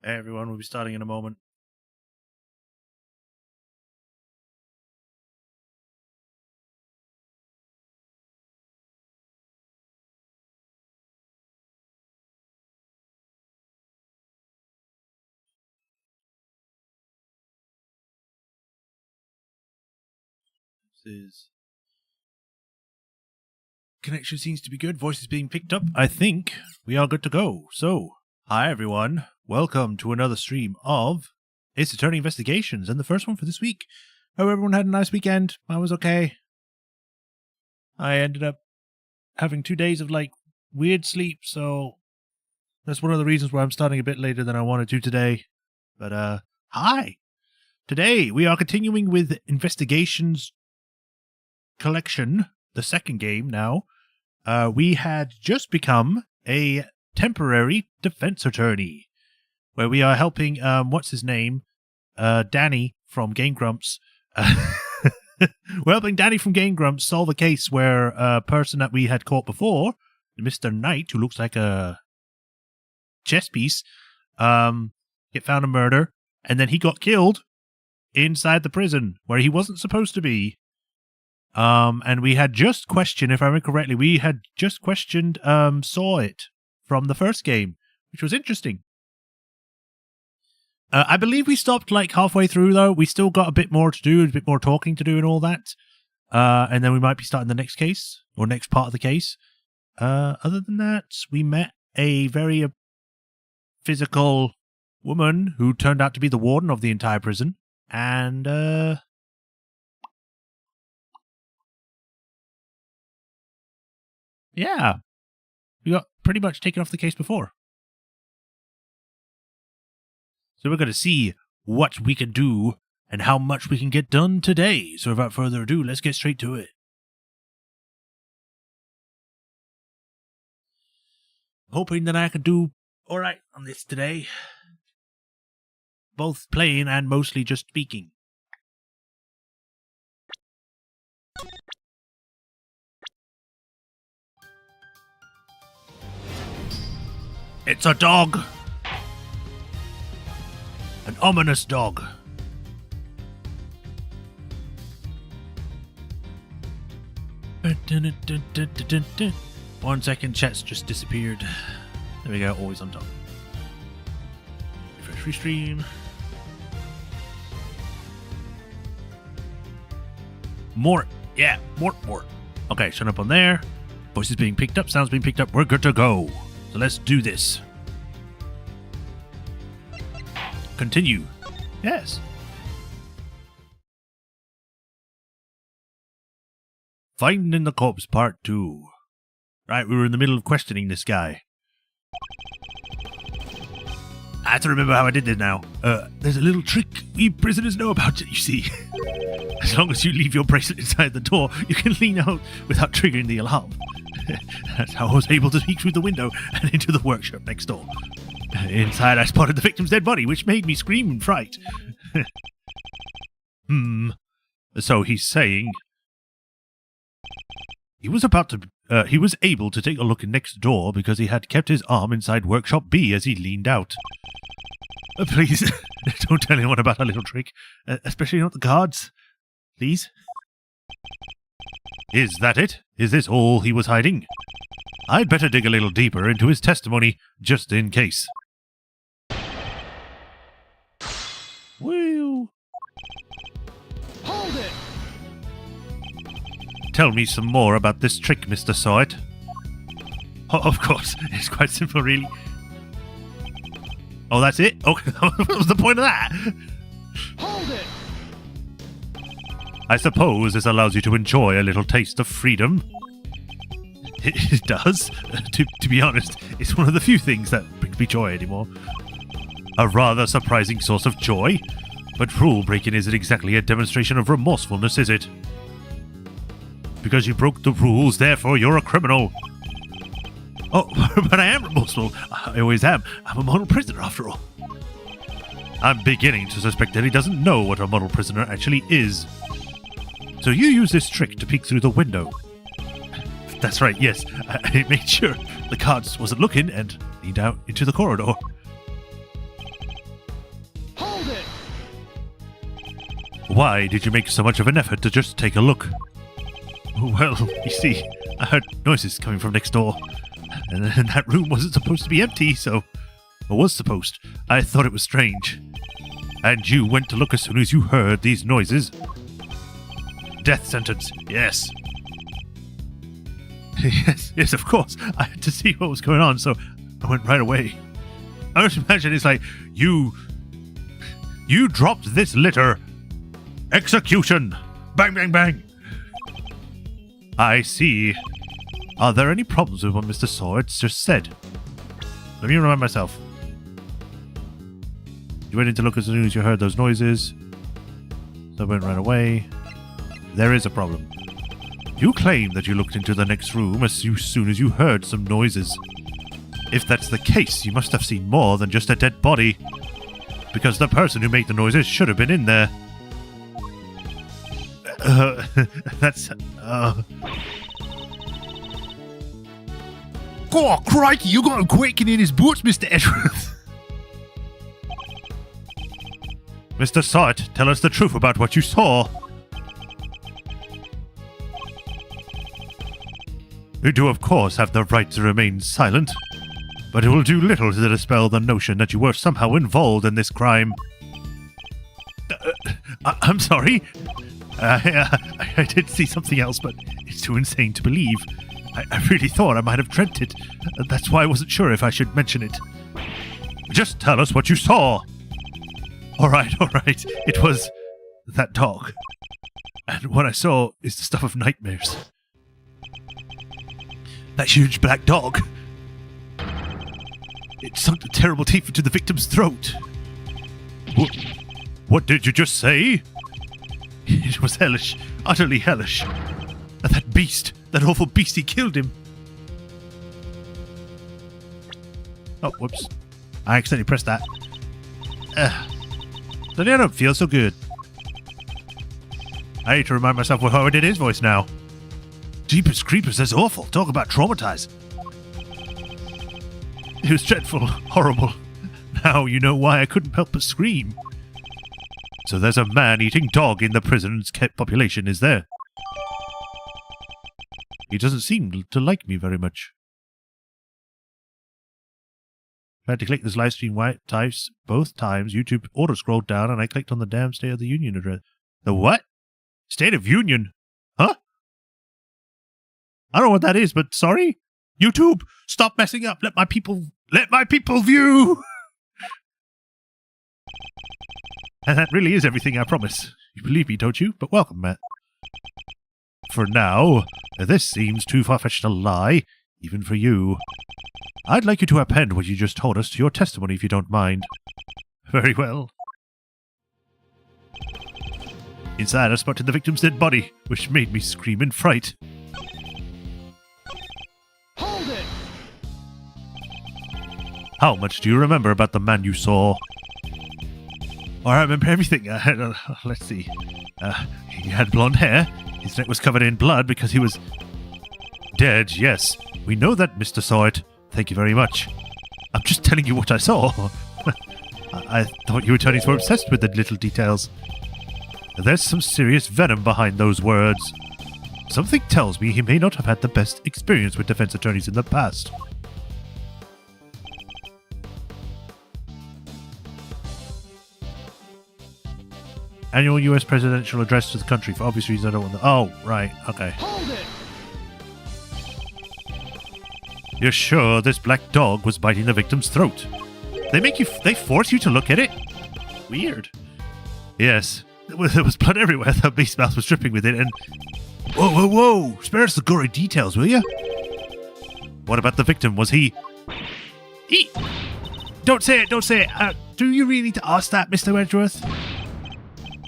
Hey everyone, we'll be starting in a moment. Connection seems to be good. Voice is being picked up. I think we are good to go. So, hi everyone. Welcome to another stream of Ace Attorney Investigations, and the first one for this week. Hope everyone had a nice weekend. Mine was okay. I ended up having 2 days of weird sleep, so that's one of the reasons why I'm starting a bit later than I wanted to today. But hi. Today we are continuing with Investigations Collection, the second game now. We had just become a temporary defense attorney, where we are helping, what's his name? Danny from Game Grumps. We're helping Danny from Game Grumps solve a case where a person that we had caught before, Mr. Knight, who looks like a chess piece, get found a murder, and then he got killed inside the prison where he wasn't supposed to be. And we had just questioned, if I remember correctly, we had just questioned Saw It from the first game, which was interesting. I believe we stopped halfway through, though. We still got a bit more to do, a bit more talking to do and all that. And then we might be starting the next case, or next part of the case. Other than that, we met a very physical woman who turned out to be the warden of the entire prison. And, yeah, we got pretty much taken off the case before. So we're going to see what we can do and how much we can get done today. So without further ado, let's get straight to it. Hoping that I can do alright on this today. Both playing and mostly just speaking. It's a dog. An ominous dog. One second, chat's just disappeared. There we go, always on top. Refresh restream. More. Yeah, more. Okay, shut up on there. Voices being picked up, sounds being picked up. We're good to go. So let's do this. Continue. Yes. Finding the corpse, part 2. Right, we were in the middle of questioning this guy. I have to remember how I did this now. There's a little trick we prisoners know about it, you see. As long as you leave your bracelet inside the door, you can lean out without triggering the alarm. That's how I was able to peek through the window and into the workshop next door. Inside, I spotted the victim's dead body, which made me scream in fright. So he's saying he was able to take a look next door because he had kept his arm inside workshop B as he leaned out. Please, don't tell anyone about our little trick, especially not the guards. Please. Is that it? Is this all he was hiding? I'd better dig a little deeper into his testimony, just in case. Woo! Hold it! Tell me some more about this trick, Mr. Sawit. Oh, of course, it's quite simple, really. Oh, that's it? Okay, what was the point of that? Hold it! I suppose this allows you to enjoy a little taste of freedom. It does. To be honest, it's one of the few things that brings me joy anymore. A rather surprising source of joy. But rule breaking isn't exactly a demonstration of remorsefulness, is it? Because you broke the rules, therefore you're a criminal. Oh, but I am remorseful. I always am. I'm a model prisoner, after all. I'm beginning to suspect that he doesn't know what a model prisoner actually is. So you use this trick to peek through the window. That's right, yes. I made sure the guards wasn't looking and leaned out into the corridor. Why did you make so much of an effort to just take a look? Well, you see, I heard noises coming from next door, and that room wasn't supposed to be empty, so... Or was supposed. I thought it was strange. And you went to look as soon as you heard these noises? Death sentence, yes. yes, of course. I had to see what was going on, so I went right away. I just imagine it's like, you dropped this litter. Execution! Bang, bang, bang! I see. Are there any problems with what Mr. Swords just said? Let me remind myself. You went in to look as soon as you heard those noises. So I went right away. There is a problem. You claim that you looked into the next room as soon as you heard some noises. If that's the case, you must have seen more than just a dead body. Because the person who made the noises should have been in there. Oh, crikey, you got him quaking in his boots, Mr. Edgeworth. Mr. Sart, tell us the truth about what you saw. You do, of course, have the right to remain silent, but it will do little to dispel the notion that you were somehow involved in this crime. I'm sorry. I did see something else, but it's too insane to believe. I really thought I might have dreamt it. That's why I wasn't sure if I should mention it. Just tell us what you saw. All right. It was that dog. And what I saw is the stuff of nightmares. That huge black dog. It sunk the terrible teeth into the victim's throat. What did you just say? It was hellish, utterly hellish. That beast, that awful beast, he killed him. Oh, whoops. I accidentally pressed that. Suddenly I don't feel so good. I need to remind myself how I did his voice now. Jeepers creepers, that's awful. Talk about traumatized. It was dreadful, horrible. Now you know why I couldn't help but scream. So there's a man-eating dog in the prison's population, is there? He doesn't seem to like me very much. I had to click this Livestream types both times. YouTube auto-scrolled down and I clicked on the damn State of the Union address. The what? State of Union? Huh? I don't know what that is, but sorry? YouTube, stop messing up. Let my people view. And that really is everything, I promise. You believe me, don't you? But welcome, Matt. For now, this seems too far-fetched a lie, even for you. I'd like you to append what you just told us to your testimony, if you don't mind. Very well. Inside, I spotted the victim's dead body, which made me scream in fright. Hold it! How much do you remember about the man you saw? Oh, I remember everything. Let's see. He had blonde hair. His neck was covered in blood because he was dead, yes. We know that, Mr. Sawit. Thank you very much. I'm just telling you what I saw. I thought you attorneys were obsessed with the little details. There's some serious venom behind those words. Something tells me he may not have had the best experience with defense attorneys in the past. Annual U.S. presidential address to the country. For obvious reasons, I don't want to... Oh, right. Okay. Hold it! You're sure this black dog was biting the victim's throat? They force you to look at it? Weird. Yes. There was blood everywhere. The beast's mouth was dripping with it and... Whoa! Spare us the gory details, will you? What about the victim? Was he... Don't say it! Do you really need to ask that, Mr. Edgeworth?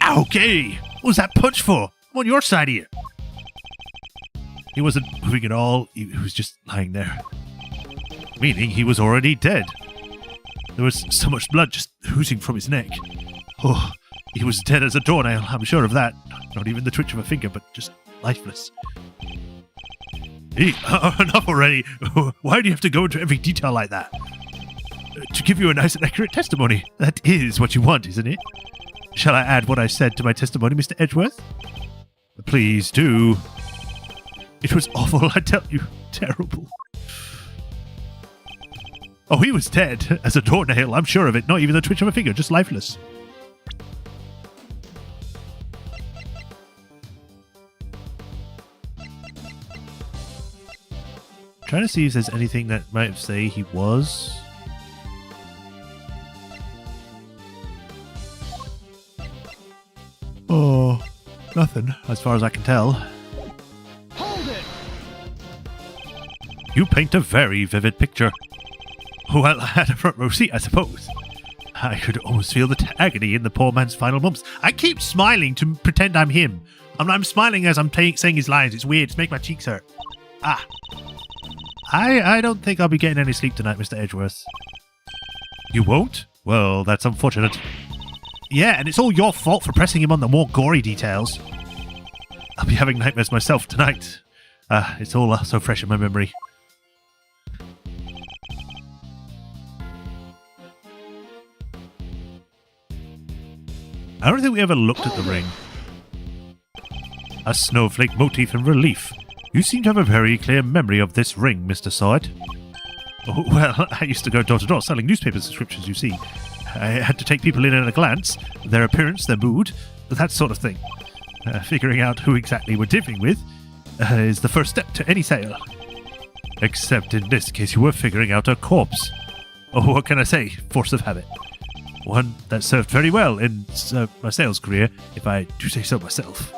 Okay! What was that punch for? I'm on your side here. He wasn't moving at all. He was just lying there. Meaning he was already dead. There was so much blood just oozing from his neck. Oh, he was dead as a doornail, I'm sure of that. Not even the twitch of a finger, but just lifeless. Enough already. Why do you have to go into every detail like that? To give you a nice and accurate testimony. That is what you want, isn't it? Shall I add what I said to my testimony, Mr. Edgeworth? Please do. It was awful, I tell you. Terrible. Oh, he was dead as a doornail, I'm sure of it. Not even the twitch of a finger, just lifeless. Trying to see if there's anything that might say he was. Oh, nothing, as far as I can tell. Hold it! You paint a very vivid picture. Well, I had a front row seat, I suppose. I could almost feel the agony in the poor man's final moments. I keep smiling to pretend I'm him. I'm smiling as I'm saying his lines. It's weird. It's making my cheeks hurt. Ah. I don't think I'll be getting any sleep tonight, Mr. Edgeworth. You won't? Well, that's unfortunate. Yeah, and it's all your fault for pressing him on the more gory details. I'll be having nightmares myself tonight. It's all so fresh in my memory. I don't think we ever looked at the ring. A snowflake motif in relief. You seem to have a very clear memory of this ring, Mr. Sawyer. Oh, well, I used to go door to door selling newspaper subscriptions, you see. I had to take people in at a glance, their appearance, their mood, that sort of thing. Figuring out who exactly we're dealing with is the first step to any sale. Except in this case you were figuring out a corpse. Oh, what can I say? Force of habit. One that served very well in my sales career, if I do say so myself.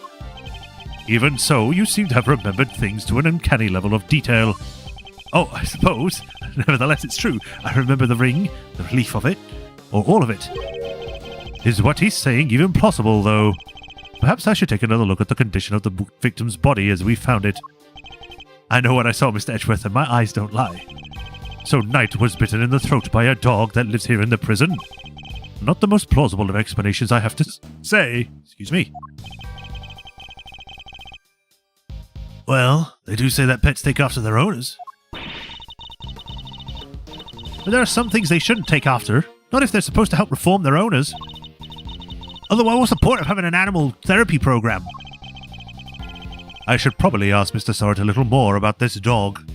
Even so, you seem to have remembered things to an uncanny level of detail. Oh, I suppose. Nevertheless, it's true. I remember the ring, the relief of it, or all of it. Is what he's saying even plausible, though? Perhaps I should take another look at the condition of the victim's body as we found it. I know what I saw, Mr. Edgeworth, and my eyes don't lie. So Knight was bitten in the throat by a dog that lives here in the prison? Not the most plausible of explanations, I have to say. Excuse me. Well, they do say that pets take after their owners. But there are some things they shouldn't take after. Not if they're supposed to help reform their owners. Otherwise, what's the point of having an animal therapy program? I should probably ask Mr. Sawyer a little more about this dog.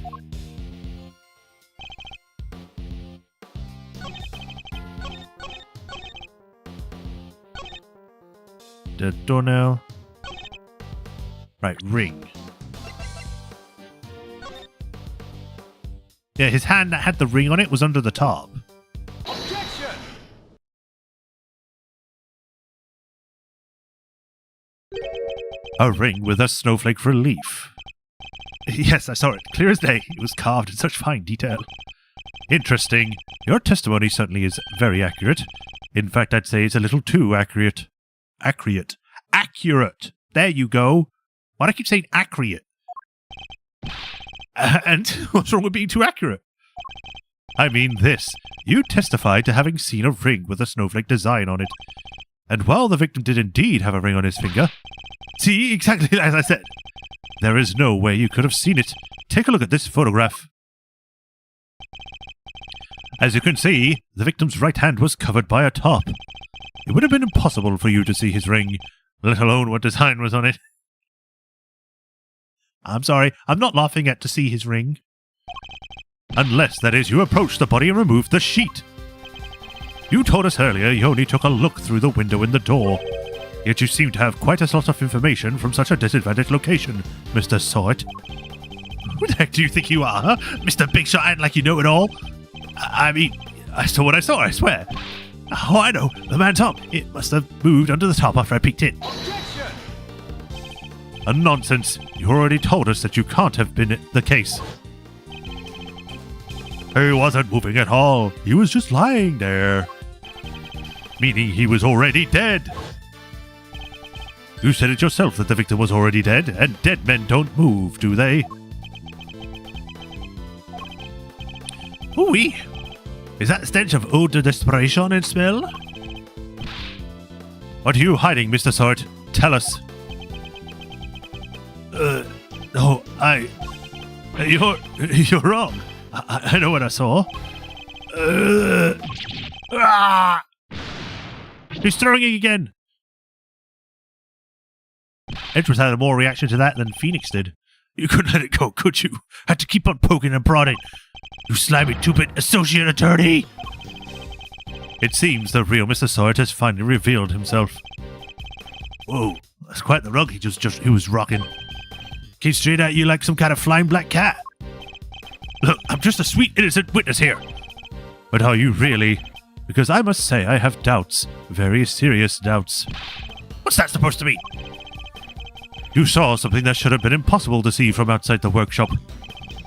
The doornail. Right, ring. Yeah, his hand that had the ring on it was under the top. Objection! A ring with a snowflake relief. Yes, I saw it. Clear as day. It was carved in such fine detail. Interesting. Your testimony certainly is very accurate. In fact, I'd say it's a little too accurate. Accurate. Accurate. There you go. Why do I keep saying accurate? And what's wrong with being too accurate? I mean this. You testified to having seen a ring with a snowflake design on it. And while the victim did indeed have a ring on his finger... See, exactly as I said. There is no way you could have seen it. Take a look at this photograph. As you can see, the victim's right hand was covered by a top. It would have been impossible for you to see his ring, let alone what design was on it. I'm sorry, I'm not laughing at to see his ring. Unless, that is, you approached the body and removed the sheet. You told us earlier you only took a look through the window in the door. Yet you seem to have quite a lot of information from such a disadvantaged location, Mr. Sawyer. Who the heck do you think you are, huh? Mr. Big Shot, acting like you know it all? I mean, I saw what I saw, I swear. Oh, I know. The man's arm. It must have moved under the top after I peeked in. Objection! Nonsense. You already told us that you can't have been the case. He wasn't moving at all. He was just lying there. Meaning he was already dead. You said it yourself that the victim was already dead, and dead men don't move, do they? Ooh-wee. Is that stench of eau de desperation in smell? What are you hiding, Mr. Sawyer? Tell us. No, You're wrong. I know what I saw. He's throwing it again. Edgeworth had more reaction to that than Phoenix did. You couldn't let it go, could you? Had to keep on poking and prodding. You slimy two-bit associate attorney! It seems the real Mr. Sawyer has finally revealed himself. Whoa, that's quite the rug he was rocking. Came straight at you like some kind of flying black cat. Look, I'm just a sweet, innocent witness here. But are you really? Because I must say I have doubts. Very serious doubts. What's that supposed to mean? You saw something that should have been impossible to see from outside the workshop.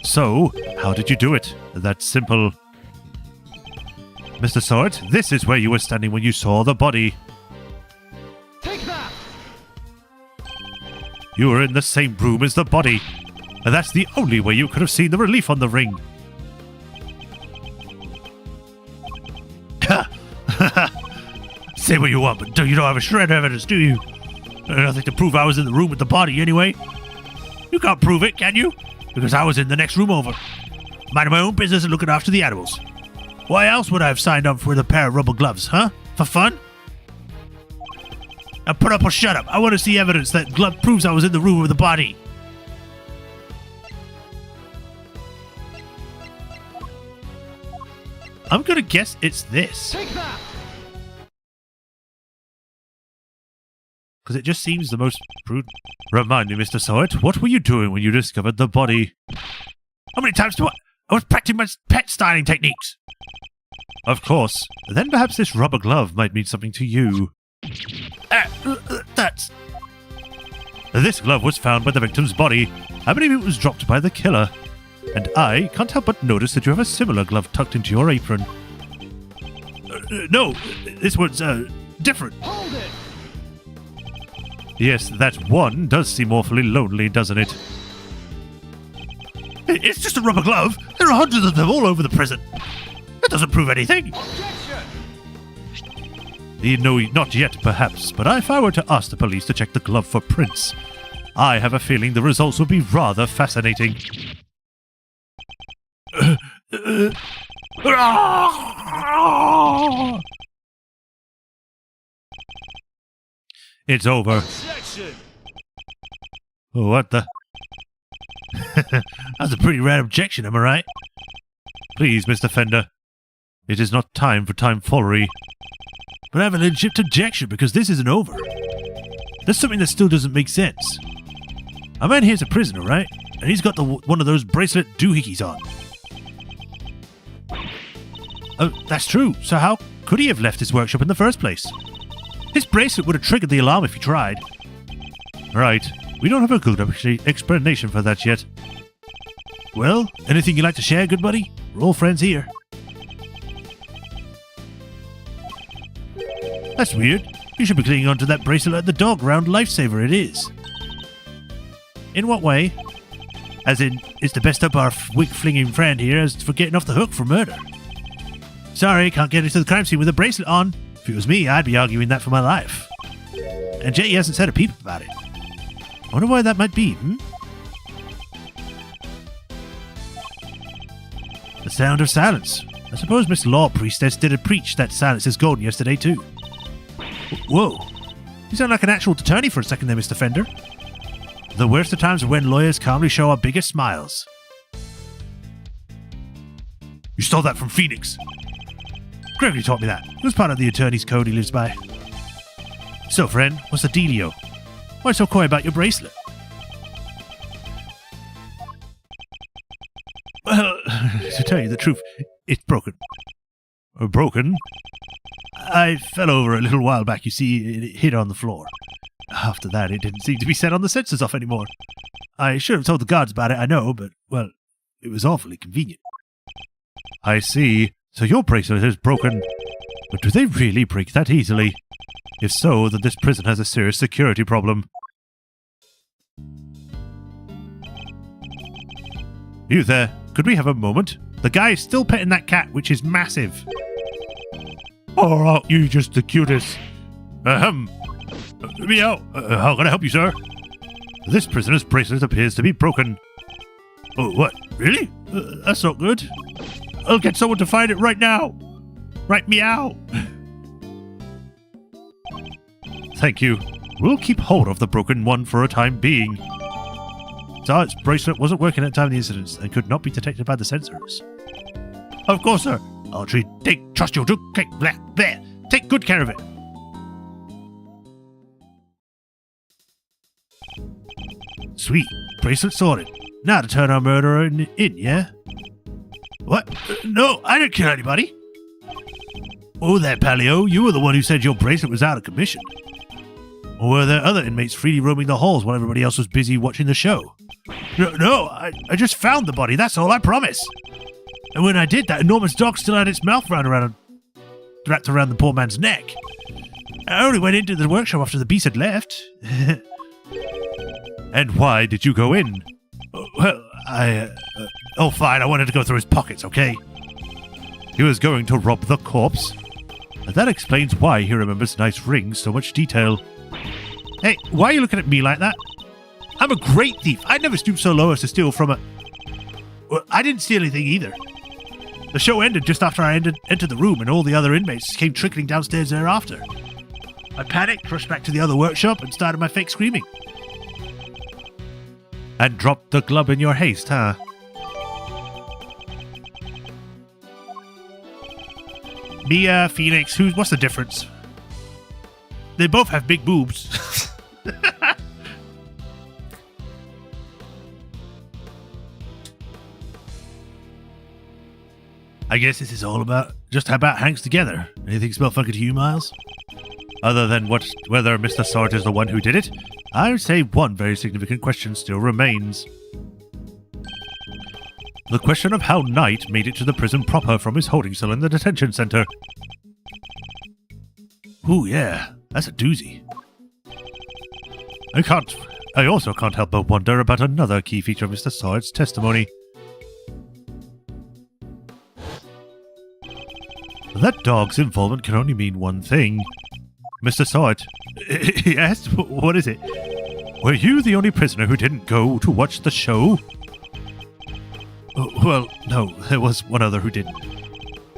So, how did you do it? That's simple. Mr. Sawyer, this is where you were standing when you saw the body. Take that! You were in the same room as the body. And that's the only way you could have seen the relief on the ring. Say what you want, but you don't have a shred of evidence, do you? Nothing to prove I was in the room with the body, anyway. You can't prove it, can you? Because I was in the next room over. Minding my own business and looking after the animals. Why else would I have signed up with a pair of rubber gloves, huh? For fun? Now put up or shut up. I want to see evidence that glove proves I was in the room with the body. I'm gonna guess it's this. Take that! Because it just seems the most prudent. Remind me, Mr. Sawyer, what were you doing when you discovered the body? How many times do I was practicing my pet styling techniques. Of course. Then perhaps this rubber glove might mean something to you. That's... This glove was found by the victim's body. I believe it was dropped by the killer. And I can't help but notice that you have a similar glove tucked into your apron. No, this one's, different. Hold it! Yes, that one does seem awfully lonely, doesn't it? It's just a rubber glove. There are hundreds of them all over the prison. That doesn't prove anything. Objection! No, not yet, perhaps, but if I were to ask the police to check the glove for prints, I have a feeling the results would be rather fascinating. It's over. Objection! What the? That's a pretty rare objection, am I right? Please, Mr. Fender. It is not time for tomfoolery. But I have a legit objection because this isn't over. There's something that still doesn't make sense. Our man here's a prisoner, right? And he's got one of those bracelet doohickeys on. Oh, that's true. So how could he have left his workshop in the first place? His bracelet would have triggered the alarm if he tried. Right. We don't have a good explanation for that yet. Well, anything you'd like to share, good buddy? We're all friends here. That's weird. You should be clinging onto that bracelet like the dog around Lifesaver it is. In what way? As in, it's the best up our wig-flinging friend here as for getting off the hook for murder. Sorry, can't get into the crime scene with a bracelet on. If it was me, I'd be arguing that for my life. And Jay hasn't said a peep about it. I wonder why that might be, The sound of silence. I suppose Miss Law Priestess did a preach that silence is golden yesterday, too. Whoa. You sound like an actual attorney for a second there, Mr. Fender. The worst of times are when lawyers calmly show our biggest smiles. You stole that from Phoenix. Gregory taught me that. It was part of the attorney's code he lives by. So, friend, what's the dealio? Why so coy about your bracelet? Well, to tell you the truth, it's broken. Broken? I fell over a little while back, you see, it hit on the floor. After that, it didn't seem to be set on the sensors off anymore. I should have told the guards about it, I know, but, well, it was awfully convenient. I see. So your bracelet is broken. But do they really break that easily? If so, then this prison has a serious security problem. You there? Could we have a moment? The guy is still petting that cat, which is massive. Oh, aren't you just the cutest? Meow. How can I help you, sir? This prisoner's bracelet appears to be broken. Oh, what? Really? That's not good. I'll get someone to find it right now. Right, meow. Thank you. We'll keep hold of the broken one for a time being. Its bracelet wasn't working at the time of the incident and could not be detected by the sensors. Of course, sir. I'll trust you to take good care of it. Sweet. Bracelet sorted. Now to turn our murderer in, yeah? What? No, I didn't kill anybody. Oh there, Paleo. You were the one who said your bracelet was out of commission. Or were there other inmates freely roaming the halls while everybody else was busy watching the show? No, I just found the body, that's all, I promise. And when I did, that enormous dog still had its mouth wrapped around the poor man's neck. I only went into the workshop after the beast had left. And why did you go in? Well, fine, I wanted to go through his pockets, okay? He was going to rob the corpse. And that explains why he remembers nice rings, so much detail. Hey, why are you looking at me like that? I'm a great thief. I'd never stoop so low as to steal from a... Well, I didn't steal anything either. The show ended just after I entered the room, and all the other inmates came trickling downstairs thereafter. I panicked, rushed back to the other workshop, and started my fake screaming. And dropped the glove in your haste, huh? Mia, Phoenix, what's the difference? They both have big boobs. I guess this is all about hangs together. Anything smell funky to you, Miles? Other than whether Mr. Sword is the one who did it, I would say one very significant question still remains. The question of how Knight made it to the prison proper from his holding cell in the detention center. Ooh, yeah, that's a doozy. I also can't help but wonder about another key feature of Mr. Sword's testimony. That dog's involvement can only mean one thing. Mr. Sword. Yes, what is it? Were you the only prisoner who didn't go to watch the show? Well, no, there was one other who didn't.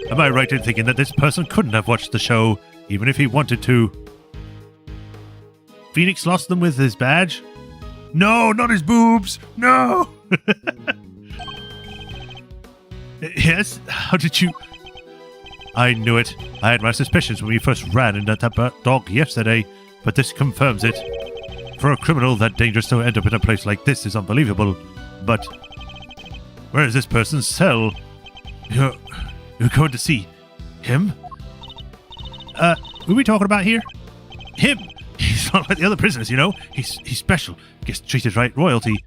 Am I right in thinking that this person couldn't have watched the show, even if he wanted to? Phoenix lost them with his badge? No, not his boobs! No! Yes? How did you... I knew it. I had my suspicions when we first ran into that dog yesterday, but this confirms it. For a criminal that dangerous to end up in a place like this is unbelievable. But where is this person's cell? You're going to see him? Who are we talking about here? Him! He's not like the other prisoners, you know? He's special. Gets treated right royalty.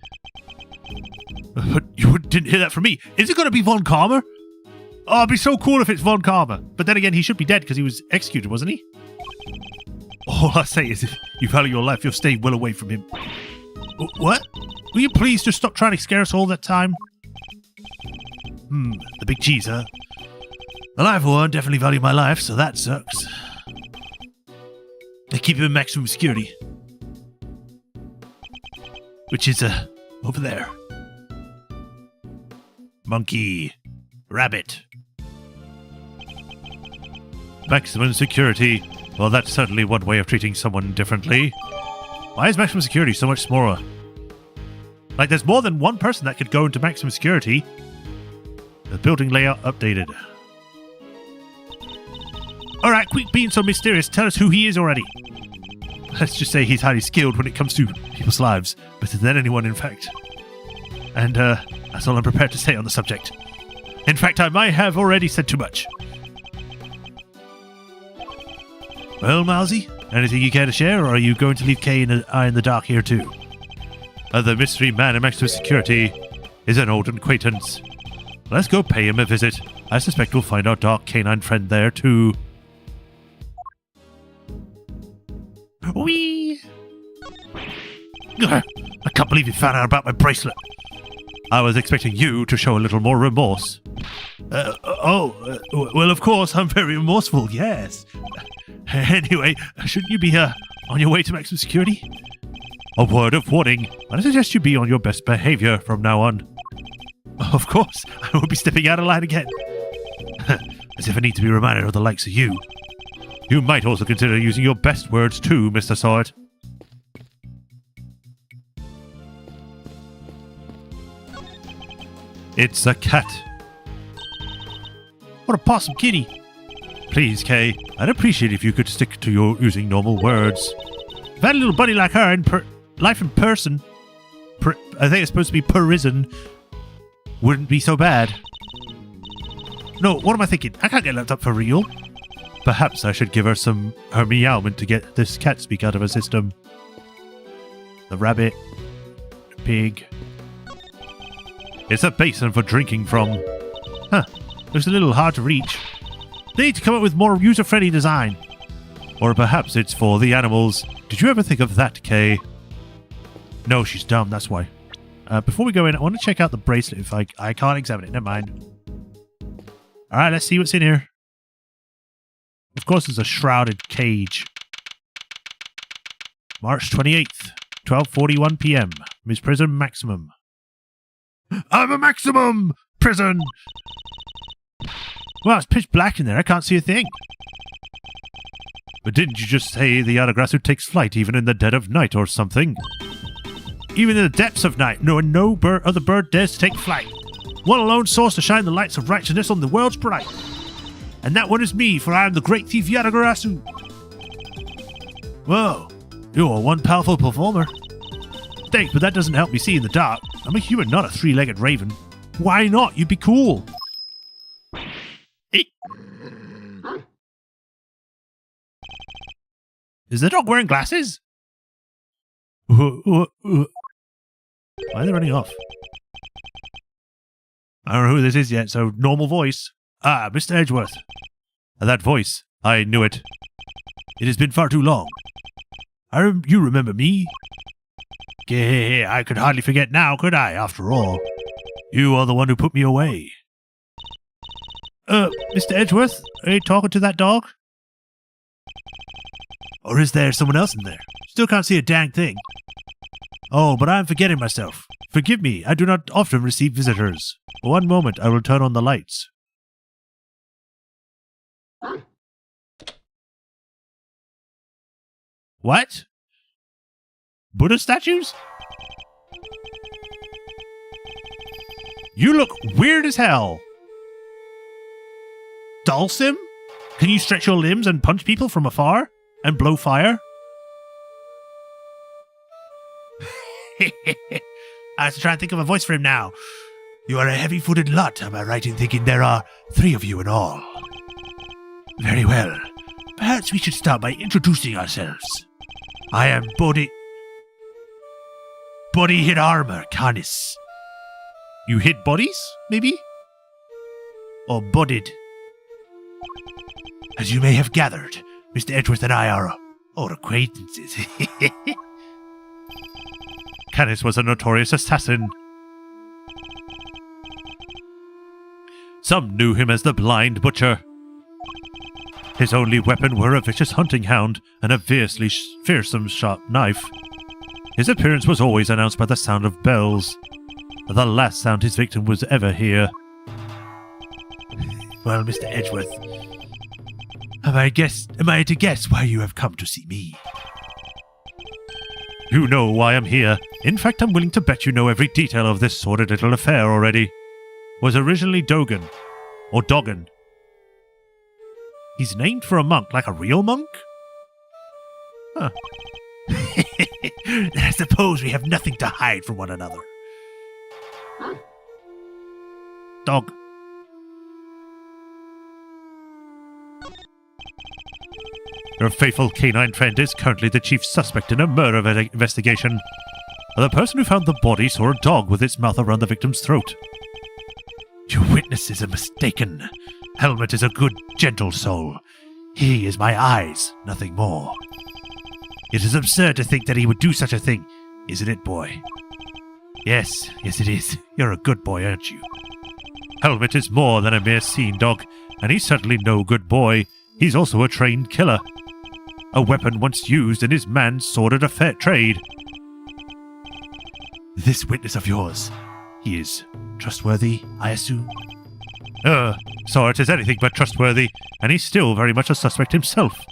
But you didn't hear that from me. Is it going to be Von Karma? Oh, it'd be so cool if it's Von Karma. But then again, he should be dead because he was executed, wasn't he? All I say is if you value your life, you'll stay well away from him. What? Will you please just stop trying to scare us all that time? The big cheese, huh? Well, I, for one, definitely value my life, so that sucks. They keep him in maximum security. Which is, over there. Monkey. Rabbit. Maximum security. Well, that's certainly one way of treating someone differently. Why is maximum security so much smaller? Like, there's more than one person that could go into maximum security. The building layout updated. Alright, quit being so mysterious. Tell us who he is already. Let's just say he's highly skilled when it comes to people's lives. Better than anyone, in fact. And, that's all I'm prepared to say on the subject. In fact, I might have already said too much. Well, Milesy, anything you care to share, or are you going to leave Kay and I in the dark here too? The mystery man in maximum security is an old acquaintance. Let's go pay him a visit. I suspect we'll find our dark canine friend there too. Whee! I can't believe you found out about my bracelet. I was expecting you to show a little more remorse. Well, of course, I'm very remorseful, yes. Anyway, shouldn't you be on your way to maximum security? A word of warning. I suggest you be on your best behavior from now on. Of course, I won't be stepping out of line again. As if I need to be reminded of the likes of you. You might also consider using your best words too, Mr. Sword. It's a cat. What a possum kitty. Please, Kay, I'd appreciate if you could stick to your using normal words. If I had a little buddy like her in life in person, I think it's supposed to be prison, wouldn't be so bad. No, what am I thinking? I can't get locked up for real. Perhaps I should give her her meowment to get this cat speak out of her system. The rabbit. The pig. It's a basin for drinking from. Huh. Looks a little hard to reach. They need to come up with more user-friendly design. Or perhaps it's for the animals. Did you ever think of that, Kay? No, she's dumb, that's why. Before we go in, I want to check out the bracelet if I can't examine it. Never mind. Alright, let's see what's in here. Of course, there's a shrouded cage. March 28th, 12:41 p.m. Miss Prison Maximum. I'm a maximum! Prison! Well, it's pitch black in there. I can't see a thing. But didn't you just say the Yadagrasu takes flight even in the dead of night or something? Even in the depths of night, no other bird dares to take flight. One alone source to shine the lights of righteousness on the world's bright. And that one is me, for I am the great thief Yadagrasu. Whoa, you're one powerful performer. Thanks, but that doesn't help me see in the dark. I'm a human, not a three-legged raven. Why not? You'd be cool. Hey. Is the dog wearing glasses? Why are they running off? I don't know who this is yet, so normal voice. Ah, Mr. Edgeworth. That voice. I knew it. It has been far too long. You remember me? I could hardly forget now, could I, after all? You are the one who put me away. Mr. Edgeworth, are you talking to that dog? Or is there someone else in there? Still can't see a dang thing. Oh, but I'm forgetting myself. Forgive me, I do not often receive visitors. One moment, I will turn on the lights. What? Buddha statues? You look weird as hell. Dalsim? Can you stretch your limbs and punch people from afar? And blow fire? I have to try and think of a voice for him now. You are a heavy-footed lot, am I right in thinking there are 3 of you in all? Very well. Perhaps we should start by introducing ourselves. I am Body Hit Armor, Canis. You hit bodies, maybe? Or bodied? As you may have gathered, Mr. Edgeworth and I are old acquaintances. Canis was a notorious assassin. Some knew him as the Blind Butcher. His only weapon were a vicious hunting hound and a fearsome sharp knife. His appearance was always announced by the sound of bells, the last sound his victim was ever hear. Well, Mr. Edgeworth, am I to guess why you have come to see me? You know why I'm here. In fact, I'm willing to bet you know every detail of this sordid little affair already. Was originally Dogan. Or Doggin. He's named for a monk, like a real monk? Huh. I suppose we have nothing to hide from one another. Dog. Your faithful canine friend is currently the chief suspect in a murder investigation. The person who found the body saw a dog with its mouth around the victim's throat. Your witness is mistaken. Helmet is a good, gentle soul. He is my eyes, nothing more. It is absurd to think that he would do such a thing, isn't it, boy? Yes it is. You're a good boy, aren't you? Helmet is more than a mere scene dog, and he's certainly no good boy. He's also a trained killer. A weapon once used in his man's sordid affair trade. This witness of yours, he is trustworthy, I assume? So it is anything but trustworthy, and he's still very much a suspect himself.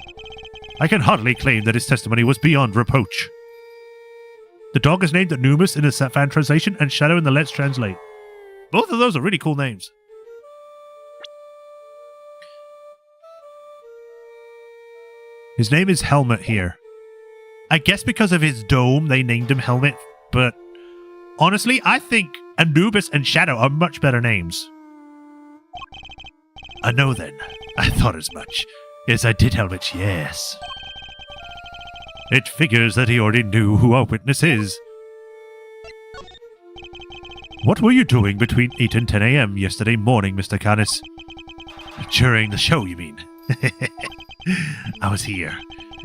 I can hardly claim that his testimony was beyond reproach. The dog is named Anumus in the Safan translation and Shadow in the Let's Translate. Both of those are really cool names. His name is Helmet here. I guess because of his dome, they named him Helmet, but honestly, I think Anubis and Shadow are much better names. I know then. I thought as much. Yes, I did, Helmet, yes. It figures that he already knew who our witness is. What were you doing between 8 and 10 a.m. yesterday morning, Mr. Canis? During the show, you mean? I was here,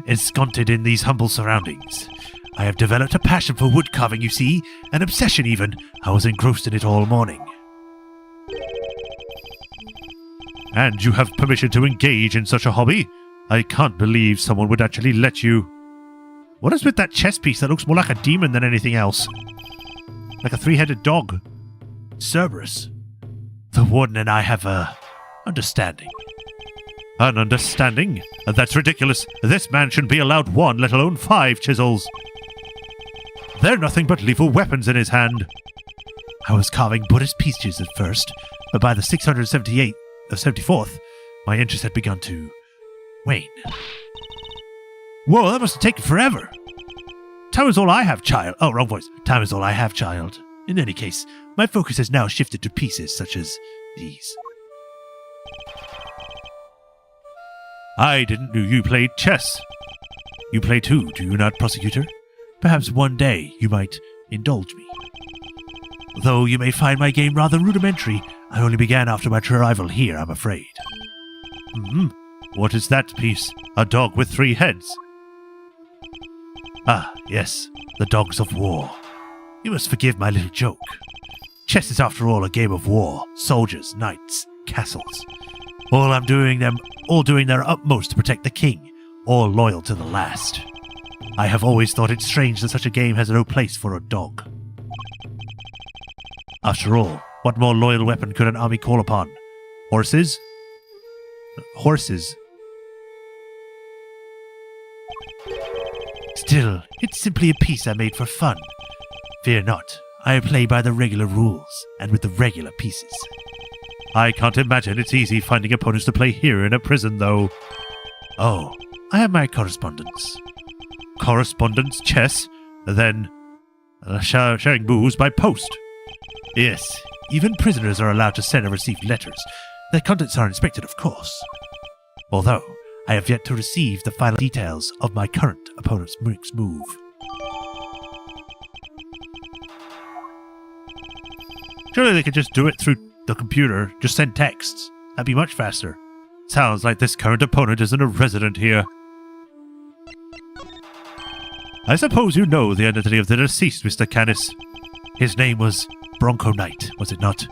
ensconced in these humble surroundings. I have developed a passion for wood carving, you see, an obsession even. I was engrossed in it all morning. And you have permission to engage in such a hobby? I can't believe someone would actually let you. What is with that chess piece that looks more like a demon than anything else? Like a three-headed dog. Cerberus. The warden and I have a understanding. An understanding? That's ridiculous. This man shouldn't be allowed 1, let alone 5 chisels. They're nothing but lethal weapons in his hand. I was carving Buddhist pieces at first, but by the 74th, my interest had begun to wane. Whoa, that must have taken forever. Time is all I have, child. Oh, wrong voice. Time is all I have, child. In any case, my focus has now shifted to pieces such as these. I didn't know you played chess. You play too, do you not, prosecutor? Perhaps one day you might indulge me. Though you may find my game rather rudimentary, I only began after my arrival here, I'm afraid. What is that piece? A dog with 3 heads? Ah, yes, the dogs of war. You must forgive my little joke. Chess is after all a game of war, soldiers, knights, castles. All doing their utmost to protect the king, all loyal to the last. I have always thought it strange that such a game has no place for a dog. After all, what more loyal weapon could an army call upon? Horses? Horses. Still, it's simply a piece I made for fun. Fear not, I play by the regular rules, and with the regular pieces. I can't imagine it's easy finding opponents to play here in a prison, though. Oh, I have my correspondence. Correspondence chess? Then, sharing booze by post. Yes, even prisoners are allowed to send and receive letters. Their contents are inspected, of course. Although, I have yet to receive the final details of my current opponent's next move. Surely they could just do it through the computer, just send texts. That'd be much faster. Sounds like this current opponent isn't a resident here. I suppose you know the identity of the deceased, Mr. Canis. His name was Bronco Knight, was it not?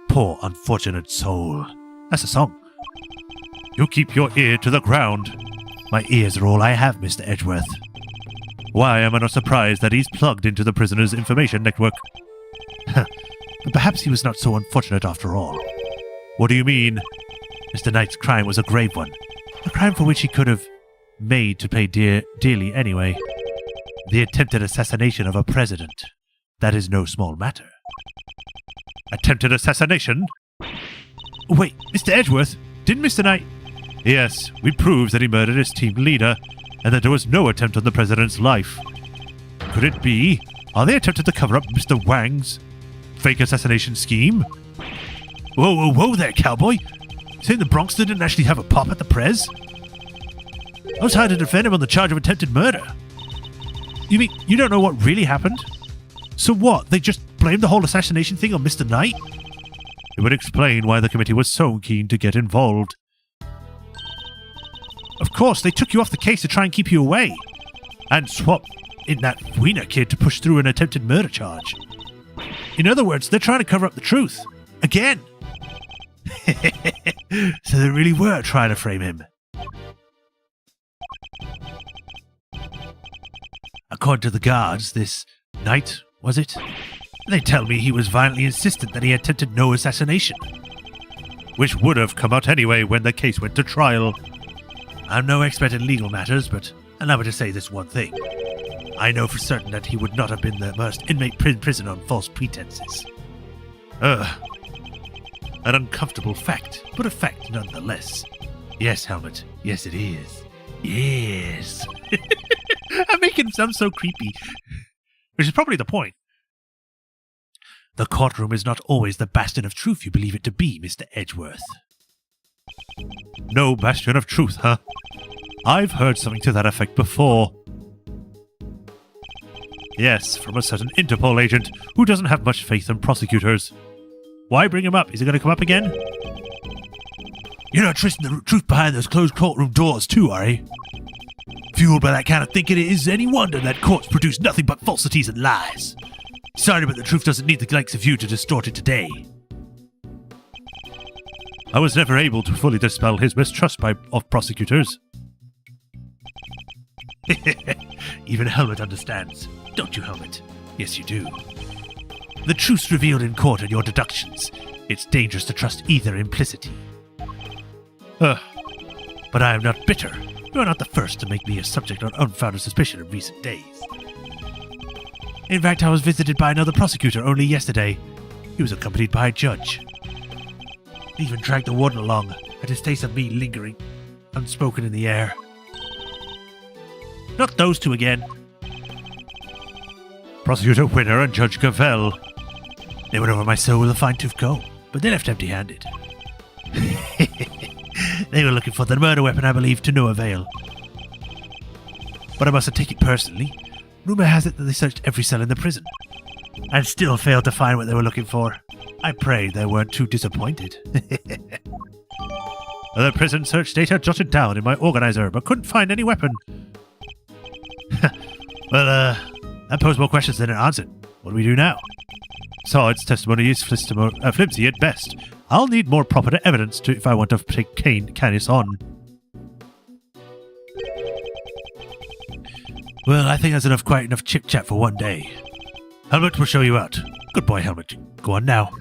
Poor unfortunate soul. That's a song. You keep your ear to the ground. My ears are all I have, Mr. Edgeworth. Why am I not surprised that he's plugged into the prisoner's information network? But perhaps he was not so unfortunate after all. What do you mean? Mr. Knight's crime was a grave one. A crime for which he could have made to pay dearly anyway. The attempted assassination of a president. That is no small matter. Attempted assassination? Wait, Mr. Edgeworth, didn't Mr. Knight... Yes, we proved that he murdered his team leader, and that there was no attempt on the president's life. Could it be? Are they attempting to cover up Mr. Wang's fake assassination scheme? Whoa there, cowboy! Saying the Bronx didn't actually have a pop at the Prez? I was hired to defend him on the charge of attempted murder. You mean you don't know what really happened? So what, they just blamed the whole assassination thing on Mr. Knight? It would explain why the committee was so keen to get involved. Of course, they took you off the case to try and keep you away. And swap in that Wiener kid to push through an attempted murder charge. In other words, they're trying to cover up the truth. Again. So they really were trying to frame him. According to the guards, this Knight, was it? They tell me he was violently insistent that he attempted no assassination. Which would have come out anyway when the case went to trial. I'm no expert in legal matters, but allow me to say this one thing. I know for certain that he would not have been the immersed inmate in prison on false pretenses. An uncomfortable fact, but a fact nonetheless. Yes, Helmet. Yes, it is. Yes. I'm making him sound so creepy. Which is probably the point. The courtroom is not always the bastion of truth you believe it to be, Mr. Edgeworth. No bastion of truth, huh? I've heard something to that effect before. Yes, from a certain Interpol agent who doesn't have much faith in prosecutors. Why bring him up? Is he going to come up again? You're not trusting the truth behind those closed courtroom doors too, are you? Fueled by that kind of thinking, it is any wonder that courts produce nothing but falsities and lies. Sorry, but the truth doesn't need the likes of you to distort it today. I was never able to fully dispel his mistrust of prosecutors. Even Helmet understands. Don't you, Helmet? Yes, you do. The truth's revealed in court and your deductions. It's dangerous to trust either implicitly. But I am not bitter. You are not the first to make me a subject of unfounded suspicion in recent days. In fact, I was visited by another prosecutor only yesterday. He was accompanied by a judge. He even dragged the warden along, a distaste of me lingering, unspoken in the air. Not those two again. Prosecutor Winner and Judge Gavell. They went over my soul with a fine-tooth comb, but they left empty-handed. They were looking for the murder weapon, I believe, to no avail. But I mustn't take it personally. Rumor has it that they searched every cell in the prison, and still failed to find what they were looking for. I pray they weren't too disappointed. The prison search data jotted down in my organizer, but couldn't find any weapon. Well, that posed more questions than it answered. What do we do now? Sard's testimony is flimsy at best. I'll need more proper evidence if I want to take Canis on. Well, I think that's quite enough chit-chat for one day. Helmet will show you out. Good boy, Helmet. Go on now.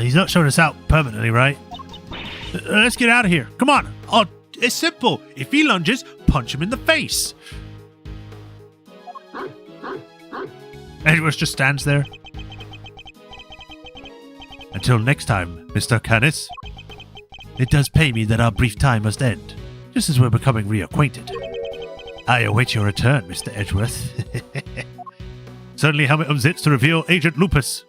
He's not showing us out permanently, right? Let's get out of here. Come on. Oh, it's simple. If he lunges, punch him in the face. Edgeworth just stands there. Until next time, Mr. Canis. It does pay me that our brief time must end, just as we're becoming reacquainted. I await your return, Mr. Edgeworth. Suddenly Helmet unzips to reveal Agent Lupus.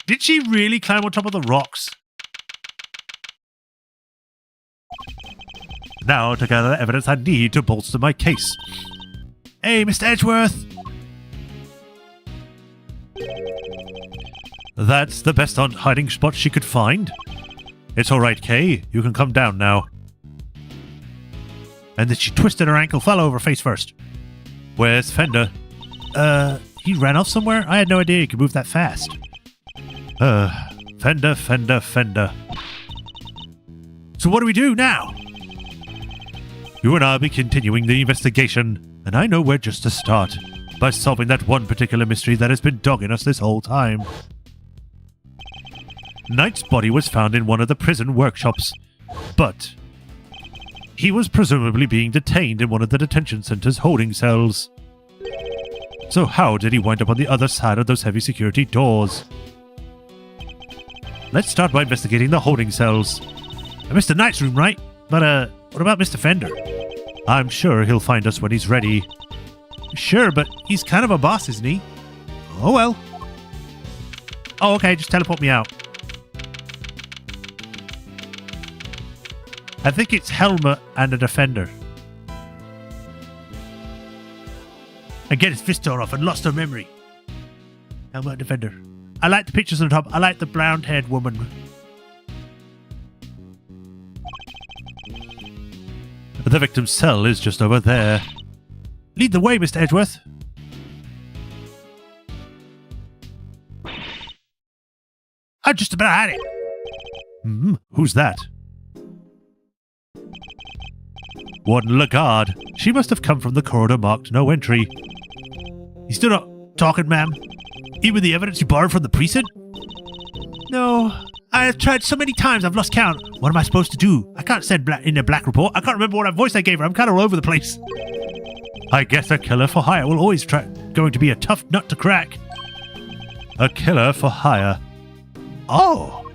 Did she really climb on top of the rocks? Now to gather the evidence I need to bolster my case. Hey, Mr. Edgeworth! That's the best hiding spot she could find. It's alright, Kay. You can come down now. And then she twisted her ankle, fell over face first. Where's Fender? He ran off somewhere? I had no idea he could move that fast. Fender. So what do we do now? You and I will be continuing the investigation, and I know where just to start, by solving that one particular mystery that has been dogging us this whole time. Knight's body was found in one of the prison workshops, but he was presumably being detained in one of the detention center's holding cells. So how did he wind up on the other side of those heavy security doors? Let's start by investigating the holding cells. Mr. Knight's room, right? But, what about Mr. Fender? I'm sure he'll find us when he's ready. Sure, but he's kind of a boss, isn't he? Oh well. Oh, okay, just teleport me out. I think it's Helmet and a Defender. And get his fist torn off and lost her memory. Helmet and Defender. I like the pictures on the top. I like the brown-haired woman. The victim's cell is just over there. Lead the way, Mr. Edgeworth. I just about had it. Who's that? Warden Lagarde. She must have come from the corridor marked no entry. You still not talking, ma'am? Even the evidence you borrowed from the precinct? No. I have tried so many times I've lost count. What am I supposed to do? I can't send in a black report. I can't remember what voice I gave her. I'm kind of all over the place. I guess a killer for hire will always try. going to be a tough nut to crack. A killer for hire. Oh!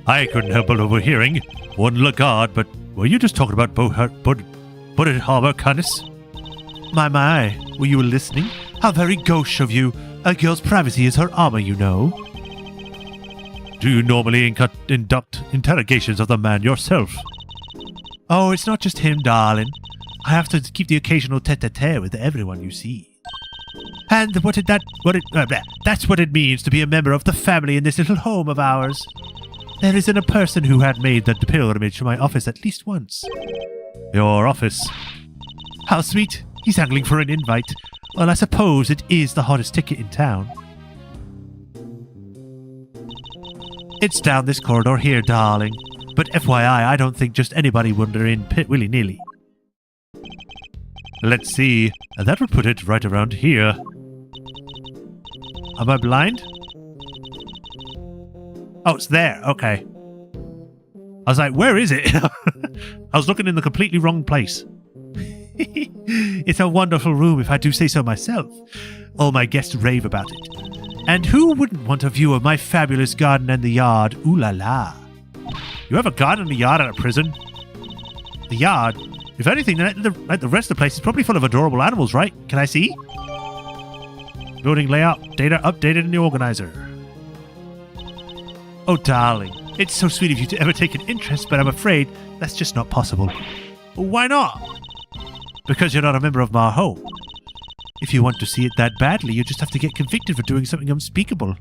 I couldn't help but overhearing. One Lagarde, but were you just talking about Bullet Harbor, Canis? My, were you listening? How very gauche of you. A girl's privacy is her armor, you know. Do you normally induct interrogations of the man yourself? Oh, it's not just him, darling. I have to keep the occasional tete-a-tete with everyone you see. And that's what it means to be a member of the family in this little home of ours. There isn't a person who had made the pilgrimage to my office at least once. Your office? How sweet. He's angling for an invite. Well, I suppose it is the hottest ticket in town. It's down this corridor here, darling. But FYI, I don't think just anybody would wander in willy-nilly. Let's see. That would put it right around here. Am I blind? Oh, it's there. Okay. I was like, where is it? I was looking in the completely wrong place. It's a wonderful room, if I do say so myself. All my guests rave about it. And who wouldn't want a view of my fabulous garden and the yard? Ooh la la. You have a garden and a yard at a prison? The yard? If anything, like the rest of the place is probably full of adorable animals, right? Can I see? Building layout data updated in the organizer. Oh, darling. It's so sweet of you to ever take an interest, but I'm afraid that's just not possible. Why not? Because you're not a member of my home. If you want to see it that badly, you just have to get convicted for doing something unspeakable.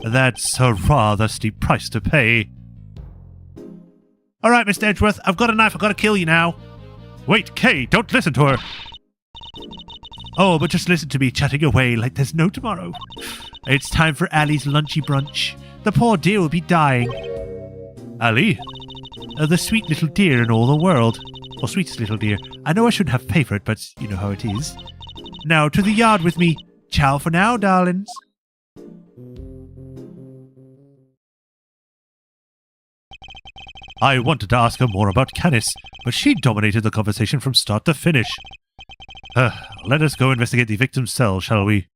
That's a rather steep price to pay. All right, Mr. Edgeworth, I've got a knife. I've got to kill you now. Wait, Kay, don't listen to her. Oh, but just listen to me chatting away like there's no tomorrow. It's time for Allie's lunchy brunch. The poor dear will be dying. Allie? The sweet little dear in all the world. Or sweetest little dear. I know I shouldn't have to pay for it, but you know how it is. Now to the yard with me. Ciao for now, darlings. I wanted to ask her more about Canis, but she dominated the conversation from start to finish. Let us go investigate the victim's cell, shall we?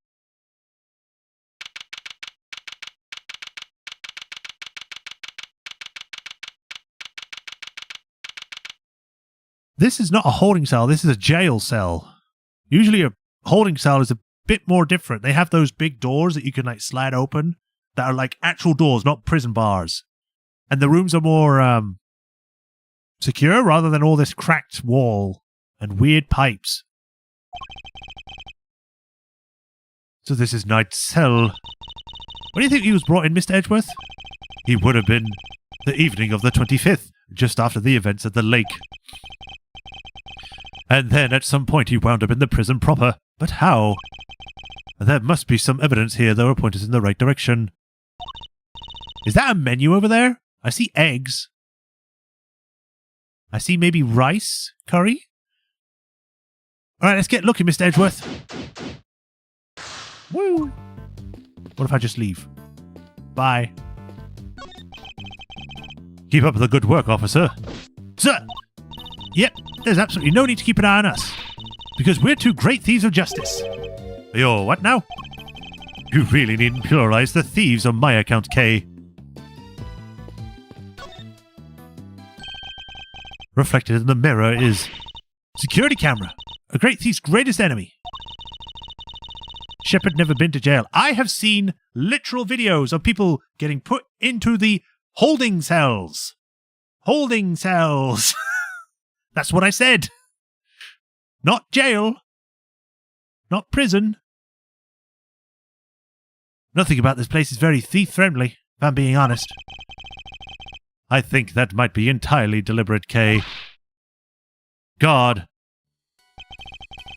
This is not a holding cell, this is a jail cell. Usually a holding cell is a bit more different. They have those big doors that you can slide open that are like actual doors, not prison bars. And the rooms are more secure rather than all this cracked wall and weird pipes. So this is Knight's cell. When do you think he was brought in, Mr. Edgeworth? He would have been the evening of the 25th, just after the events at the lake. And then at some point he wound up in the prison proper. But how? There must be some evidence here that will point us in the right direction. Is that a menu over there? I see eggs. I see maybe rice curry. Alright, let's get looking, Mr. Edgeworth. Woo! What if I just leave? Bye. Keep up the good work, officer. Sir! Yep, there's absolutely no need to keep an eye on us. Because we're two great thieves of justice. You're what now? You really needn't pluralize the thieves on my account, Kay. Reflected in the mirror is security camera, a great thief's greatest enemy. Shepard never been to jail. I have seen literal videos of people getting put into the holding cells. Holding cells. That's what I said. Not jail. Not prison. Nothing about this place is very thief-friendly, if I'm being honest. I think that might be entirely deliberate, Kay. God.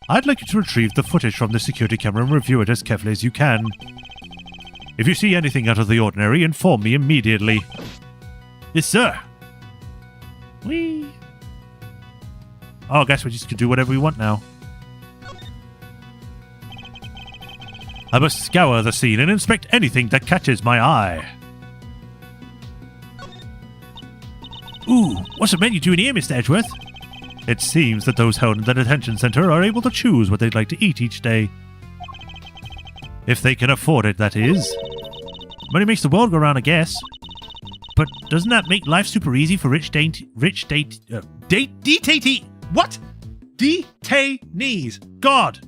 I'd like you to retrieve the footage from the security camera and review it as carefully as you can. If you see anything out of the ordinary, inform me immediately. Yes, sir. Whee! Oh, I guess we just can do whatever we want now. I must scour the scene and inspect anything that catches my eye. Ooh, what's the menu doing here, Mr. Edgeworth? It seems that those held in the detention center are able to choose what they'd like to eat each day. If they can afford it, that is. Money makes the world go round, I guess. But doesn't that make life super easy for detainees? God!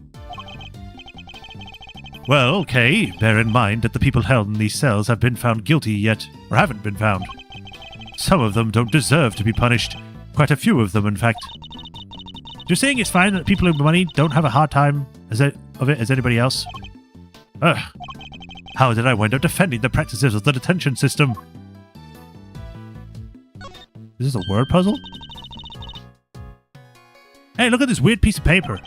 Well, okay, bear in mind that the people held in these cells have been found guilty yet, or haven't been found. Some of them don't deserve to be punished. Quite a few of them, in fact. You're saying it's fine that people with money don't have a hard time of it as anybody else? Ugh. How did I wind up defending the practices of the detention system? Is this a word puzzle? Hey, look at this weird piece of paper.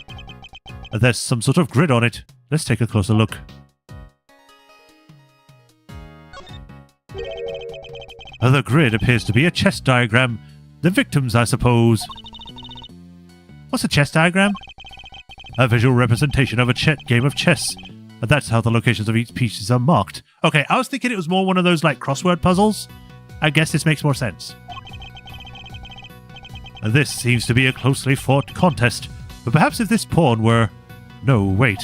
There's some sort of grid on it. Let's take a closer look. The grid appears to be a chess diagram. The victims, I suppose. What's a chess diagram? A visual representation of a game of chess. That's how the locations of each pieces are marked. Okay, I was thinking it was more one of those like crossword puzzles. I guess this makes more sense. This seems to be a closely fought contest, but perhaps if this pawn were... No, wait.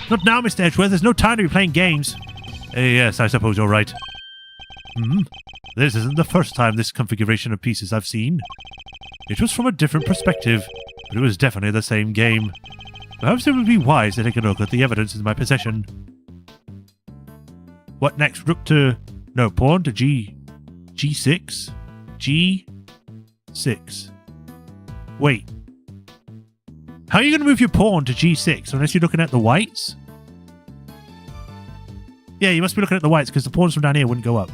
Not now, Mr. Edgeworth. There's no time to be playing games. Yes, I suppose you're right. This isn't the first time this configuration of pieces I've seen. It was from a different perspective, but it was definitely the same game. Perhaps it would be wise to take a look at the evidence in my possession. What next? Rook to... No, pawn to G6? G6. Wait. How are you going to move your pawn to G6 unless you're looking at the whites? Yeah, you must be looking at the whites because the pawns from down here wouldn't go up.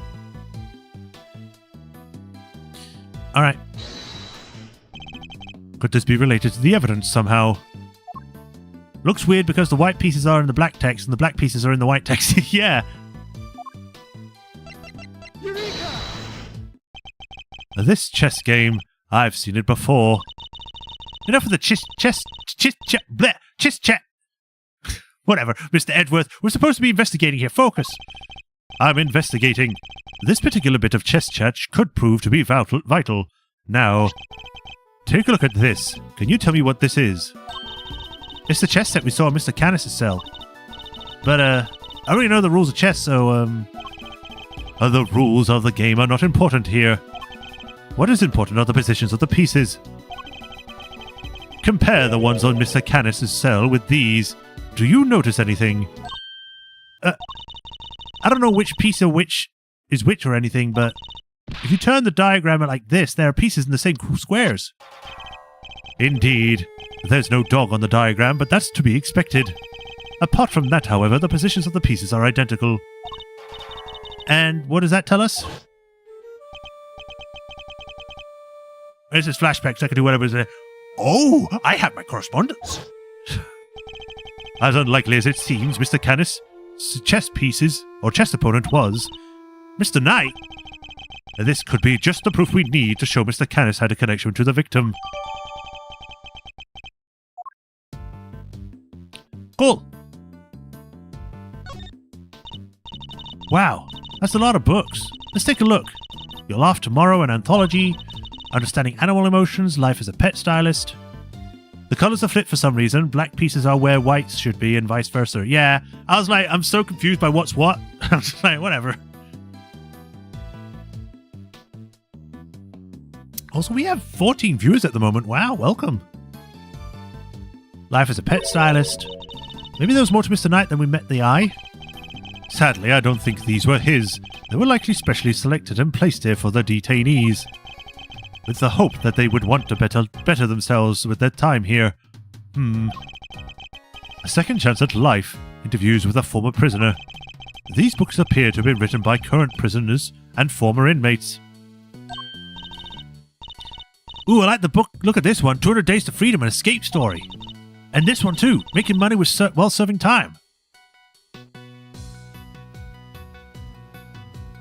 Alright. Could this be related to the evidence somehow? Looks weird because the white pieces are in the black text and the black pieces are in the white text. Yeah. Eureka! This chess game, I've seen it before. Enough of the chess chat. Whatever, Mr. Edgeworth, we're supposed to be investigating here. Focus. I'm investigating. This particular bit of chess chat could prove to be vital. Now, take a look at this. Can you tell me what this is? It's the chess set we saw in Mr. Canis' cell. But, I already know the rules of chess, so, the rules of the game are not important here. What is important are the positions of the pieces. Compare the ones on Mr. Canis' cell with these. Do you notice anything? I don't know which piece of which is which or anything, but if you turn the diagram like this, there are pieces in the same squares. Indeed. There's no dog on the diagram, but that's to be expected. Apart from that, however, the positions of the pieces are identical. And what does that tell us? This is flashbacks, I can do whatever. Oh, I have my correspondence. As unlikely as it seems, Mr. Canis' chess pieces, or chess opponent was Mr. Knight. This could be just the proof we need to show Mr. Canis had a connection to the victim. Cool. Wow, that's a lot of books. Let's take a look. You'll Laugh Tomorrow, an anthology. Understanding Animal Emotions, Life as a Pet Stylist. The colours are flipped for some reason. Black pieces are where whites should be and vice versa. Yeah, I was like, I'm so confused by what's what. I'm just like, whatever. Also, we have 14 viewers at the moment. Wow, welcome. Life as a Pet Stylist. Maybe there was more to Mr. Knight than we met the eye. Sadly, I don't think these were his. They were likely specially selected and placed here for the detainees, with the hope that they would want to better themselves with their time here. A second chance at life. Interviews with a former prisoner. These books appear to have been written by current prisoners and former inmates. Ooh, I like the book. Look at this one. 200 Days to Freedom, an escape story. And this one too. Making money with while serving time.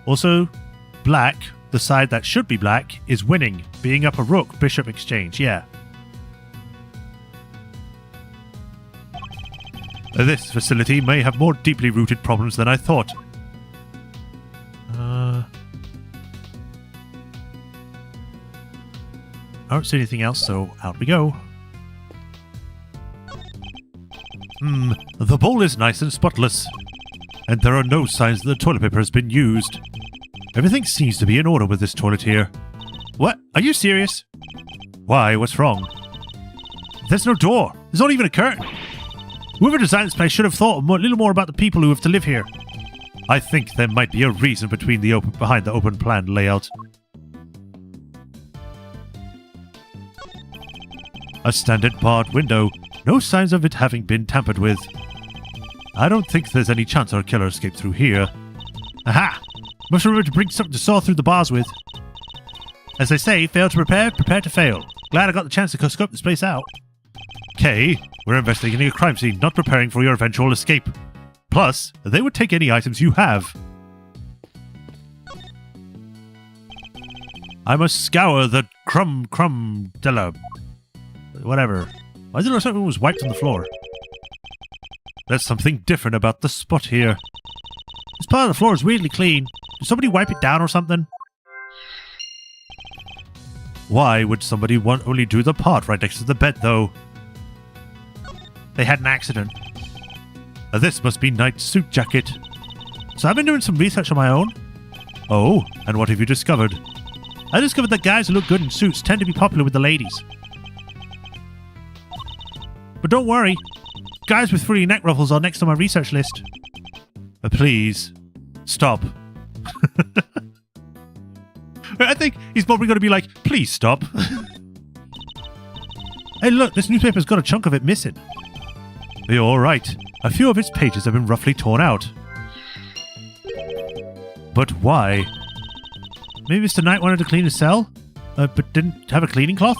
Also, black, the side that should be black, is winning. Being up a rook, bishop exchange, yeah. This facility may have more deeply rooted problems than I thought. I don't see anything else, so out we go. The bowl is nice and spotless. And there are no signs that the toilet paper has been used. Everything seems to be in order with this toilet here. What? Are you serious? Why? What's wrong? There's no door. There's not even a curtain. Whoever designed this place should have thought a little more about the people who have to live here. I think there might be a reason behind the open plan layout. A standard barred window. No signs of it having been tampered with. I don't think there's any chance our killer escaped through here. Aha! Must remember to bring something to saw through the bars with. As they say, fail to prepare, prepare to fail. Glad I got the chance to scope this place out. Okay, we're investigating a crime scene, not preparing for your eventual escape. Plus, they would take any items you have. I must scour the della. Whatever. Why did it look like something was wiped on the floor? There's something different about the spot here. This part of the floor is weirdly clean. Did somebody wipe it down or something? Why would somebody only do the part right next to the bed, though? They had an accident. This must be Knight's suit jacket. So I've been doing some research on my own. Oh, and what have you discovered? I discovered that guys who look good in suits tend to be popular with the ladies. But don't worry, guys with frilly neck ruffles are next on my research list. Please, stop. I think he's probably going to be like, please stop. Hey look, this newspaper's got a chunk of it missing. You're alright. A few of its pages have been roughly torn out. But why? Maybe Mr. Knight wanted to clean his cell, but didn't have a cleaning cloth?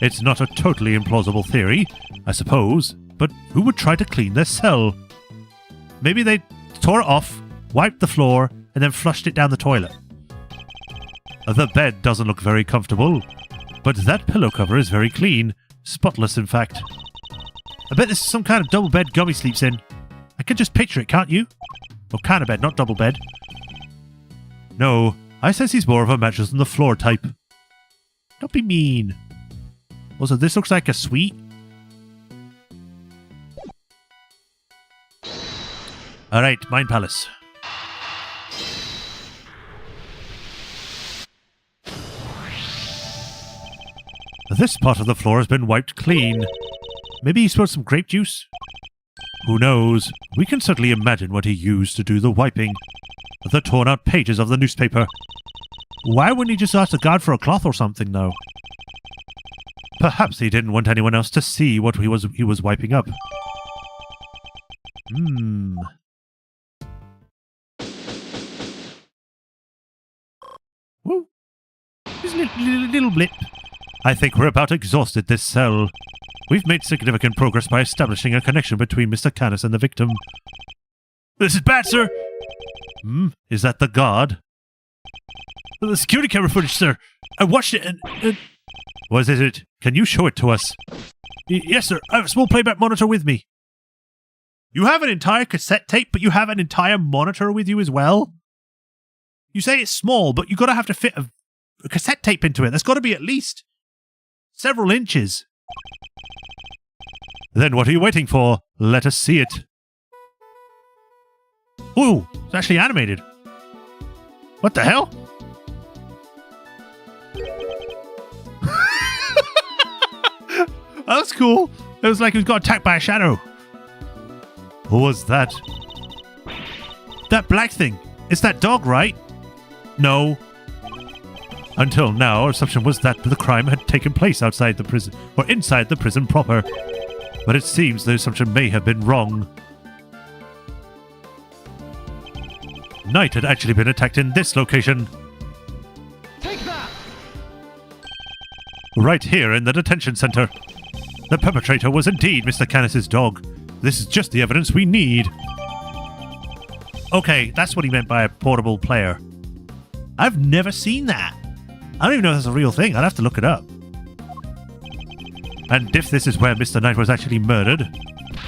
It's not a totally implausible theory, I suppose, but who would try to clean their cell? Maybe they tore it off, wiped the floor, and then flushed it down the toilet. The bed doesn't look very comfortable, but that pillow cover is very clean, spotless in fact. I bet this is some kind of double bed Gummy sleeps in. I can just picture it, can't you? Or kind of bed, not double bed. No, I sense he's more of a mattress on the floor type. Don't be mean. Also, this looks like a suite. Alright, Mind Palace. This part of the floor has been wiped clean. Maybe he spilled some grape juice? Who knows? We can certainly imagine what he used to do the wiping. The torn out pages of the newspaper. Why wouldn't he just ask the guard for a cloth or something, though? Perhaps he didn't want anyone else to see what he was wiping up. Woo! Just a little blip. I think we're about exhausted this cell. We've made significant progress by establishing a connection between Mr. Canis and the victim. This is bad, sir! Is that the guard? The security camera footage, sir. I watched it and... What is it? Can you show it to us? Yes, sir. I have a small playback monitor with me. You have an entire cassette tape, but you have an entire monitor with you as well? You say it's small, but you've got to have to fit a cassette tape into it. There's got to be at least several inches. Then what are you waiting for? Let us see it. Ooh, it's actually animated. What the hell? That's cool. It was like he got attacked by a shadow. What was that? That black thing. It's that dog, right? No. Until now, our assumption was that the crime had taken place outside the prison, or inside the prison proper. But it seems the assumption may have been wrong. Knight had actually been attacked in this location. Take that! Right here in the detention center. The perpetrator was indeed Mr. Canis's dog. This is just the evidence we need. Okay, that's what he meant by a portable player. I've never seen that. I don't even know if that's a real thing. I'd have to look it up. And if this is where Mr. Knight was actually murdered,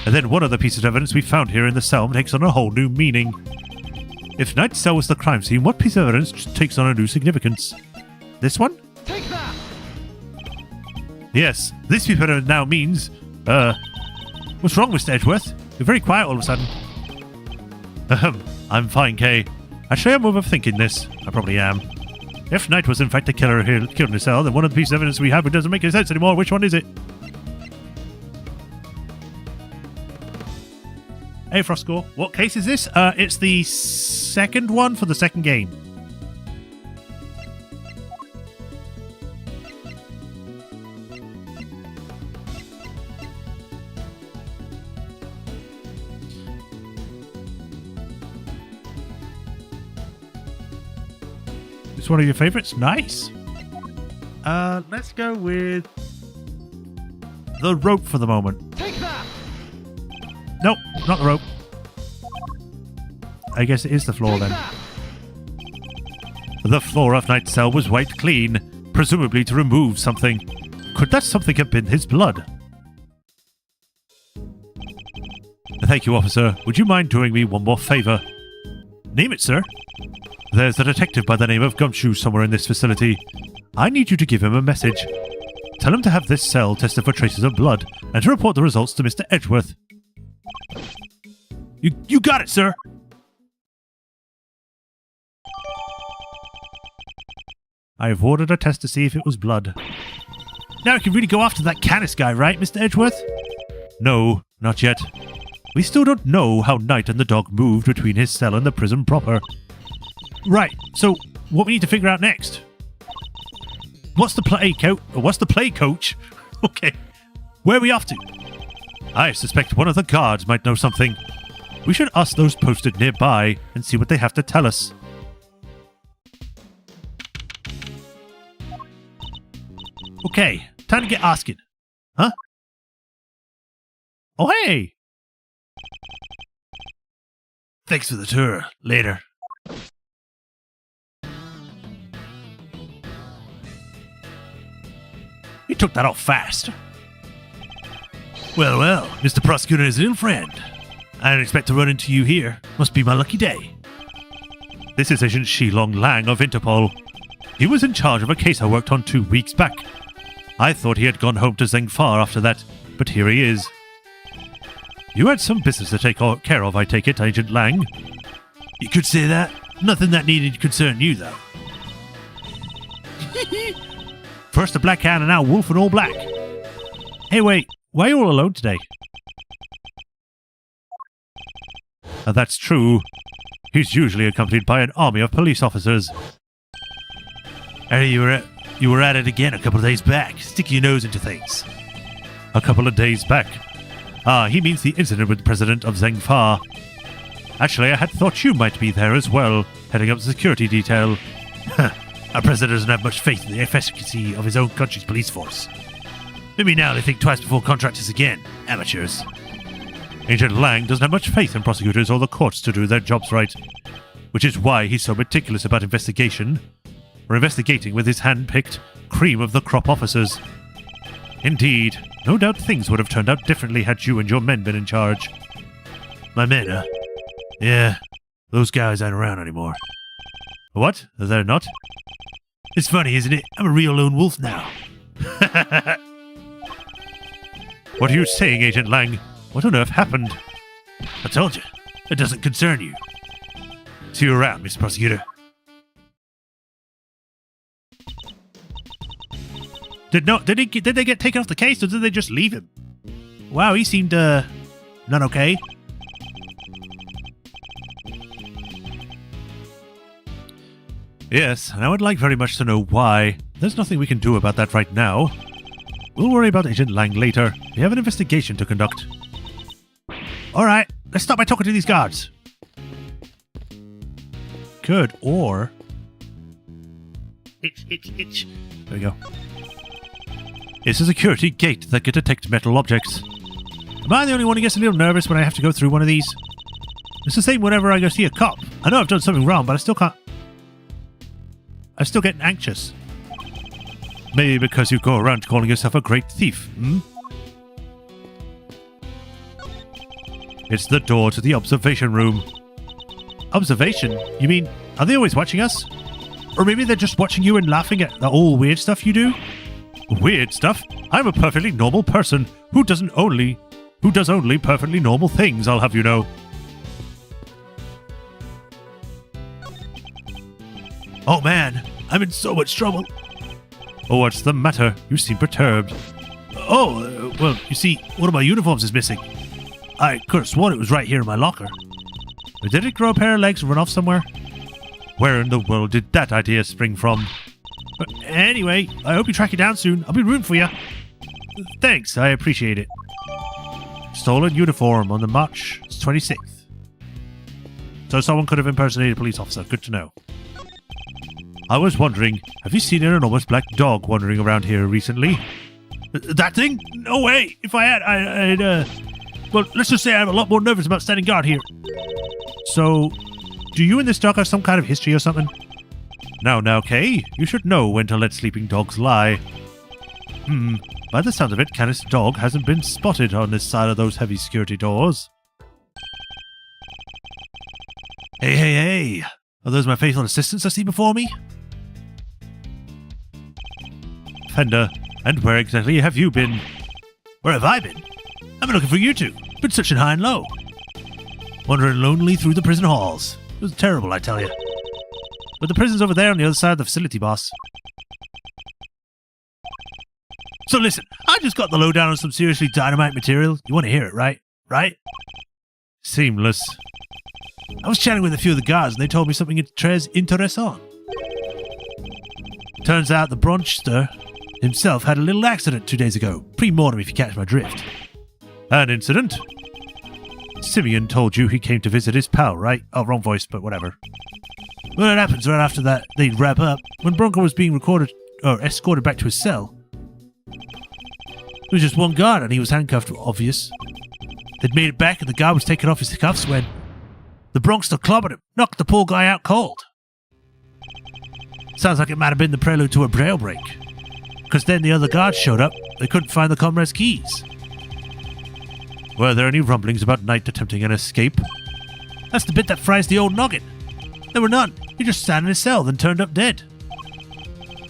then one of the pieces of evidence we found here in the cell takes on a whole new meaning. If Knight's cell was the crime scene, what piece of evidence takes on a new significance? This one? Take that! Yes, this people now means, what's wrong, Mr. Edgeworth? You're very quiet all of a sudden. I'm fine, Kay. Actually, I'm overthinking this. I probably am. If Knight was in fact the killer who killed in his cell, then one of the pieces of evidence we have doesn't make any sense anymore. Which one is it? Hey, Frostcore. What case is this? It's the second one for the second game. It's one of your favorites? Nice. Let's go with the rope for the moment. Take that! Nope, not the rope. I guess it is the floor Take then. that! The floor of Knight's cell was wiped clean, presumably to remove something. Could that something have been his blood? Thank you, officer. Would you mind doing me one more favor? Name it, sir. There's a detective by the name of Gumshoe somewhere in this facility. I need you to give him a message. Tell him to have this cell tested for traces of blood and to report the results to Mr. Edgeworth. You got it, sir! I have ordered a test to see if it was blood. Now I can really go after that Canis guy, right, Mr. Edgeworth? No, not yet. We still don't know how Knight and the dog moved between his cell and the prison proper. Right, so what we need to figure out next? What's the play, coach? Okay, where are we off to? I suspect one of the guards might know something. We should ask those posted nearby and see what they have to tell us. Okay, time to get asking. Huh? Oh, hey! Thanks for the tour. Later. He took that off fast. Well, Mr. Prosecutor is an ill friend. I didn't expect to run into you here. Must be my lucky day. This is Agent Shilong Lang of Interpol. He was in charge of a case I worked on 2 weeks back. I thought he had gone home to Zengfar after that, but here he is. You had some business to take care of, I take it, Agent Lang. You could say that. Nothing that needed to concern you, though. First a black hand and now wolf and all black. Hey, wait. Why are you all alone today? That's true. He's usually accompanied by an army of police officers. You were at it again a couple of days back. Stick your nose into things. A couple of days back? Ah, he means the incident with the president of Zengfar. Actually, I had thought you might be there as well, heading up the security detail. Our president doesn't have much faith in the efficacy of his own country's police force. Maybe now they think twice before contract us again. Amateurs. Agent Lang doesn't have much faith in prosecutors or the courts to do their jobs right, which is why he's so meticulous about investigating with his hand-picked cream of the crop officers. Indeed, no doubt things would have turned out differently had you and your men been in charge. My men, huh? Yeah, those guys aren't around anymore. What? They're not? It's funny, isn't it? I'm a real lone wolf now. What are you saying, Agent Lang? What on earth happened? I told you. It doesn't concern you. See you around, Mr. Prosecutor. Did they get taken off the case, or did they just leave him? Wow, he seemed, not okay. Yes, and I would like very much to know why. There's nothing we can do about that right now. We'll worry about Agent Lang later. We have an investigation to conduct. Alright, let's start by talking to these guards. Good, or... Itch. There we go. It's a security gate that can detect metal objects. Am I the only one who gets a little nervous when I have to go through one of these? It's the same whenever I go see a cop. I know I've done something wrong, but I still can't... I'm still getting anxious. Maybe because you go around calling yourself a great thief, hmm? It's the door to the observation room. Observation? You mean, are they always watching us? Or maybe they're just watching you and laughing at the all weird stuff you do? Weird stuff. I'm a perfectly normal person who does only perfectly normal things, I'll have you know. Oh man, I'm in so much trouble. Oh, what's the matter? You seem perturbed. Oh, well, you see, one of my uniforms is missing. I could have sworn it was right here in my locker. But did it grow a pair of legs and run off somewhere? Where in the world did that idea spring from? But anyway, I hope you track it down soon. I'll be rooting for you. Thanks, I appreciate it. Stolen uniform on the March 26th. So someone could have impersonated a police officer. Good to know. I was wondering, have you seen an enormous black dog wandering around here recently? That thing? No way! If I had, I'd well, let's just say I'm a lot more nervous about standing guard here. So, do you and this dog have some kind of history or something? Now, Kay, you should know when to let sleeping dogs lie. By the sound of it, Canis' dog hasn't been spotted on this side of those heavy security doors. Hey! Are those my faithful assistants I see before me? Fender, and where exactly have you been? Where have I been? I've been looking for you two. Been searching high and low. Wandering lonely through the prison halls. It was terrible, I tell you. But the prison's over there on the other side of the facility, boss. So listen, I just got the lowdown on some seriously dynamite material. You want to hear it, right? Right? Seamless. I was chatting with a few of the guards and they told me something très intéressant. Turns out the Bronchster himself had a little accident 2 days ago. Pre-mortem, if you catch my drift. An incident? Simeon told you he came to visit his pal, right? Oh, wrong voice, but whatever. Well, it happens right after that they'd wrap up. When Bronco was being escorted back to his cell, there was just one guard and he was handcuffed, obvious. They'd made it back and the guard was taking off his cuffs when the Bronxster clobbered him, knocked the poor guy out cold. Sounds like it might have been the prelude to a jailbreak. Because then the other guards showed up, they couldn't find the comrade's keys. Were there any rumblings about Knight attempting an escape? That's the bit that fries the old noggin. There were none. He just sat in his cell, then turned up dead.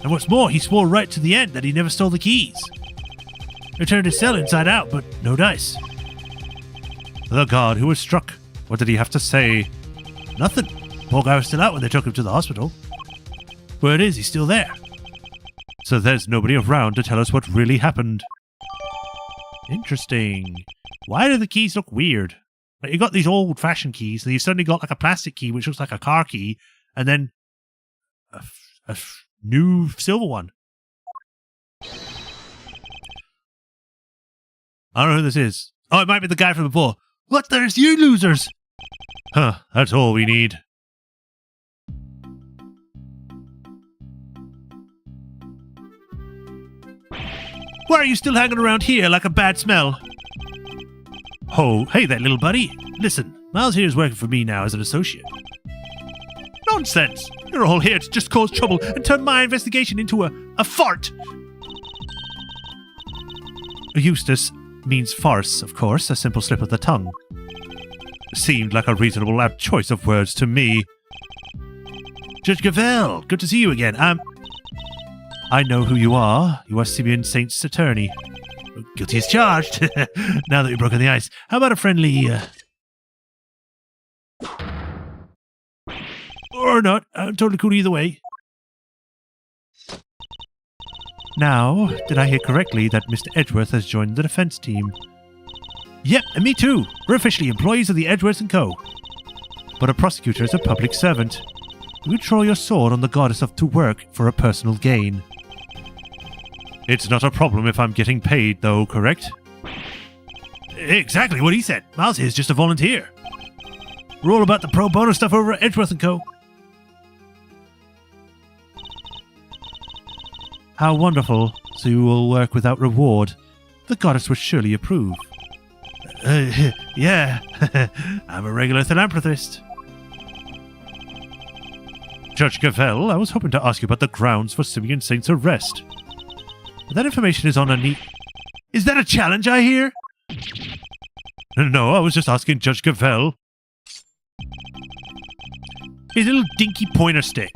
And what's more, he swore right to the end that he never stole the keys. He turned his cell inside out, but no dice. The guard who was struck, what did he have to say? Nothing. Poor guy was still out when they took him to the hospital. Word is, he's still there. So there's nobody around to tell us what really happened. Interesting. Why do the keys look weird? Like, you got these old-fashioned keys, and you've suddenly got like a plastic key, which looks like a car key, and then a new silver one. I don't know who this is. Oh, it might be the guy from before. What? There's you losers! Huh, that's all we need. Why are you still hanging around here like a bad smell? Oh, hey there, little buddy. Listen, Miles here is working for me now as an associate. Nonsense! You're all here to just cause trouble and turn my investigation into a fart! Eustace means farce, of course, a simple slip of the tongue. Seemed like a reasonable apt choice of words to me. Judge Gavelle, good to see you again. I know who you are. You are Simeon Saint's attorney. Guilty as charged. Now that you've broken the ice, how about a friendly... Or not. I'm totally cool either way. Now, did I hear correctly that Mr. Edgeworth has joined the defense team? Yep, and me too. We're officially employees of the Edgeworth & Co. But a prosecutor is a public servant. You would throw your sword on the goddess to work for a personal gain. It's not a problem if I'm getting paid, though, correct? Exactly what he said. Miles here is just a volunteer. We're all about the pro bono stuff over at Edgeworth & Co. How wonderful. So you will work without reward. The goddess would surely approve. Yeah. I'm a regular philanthropist. Judge Gavelle, I was hoping to ask you about the grounds for Simeon Saint's arrest. That information is on a neat... Is that a challenge I hear? No, I was just asking Judge Gavelle. His little dinky pointer stick.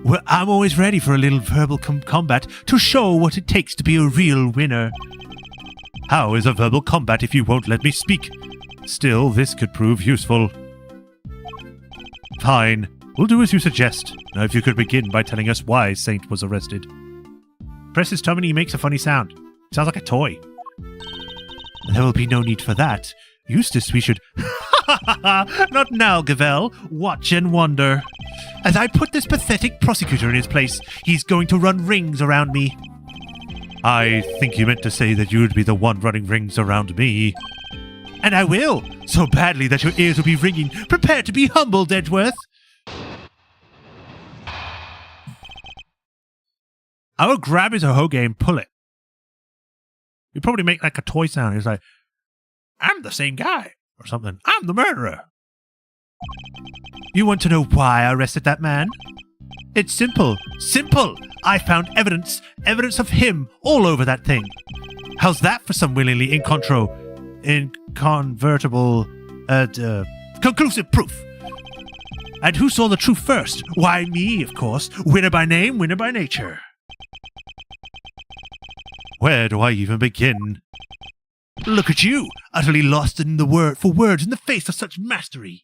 Well, I'm always ready for a little verbal combat to show what it takes to be a real winner. How is a verbal combat if you won't let me speak? Still, this could prove useful. Fine. We'll do as you suggest. Now, if you could begin by telling us why Saint was arrested. Press his tummy and he makes a funny sound. Sounds like a toy. There will be no need for that. Eustace, we should... Not now, Gavel. Watch and wonder. As I put this pathetic prosecutor in his place, he's going to run rings around me. I think you meant to say that you'd be the one running rings around me. And I will, so badly that your ears will be ringing. Prepare to be humbled, Edgeworth. I would grab his hoge and pull it. He'd probably make like a toy sound. He's like, I'm the same guy, or something. I'm the murderer. You want to know why I arrested that man? It's simple. Simple! I found evidence of him all over that thing. How's that for some willingly inconvertible, conclusive proof? And who saw the truth first? Why, me, of course. Winner by name, winner by nature. Where do I even begin? Look at you, utterly lost in the word for words in the face of such mastery.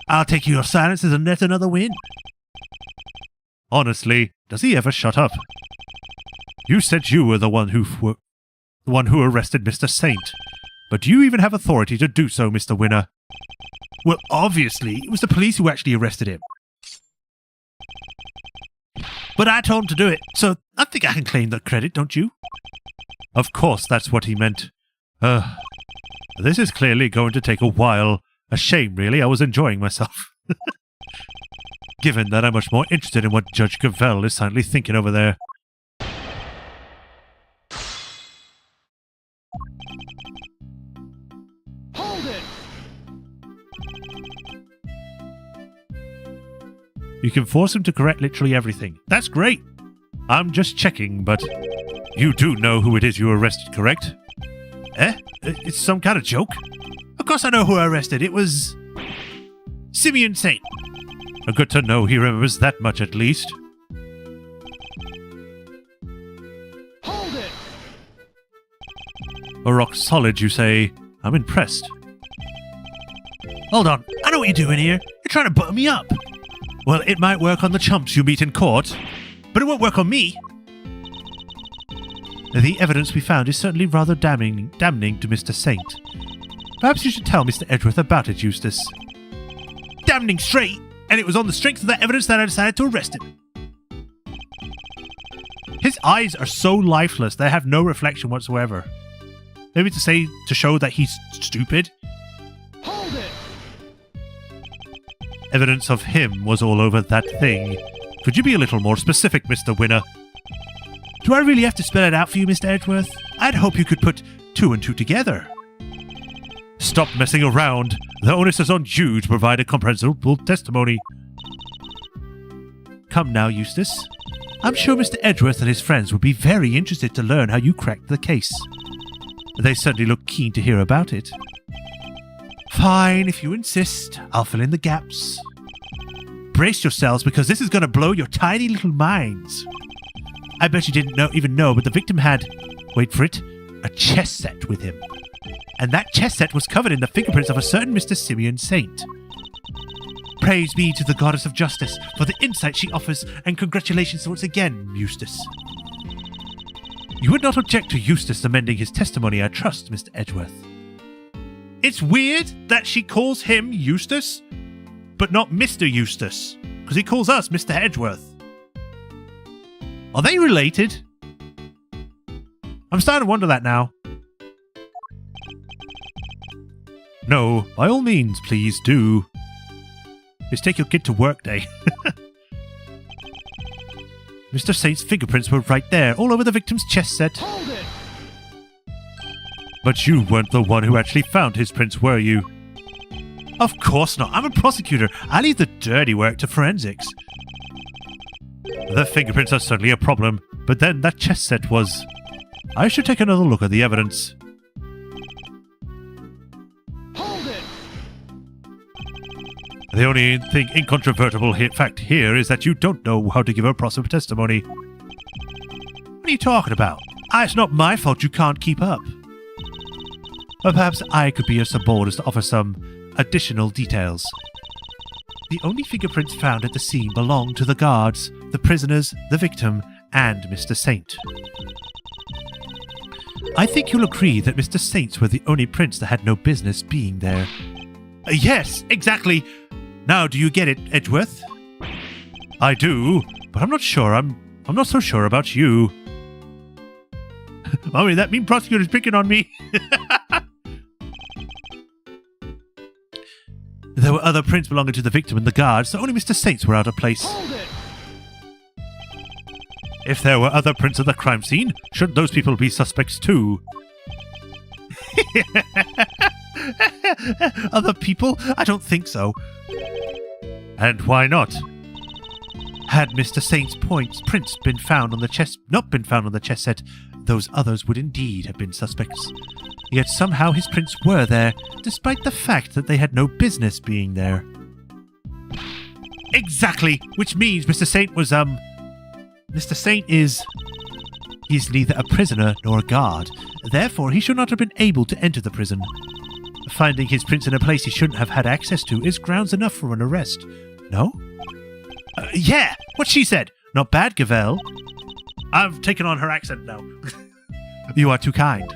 I'll take your silence as a net another win. Honestly, does he ever shut up? You said you were the one who arrested Mr. Saint, but do you even have authority to do so, Mr. Winner? Well, obviously, it was the police who actually arrested him. But I told him to do it, so I think I can claim the credit, don't you? Of course, that's what he meant. This is clearly going to take a while. A shame, really. I was enjoying myself. Given that I'm much more interested in what Judge Gavel is silently thinking over there. Hold it! You can force him to correct literally everything. That's great. I'm just checking, but you do know who it is you arrested, correct? Eh? It's some kind of joke? Of course I know who I arrested. It was... Simeon Saint. Good to know he remembers that much at least. Hold it! A rock solid, you say? I'm impressed. Hold on. I know what you're doing here. You're trying to butter me up. Well, it might work on the chumps you meet in court, but it won't work on me. The evidence we found is certainly rather damning to Mr. Saint. Perhaps you should tell Mr. Edgeworth about it, Eustace. Damning straight, and it was on the strength of that evidence that I decided to arrest him. His eyes are so lifeless, they have no reflection whatsoever. Maybe to show that he's stupid? Hold it! Evidence of him was all over that thing. Could you be a little more specific, Mr. Winner? Do I really have to spell it out for you, Mr. Edgeworth? I'd hope you could put 2 and 2 together. Stop messing around. The onus is on you to provide a comprehensible testimony. Come now, Eustace. I'm sure Mr. Edgeworth and his friends would be very interested to learn how you cracked the case. They certainly look keen to hear about it. Fine, if you insist. I'll fill in the gaps. Brace yourselves, because this is going to blow your tiny little minds. I bet you didn't even know, but the victim had, wait for it, a chess set with him. And that chess set was covered in the fingerprints of a certain Mr. Simeon Saint. Praise be to the goddess of justice for the insight she offers, and congratulations once again, Eustace. You would not object to Eustace amending his testimony, I trust, Mr. Edgeworth. It's weird that she calls him Eustace, but not Mr. Eustace, because he calls us Mr. Edgeworth. Are they related? I'm starting to wonder that now. No, by all means, please do. Just take your kid to work day. Mr. Saint's fingerprints were right there, all over the victim's chest set. Hold it! But you weren't the one who actually found his prints, were you? Of course not. I'm a prosecutor. I leave the dirty work to forensics. The fingerprints are certainly a problem, but then that chest set was... I should take another look at the evidence. Hold it! The only thing incontrovertible fact here is that you don't know how to give a proper testimony. What are you talking about? It's not my fault you can't keep up. But perhaps I could be so bold as to offer some additional details. The only fingerprints found at the scene belong to the guards, the prisoners, the victim, and Mr. Saint. I think you'll agree that Mr. Saints were the only prints that had no business being there. Yes, exactly. Now, do you get it, Edgeworth? I do, but I'm not sure. I'm not so sure about you. Mommy, that mean prosecutor's picking on me. There were other prints belonging to the victim and the guards, so only Mr. Saints were out of place. Hold it! If there were other prints at the crime scene, shouldn't those people be suspects too? Other people? I don't think so. And why not? Had Mr. Saint's prints been found on the not been found on the chess set, those others would indeed have been suspects. Yet somehow his prints were there, despite the fact that they had no business being there. Exactly, which means Mr. Saint was, Mr. Saint is... He's neither a prisoner nor a guard. Therefore, he should not have been able to enter the prison. Finding his prints in a place he shouldn't have had access to is grounds enough for an arrest. No? Yeah, what she said. Not bad, Gavel. I've taken on her accent now. You are too kind.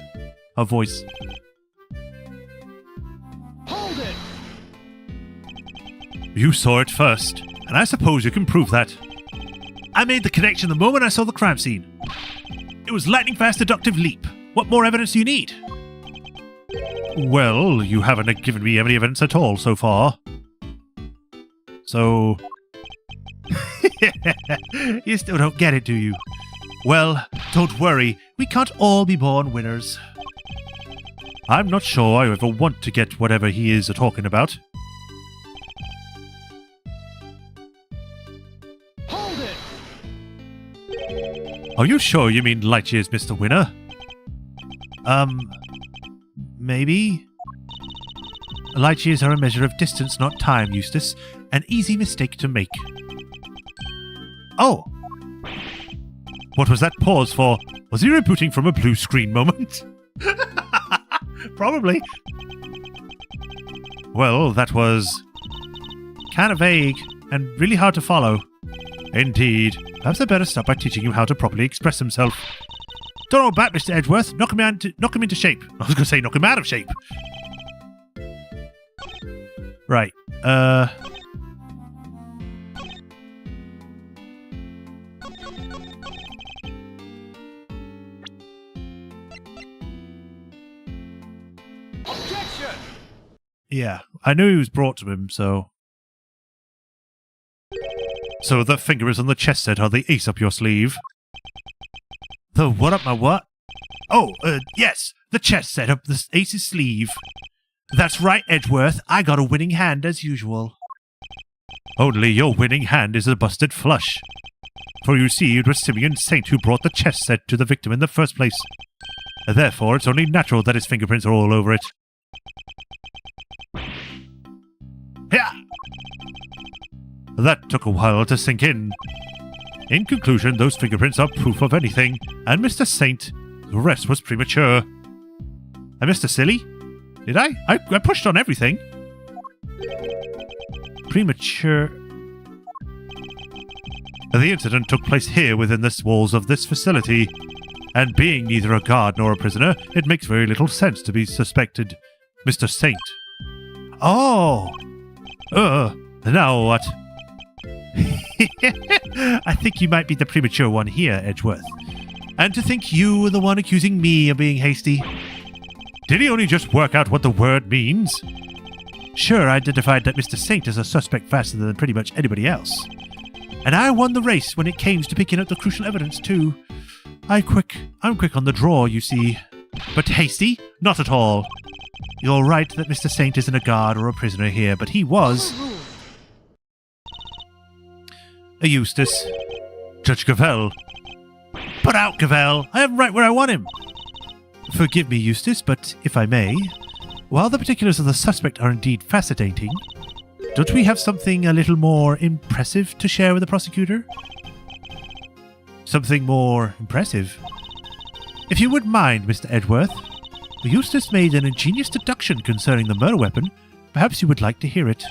Her voice. Hold it! You saw it first, and I suppose you can prove that. I made the connection the moment I saw the crime scene. It was lightning-fast deductive leap. What more evidence do you need? Well, you haven't given me any evidence at all so far. So... You still don't get it, do you? Well, don't worry. We can't all be born winners. I'm not sure I ever want to get whatever he is talking about. Hold it! Are you sure you mean light years, Mr. Winner? Maybe? Light years are a measure of distance, not time, Eustace. An easy mistake to make. Oh! What was that pause for? Was he rebooting from a blue screen moment? Probably. Well, that was kind of vague and really hard to follow. Indeed. Perhaps I better start by teaching him how to properly express himself. Don't hold back, Mr. Edgeworth. Knock him into shape. I was going to say knock him out of shape. Right. Objection! Yeah, I knew he was brought to him, so... So the finger is on the chess set, are the ace up your sleeve? The what up my what? Oh, yes, the chess set up the ace's sleeve. That's right, Edgeworth, I got a winning hand as usual. Only your winning hand is a busted flush. For you see, it was Simeon Saint who brought the chess set to the victim in the first place. Therefore, it's only natural that his fingerprints are all over it. Yeah! That took a while to sink in. In conclusion, those fingerprints are proof of anything, and Mr. Saint, the rest was premature. I missed a silly? Did I? I pushed on everything. Premature... The incident took place here within the walls of this facility, and being neither a guard nor a prisoner, it makes very little sense to be suspected Mr. Saint. Oh! Now what? I think you might be the premature one here, Edgeworth. And to think you were the one accusing me of being hasty. Did he only just work out what the word means? Sure, I identified that Mr. Saint as a suspect faster than pretty much anybody else. And I won the race when it came to picking up the crucial evidence, too. I'm quick on the draw, you see. But hasty? Not at all. You're right that Mr. Saint isn't a guard or a prisoner here, but he was... a Eustace. Judge Gavel. Put out, Gavel! I am right where I want him! Forgive me, Eustace, but if I may, while the particulars of the suspect are indeed fascinating, don't we have something a little more impressive to share with the prosecutor? Something more impressive? If you wouldn't mind, Mr. Edgeworth, Eustace made an ingenious deduction concerning the murder weapon. Perhaps you would like to hear it.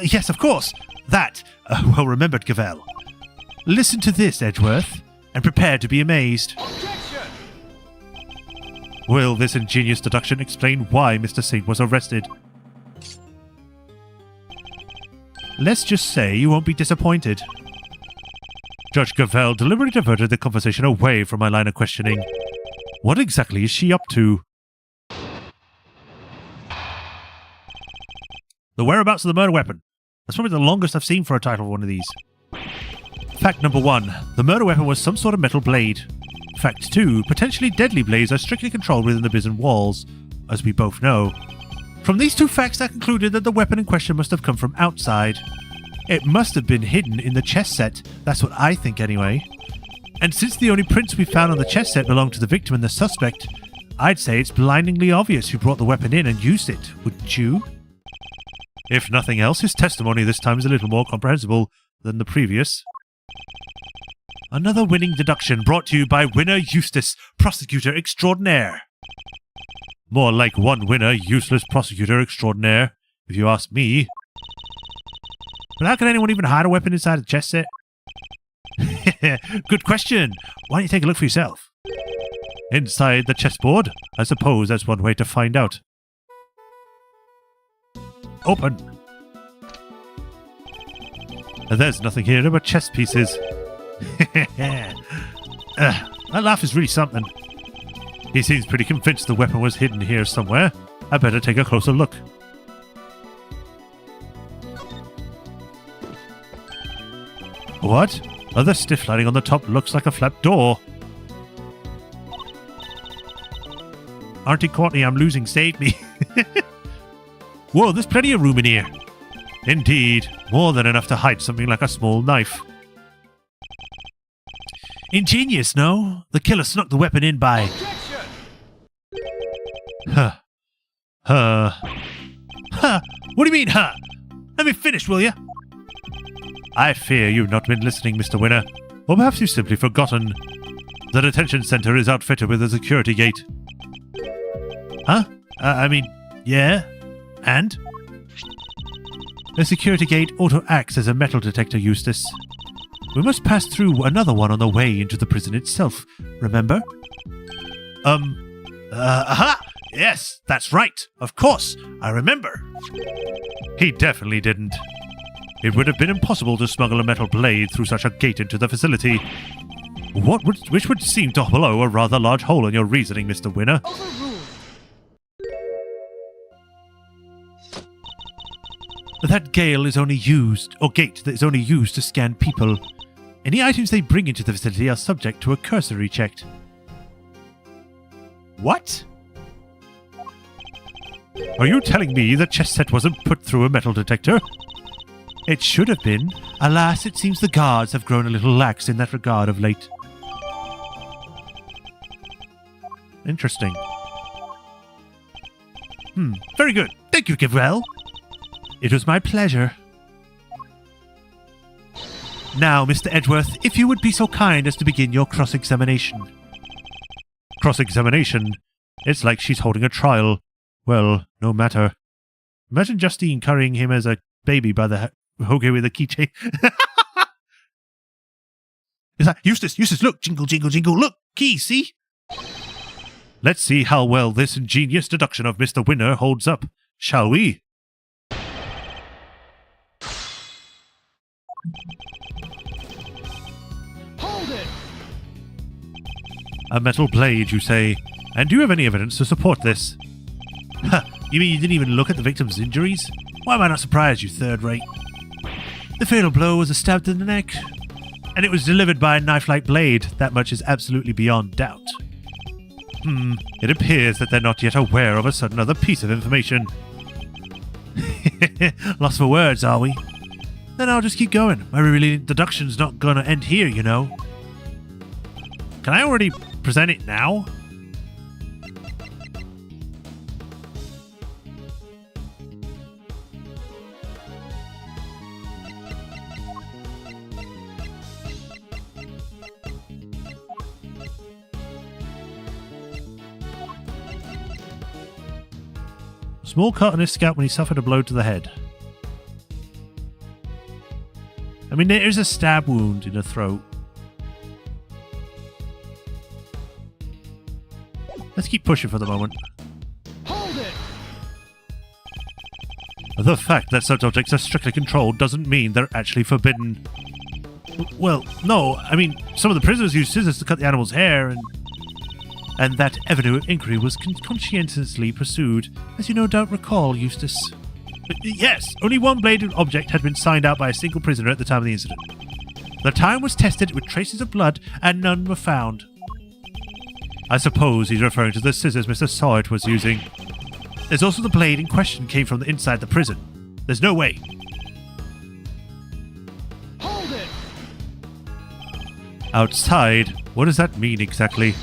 Yes, of course. That, well remembered, Cavell. Listen to this, Edgeworth, and prepare to be amazed. Objection! Will this ingenious deduction explain why Mr. Saint was arrested? Let's just say you won't be disappointed. Judge Cavell deliberately diverted the conversation away from my line of questioning. What exactly is she up to? The whereabouts of the murder weapon. That's probably the longest I've seen for a title of one of these. Fact number 1. The murder weapon was some sort of metal blade. Fact 2. Potentially deadly blades are strictly controlled within the prison walls, as we both know. From these 2 facts, I concluded that the weapon in question must have come from outside. It must have been hidden in the chess set. That's what I think anyway. And since the only prints we found on the chess set belonged to the victim and the suspect, I'd say it's blindingly obvious who brought the weapon in and used it, wouldn't you? If nothing else, his testimony this time is a little more comprehensible than the previous. Another winning deduction brought to you by Winner Eustace, Prosecutor Extraordinaire. More like one winner, useless Prosecutor Extraordinaire, if you ask me. But how can anyone even hide a weapon inside a chess set? Good question. Why don't you take a look for yourself? Inside the chessboard? I suppose that's one way to find out. Open. There's nothing here but chess pieces. That laugh is really something. He seems pretty convinced the weapon was hidden here somewhere. I better take a closer look. What? Other stiff lining on the top looks like a flap door. Auntie Courtney, I'm losing. Save me. Whoa, there's plenty of room in here. Indeed, more than enough to hide something like a small knife. Ingenious, no? The killer snuck the weapon in by... Objection! What do you mean, huh? Let me finish, will you? I fear you've not been listening, Mr. Winner. Or perhaps you've simply forgotten. The detention center is outfitted with a security gate. Huh? Yeah? And? The security gate auto-acts as a metal detector, Eustace. We must pass through another one on the way into the prison itself, remember? Aha! Yes, that's right. Of course, I remember. He definitely didn't. It would have been impossible to smuggle a metal blade through such a gate into the facility. Which would seem to blow a rather large hole in your reasoning, Mr. Winner. Overruled. That gate is only used to scan people. Any items they bring into the facility are subject to a cursory check. What? Are you telling me the chess set wasn't put through a metal detector? It should have been. Alas, it seems the guards have grown a little lax in that regard of late. Interesting. Very good. Thank you, Gavrel. It was my pleasure. Now, Mr. Edgeworth, if you would be so kind as to begin your cross-examination. Cross-examination? It's like she's holding a trial. Well, no matter. Imagine Justine carrying him as a baby by the hook with a keychain. Is that Eustace, look, jingle, jingle, jingle, look, key, see? Let's see how well this ingenious deduction of Mr. Winner holds up, shall we? Hold it! A metal blade, you say? And do you have any evidence to support this? You mean you didn't even look at the victim's injuries? Why am I not surprised, you third-rate? The fatal blow was a stab to the neck, and it was delivered by a knife-like blade. That much is absolutely beyond doubt. It appears that they're not yet aware of a certain other piece of information. Lost for words, are we? Then I'll just keep going. My deduction's not gonna end here, you know. Can I already present it now? Small cut on his scalp when he suffered a blow to the head. I mean, there is a stab wound in the throat. Let's keep pushing for the moment. Hold it! The fact that such objects are strictly controlled doesn't mean they're actually forbidden. Well, no, I mean, some of the prisoners used scissors to cut the animal's hair, and that avenue of inquiry was conscientiously pursued, as you no doubt recall, Eustace. But yes, only one bladed object had been signed out by a single prisoner at the time of the incident. The time was tested with traces of blood, and none were found. I suppose he's referring to the scissors Mr. Sawyer was using. There's also the blade in question came from the inside the prison. There's no way. Hold it! Outside? What does that mean exactly?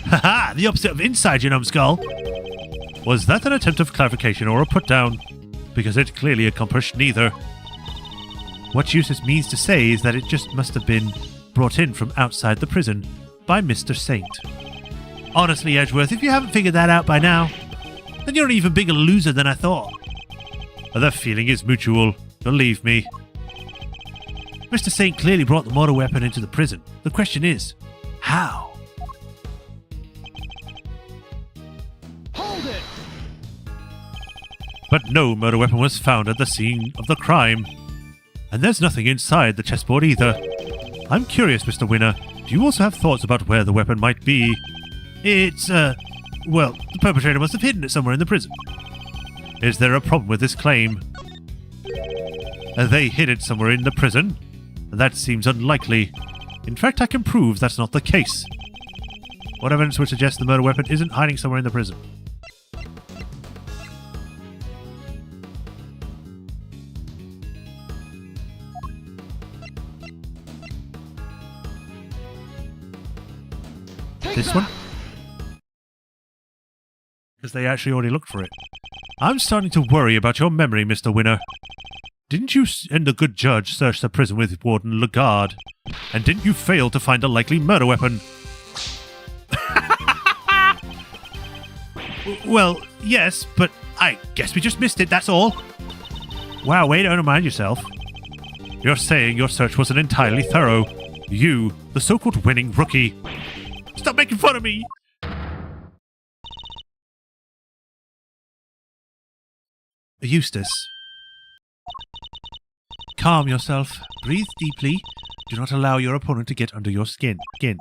Haha! The opposite of inside, you numbskull! Was that an attempt of clarification or a put-down? Because it clearly accomplished neither. What Eustace means to say is that it just must have been brought in from outside the prison by Mr. Saint. Honestly, Edgeworth, if you haven't figured that out by now, then you're an even bigger loser than I thought. The feeling is mutual, believe me. Mr. Saint clearly brought the mortar weapon into the prison. The question is, how? Hold it! But no murder weapon was found at the scene of the crime. And there's nothing inside the chessboard either. I'm curious, Mr. Winner, do you also have thoughts about where the weapon might be? It's, well, the perpetrator must have hidden it somewhere in the prison. Is there a problem with this claim? They hid it somewhere in the prison? That seems unlikely. In fact, I can prove that's not the case. What evidence would suggest the murder weapon isn't hiding somewhere in the prison? This one? Because they actually already looked for it. I'm starting to worry about your memory, Mr. Winner. Didn't you and the good judge search the prison with Warden Lagarde? And didn't you fail to find a likely murder weapon? Well, yes, but I guess we just missed it, that's all. Wow, way to undermine yourself. You're saying your search wasn't entirely thorough. You, the so-called winning rookie. Stop making fun of me! Eustace. Calm yourself. Breathe deeply. Do not allow your opponent to get under your skin. You're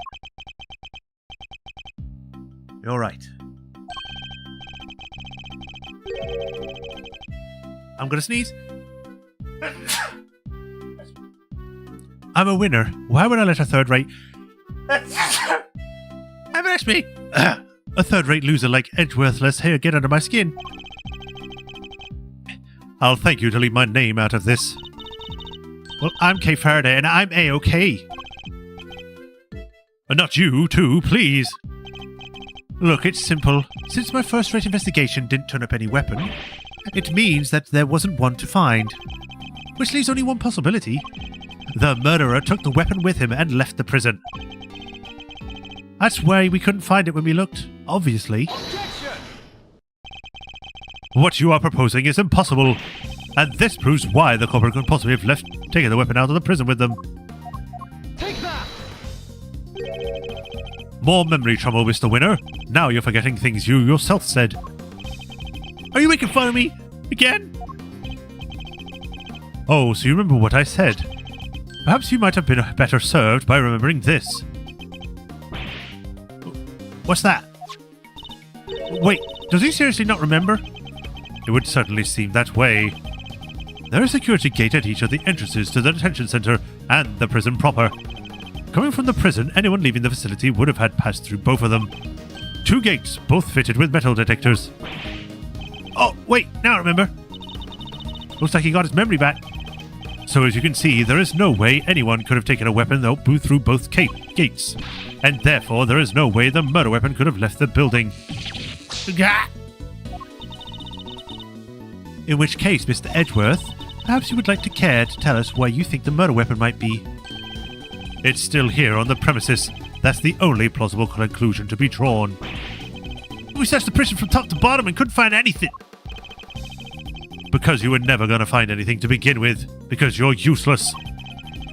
right. I'm gonna sneeze. I'm a winner. Why would I let a third-rate... Embarrass me! A third-rate loser like Edgeworthless here get under my skin. I'll thank you to leave my name out of this. Well, I'm Kay Faraday, and I'm A-OK. Not you, too, please. Look, it's simple. Since my first-rate investigation didn't turn up any weapon, it means that there wasn't one to find. Which leaves only one possibility. The murderer took the weapon with him and left the prison. That's why we couldn't find it when we looked, obviously. Objection! What you are proposing is impossible, and this proves why the culprit could possibly have taken the weapon out of the prison with them. Take that! More memory trouble, Mr. Winner. Now you're forgetting things you yourself said. Are you making fun of me? Again? Oh, so you remember what I said. Perhaps you might have been better served by remembering this. What's that? Wait, does he seriously not remember? It would certainly seem that way. There is a security gate at each of the entrances to the detention center and the prison proper. Coming from the prison, anyone leaving the facility would have had passed through both of them. 2 gates, both fitted with metal detectors. Oh, wait, now I remember. Looks like he got his memory back. So as you can see, there is no way anyone could have taken a weapon through both gates. And therefore, there is no way the murder weapon could have left the building. In which case, Mr. Edgeworth, perhaps you would like to care to tell us where you think the murder weapon might be. It's still here on the premises. That's the only plausible conclusion to be drawn. We searched the prison from top to bottom and couldn't find anything. Because you were never going to find anything to begin with. Because you're useless.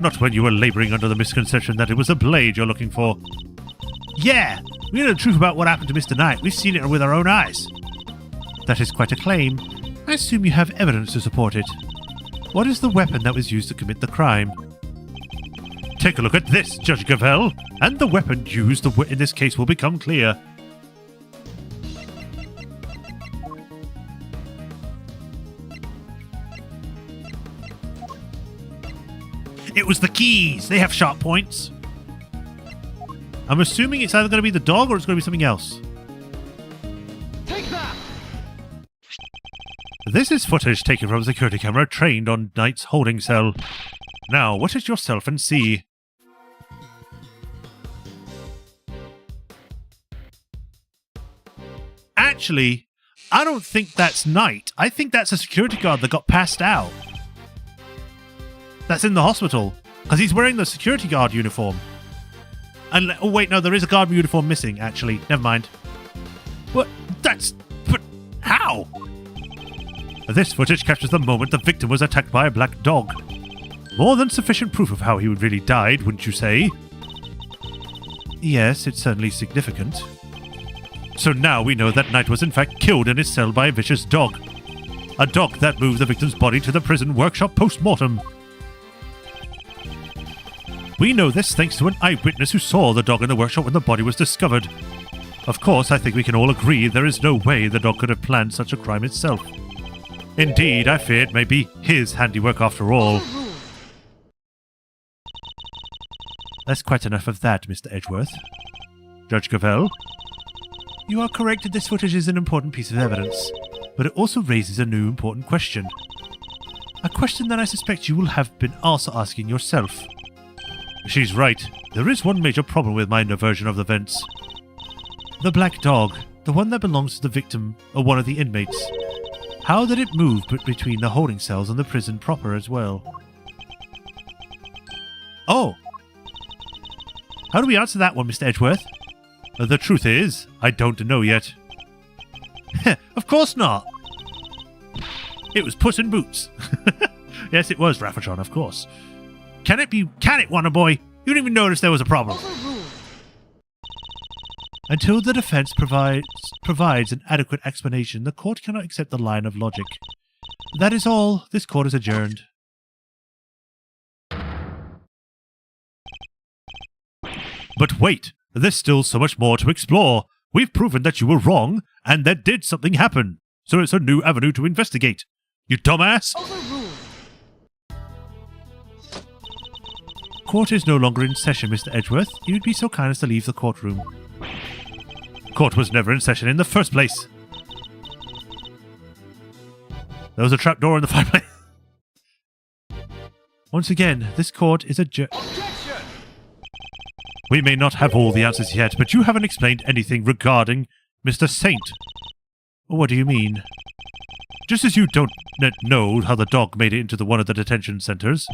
Not when you were labouring under the misconception that it was a blade you're looking for. Yeah, we know the truth about what happened to Mr. Knight. We've seen it with our own eyes. That is quite a claim. I assume you have evidence to support it. What is the weapon that was used to commit the crime? Take a look at this, Judge Gavel, and the weapon used in this case will become clear. It was the keys. They have sharp points. I'm assuming it's either going to be the dog or it's going to be something else. Take that! This is footage taken from a security camera trained on Knight's holding cell. Now, watch it yourself and see. Actually, I don't think that's Knight. I think that's a security guard that got passed out. That's in the hospital. Because he's wearing the security guard uniform. And oh wait, no, there is a guard uniform missing, actually. Never mind. What? But how? This footage captures the moment the victim was attacked by a black dog. More than sufficient proof of how he really died, wouldn't you say? Yes, it's certainly significant. So now we know that Knight was in fact killed in his cell by a vicious dog. A dog that moved the victim's body to the prison workshop post-mortem. We know this thanks to an eyewitness who saw the dog in the workshop when the body was discovered. Of course, I think we can all agree there is no way the dog could have planned such a crime itself. Indeed, I fear it may be his handiwork after all. That's quite enough of that, Mr. Edgeworth. Judge Gavel? You are correct that this footage is an important piece of evidence, but it also raises a new important question. A question that I suspect you will have been also asking yourself. She's right. There is one major problem with my version of the events. The black dog, the one that belongs to the victim or one of the inmates. How did it move between the holding cells and the prison proper as well? Oh! How do we answer that one, Mr. Edgeworth? The truth is, I don't know yet. Of course not! It was Puss in Boots. Yes, it was Raffatron, of course. Can it, Wonderboy? You didn't even notice there was a problem. Until the defense provides an adequate explanation, the court cannot accept the line of logic. That is all. This court is adjourned. But wait, there's still so much more to explore. We've proven that you were wrong, and that did something happen. So it's a new avenue to investigate. You dumbass! Court is no longer in session, Mr. Edgeworth. You'd be so kind as to leave the courtroom. Court was never in session in the first place. There was a trapdoor in the fireplace. Once again, this court is adjourned. We may not have all the answers yet, but you haven't explained anything regarding Mr. Saint. What do you mean? Just as you don't know how the dog made it into one of the detention cells,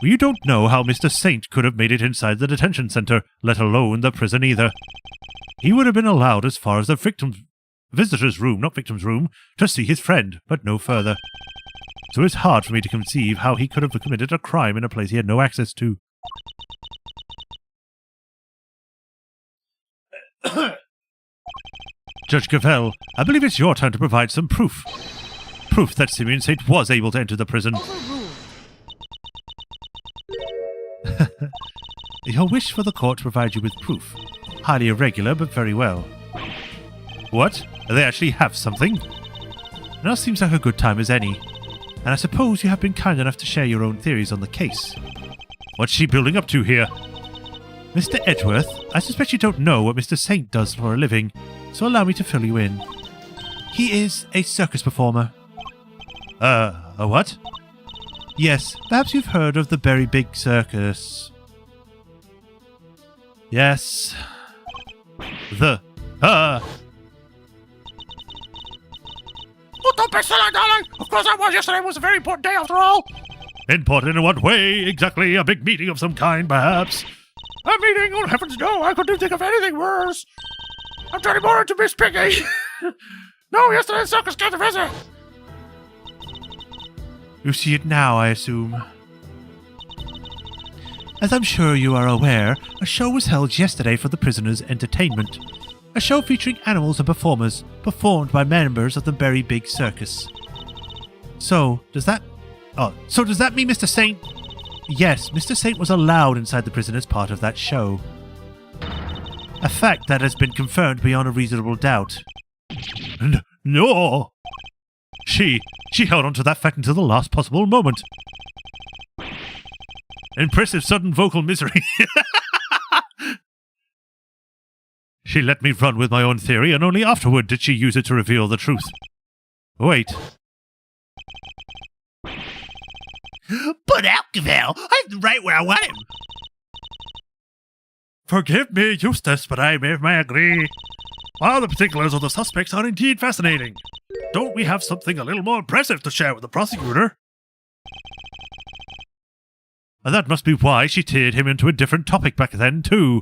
you don't know how Mr. Saint could have made it inside the detention center, let alone the prison either. He would have been allowed as far as the visitor's room, not victim's room, to see his friend, but no further. So it's hard for me to conceive how he could have committed a crime in a place he had no access to. Judge Gavel, I believe it's your turn to provide some proof. Proof that Simeon Saint was able to enter the prison. Your wish for the court to provide you with proof. Highly irregular, but very well. What? They actually have something? Now seems like a good time as any. And I suppose you have been kind enough to share your own theories on the case. What's she building up to here? Mr. Edgeworth, I suspect you don't know what Mr. Saint does for a living, so allow me to fill you in. He is a circus performer. A what? Yes, perhaps you've heard of the very big circus. Yes. Oh, don't be silly, darling! Of course I was. Yesterday was a very important day after all. Important in what way? Exactly. A big meeting of some kind, perhaps. A meeting? Oh, heavens no. I couldn't think of anything worse. I'm turning more into Miss Piggy. No, yesterday's circus got the visit! You see it now, I assume. As I'm sure you are aware, a show was held yesterday for the prisoners' entertainment. A show featuring animals and performers, performed by members of the Very Big Circus. So, does that mean Mr. Saint... Yes, Mr. Saint was allowed inside the prison as part of that show. A fact that has been confirmed beyond a reasonable doubt. No! She held on to that fact until the last possible moment. Impressive sudden vocal misery. She let me run with my own theory, and only afterward did she use it to reveal the truth. Wait. But Alquivel, I'm right where I want him. Forgive me, Eustace, but I may agree. While the particulars of the suspects are indeed fascinating, don't we have something a little more impressive to share with the prosecutor? And that must be why she tiered him into a different topic back then, too.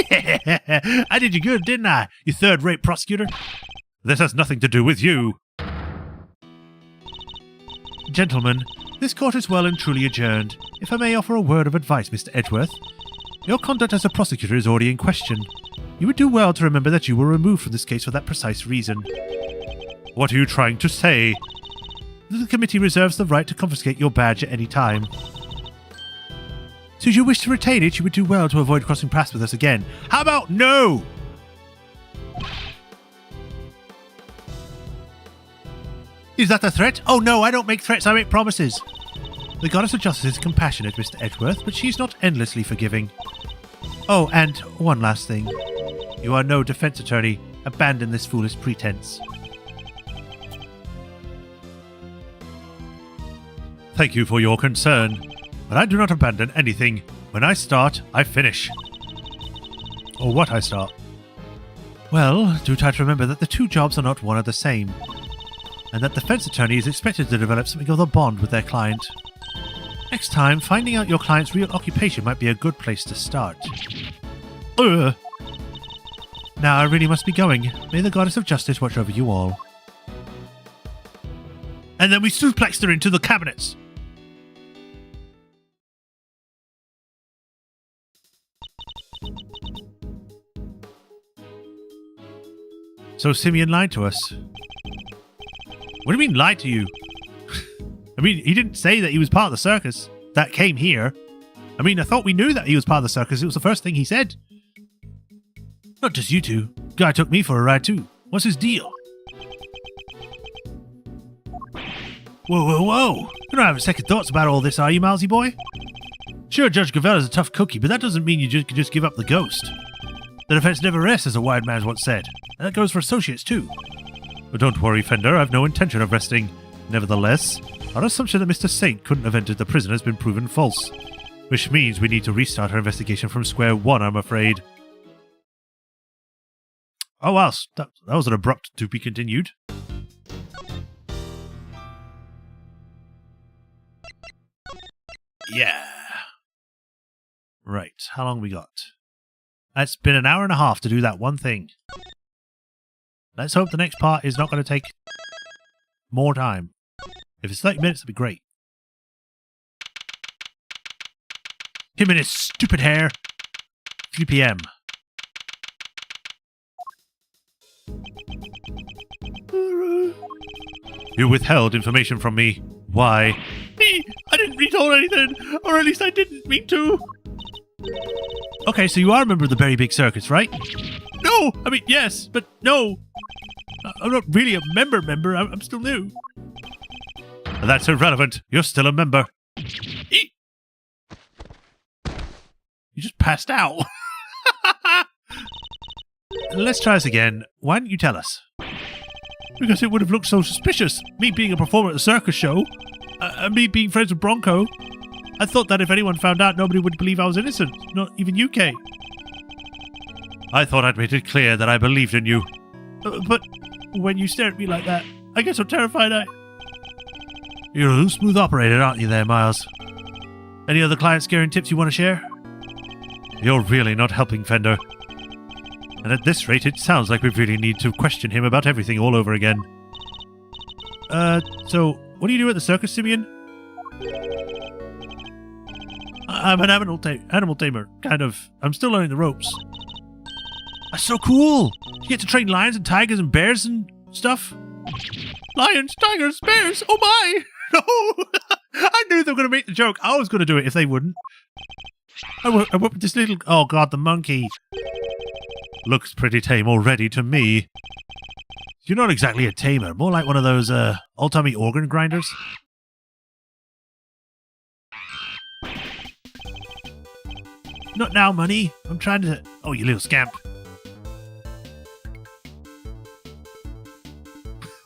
I did you good, didn't I, you third-rate prosecutor? This has nothing to do with you. Gentlemen, this court is well and truly adjourned. If I may offer a word of advice, Mr. Edgeworth. Your conduct as a prosecutor is already in question. You would do well to remember that you were removed from this case for that precise reason. What are you trying to say? The committee reserves the right to confiscate your badge at any time. Should you wish to retain it, you would do well to avoid crossing paths with us again. How about no? Is that a threat? Oh no, I don't make threats, I make promises. The Goddess of Justice is compassionate, Mr. Edgeworth, but she's not endlessly forgiving. Oh, and one last thing. You are no defense attorney. Abandon this foolish pretense. Thank you for your concern, but I do not abandon anything. When I start, I finish. Or what I start. Well, do try to remember that the two jobs are not one and the same, and that the defense attorney is expected to develop something of a bond with their client. Next time, finding out your client's real occupation might be a good place to start. Now I really must be going. May the Goddess of Justice watch over you all. And then we suplexed her into the cabinets. So Simeon lied to us. What do you mean lied to you? I mean, he didn't say that he was part of the circus that came here. I mean, I thought we knew that he was part of the circus. It was the first thing he said. Not just you two. Guy took me for a ride too. What's his deal? Whoa. You're not having second thoughts about all this, are you, Mousy boy? Sure, Judge Gravel is a tough cookie, but that doesn't mean you can just give up the ghost. The defense never rests, as a wise man once said. And that goes for associates too. But don't worry, Fender. I've no intention of resting. Nevertheless, our assumption that Mr. Saint couldn't have entered the prison has been proven false, which means we need to restart our investigation from square one, I'm afraid. Oh wow, that was an abrupt to be continued. Yeah. Right, how long we got? It's been an hour and a half to do that one thing. Let's hope the next part is not going to take more time. If it's 30 minutes, that'd be great. Him and his stupid hair. 3 p.m. You withheld information from me. Why? Me? I didn't retell anything. Or at least I didn't mean to. Okay, so you are a member of the Very Big Circus, right? No! I mean, yes, but no. I'm not really a member. I'm still new. That's irrelevant. You're still a member. You just passed out. Let's try this again. Why didn't you tell us? Because it would have looked so suspicious. Me being a performer at the circus show. And me being friends with Bronco. I thought that if anyone found out, nobody would believe I was innocent. Not even UK. I thought I'd made it clear that I believed in you. But when you stare at me like that, I get so terrified You're a smooth operator, aren't you there, Miles? Any other client scaring tips you want to share? You're really not helping, Fender. And at this rate, it sounds like we really need to question him about everything all over again. So, what do you do at the circus, Simeon? I'm an animal tamer, kind of. I'm still learning the ropes. That's so cool! You get to train lions and tigers and bears and stuff? Lions, tigers, bears! Oh my! No! I knew they were going to make the joke. I was going to do it if they wouldn't. I work with this little... Oh god, the monkey. Looks pretty tame already to me. You're not exactly a tamer, more like one of those, old-timey organ grinders. Not now, money. I'm trying to... Oh, you little scamp.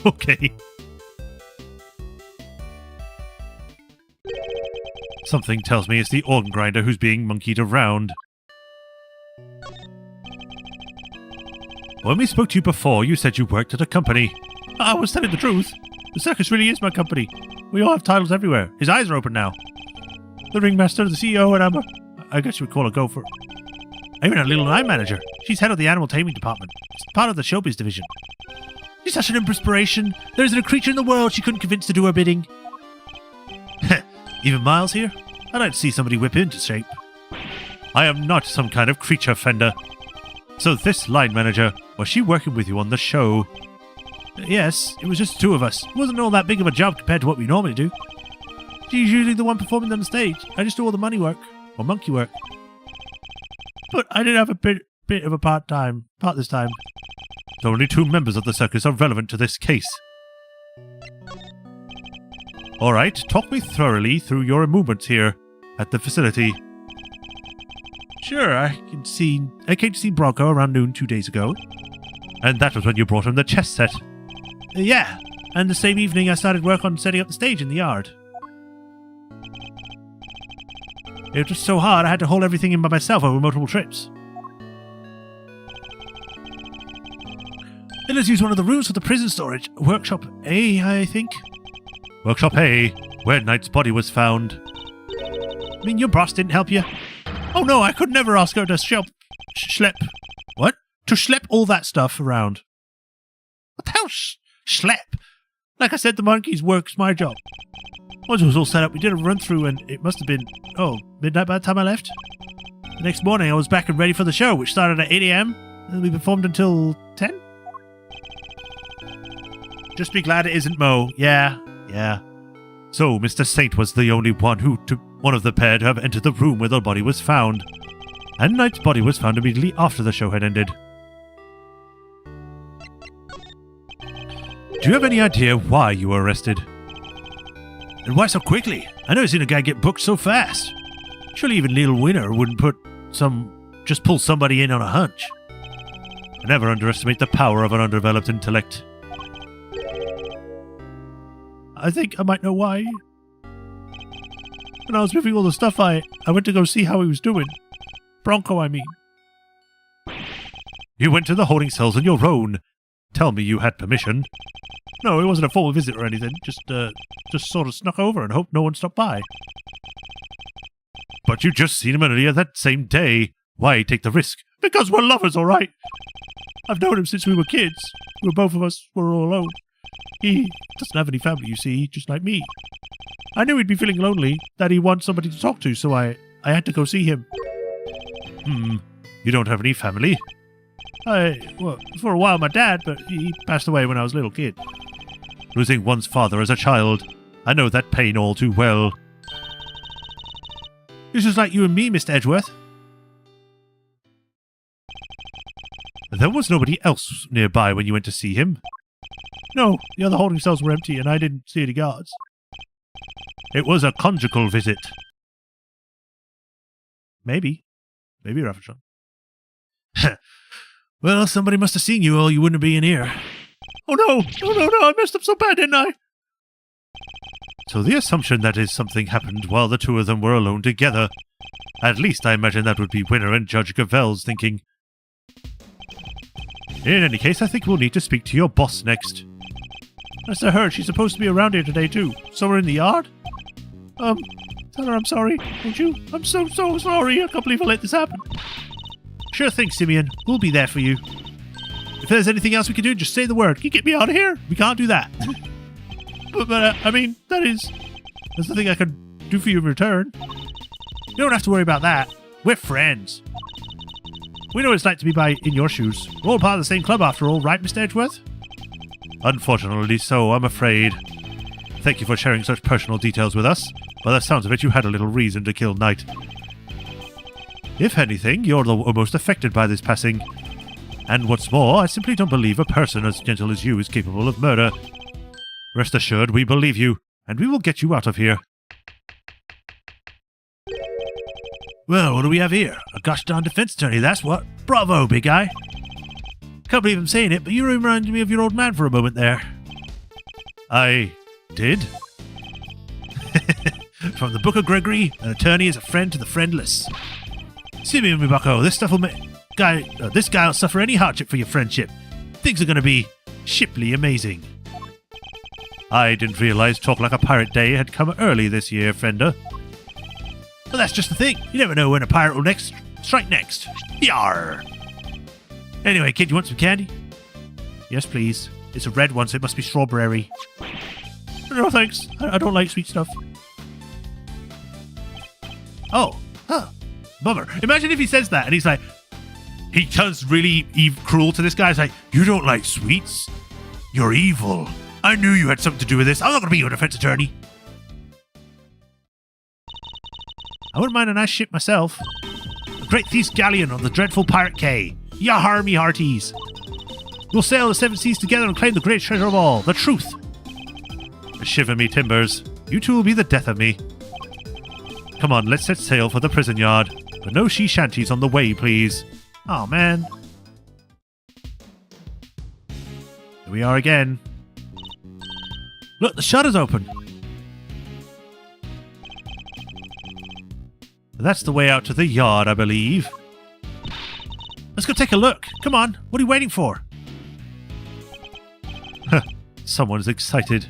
Okay. Something tells me it's the organ grinder who's being monkeyed around. When we spoke to you before, you said you worked at a company. I was telling the truth. The circus really is my company. We all have titles everywhere. His eyes are open now. The ringmaster, the CEO, and I guess you would call a gopher. I even had a little line manager. She's head of the animal taming department. It's part of the showbiz division. She's such an inspiration. There isn't a creature in the world she couldn't convince to do her bidding. Even Miles here? I'd like to see somebody whip into shape. I am not some kind of creature fender. So this line manager, was she working with you on the show? Yes, it was just the two of us. It wasn't all that big of a job compared to what we normally do. She's usually the one performing on the stage. I just do all the money work, or monkey work. But I did have a bit of a part this time. Only 2 members of the circus are relevant to this case. Alright, talk me thoroughly through your movements here at the facility. Sure, I came to see Bronco around noon 2 days ago. And that was when you brought him the chess set. Yeah, and the same evening I started work on setting up the stage in the yard. It was so hard I had to hold everything in by myself over multiple trips. Let us use one of the rooms for the prison storage. Workshop A, I think. Workshop A, where Knight's body was found. I mean, your boss didn't help you? Oh no, I could never ask her to schlep... What? To schlep all that stuff around. What the hell? Schlep? Like I said, the monkey's work's my job. Once it was all set up, we did a run-through and it must have been, midnight by the time I left. The next morning I was back and ready for the show, which started at 8 a.m. and we performed until 10? Just be glad it isn't Mo. Yeah. So, Mr. Saint was the only one of the pair to have entered the room where the body was found. And Knight's body was found immediately after the show had ended. Do you have any idea why you were arrested? And why so quickly? I never seen a guy get booked so fast. Surely even Little Winner wouldn't just pull somebody in on a hunch. I never underestimate the power of an undeveloped intellect. I think I might know why. When I was moving all the stuff, I went to go see how he was doing. Bronco, I mean. You went to the holding cells on your own. Tell me you had permission. No, it wasn't a formal visit or anything. Just sort of snuck over and hoped no one stopped by. But you just seen him earlier that same day. Why take the risk? Because we're lovers, all right. I've known him since we were kids. Both of us were all alone. He doesn't have any family, you see, just like me. I knew he'd be feeling lonely, that he wants somebody to talk to, so I had to go see him. You don't have any family? Well, for a while my dad, but he passed away when I was a little kid. Losing one's father as a child. I know that pain all too well. It's just like you and me, Mr. Edgeworth. There was nobody else nearby when you went to see him. No, the other holding cells were empty and I didn't see any guards. It was a conjugal visit. Maybe Raffleton. Well, somebody must have seen you or you wouldn't be in here. Oh no, I messed up so bad, didn't I? So the assumption that is something happened while the two of them were alone together. At least I imagine that would be Winner and Judge Gavel's thinking. In any case, I think we'll need to speak to your boss next. As I heard, she's supposed to be around here today too. Somewhere in the yard? Tell her I'm sorry, won't you? I'm so sorry. I can't believe I let this happen. Sure thing, Simeon. We'll be there for you. If there's anything else we can do, just say the word. Can you get me out of here? We can't do that. but I mean, that's the thing I can do for you in return. You don't have to worry about that. We're friends. We know what it's like to be in your shoes. We're all part of the same club after all, right, Mr. Edgeworth? Unfortunately so, I'm afraid. Thank you for sharing such personal details with us. By the sounds of it, you had a little reason to kill Knight. If anything, you're the most affected by this passing. And what's more, I simply don't believe a person as gentle as you is capable of murder. Rest assured, we believe you, and we will get you out of here. Well, what do we have here? A gosh darn defense attorney, that's what. Bravo, big guy. Can't believe I'm saying it, but you reminded me of your old man for a moment there. I did? From the Book of Gregory, an attorney is a friend to the friendless. Simeon, me bucko, this guy will suffer any hardship for your friendship. Things are going to be shiply amazing. I didn't realize Talk Like a Pirate Day had come early this year, Fender. Well, that's just the thing. You never know when a pirate will strike next. Yarr! Anyway, kid, you want some candy? Yes, please. It's a red one, so it must be strawberry. No, thanks. I don't like sweet stuff. Oh, huh. Bummer. Imagine if he says that and he's like, he turns really cruel to this guy. He's like, you don't like sweets? You're evil. I knew you had something to do with this. I'm not going to be your defense attorney. I wouldn't mind a nice ship myself. A great thief's galleon on the dreadful Pirate Quay. Yahar me hearties. We'll sail the seven seas together and claim the great treasure of all, the truth. Shiver me timbers. You two will be the death of me. Come on, let's set sail for the prison yard. But no she shanties on the way, please. Oh man. Here we are again. Look, the shutter's open. That's the way out to the yard, I believe. Let's go take a look. Come on, what are you waiting for? Someone's excited.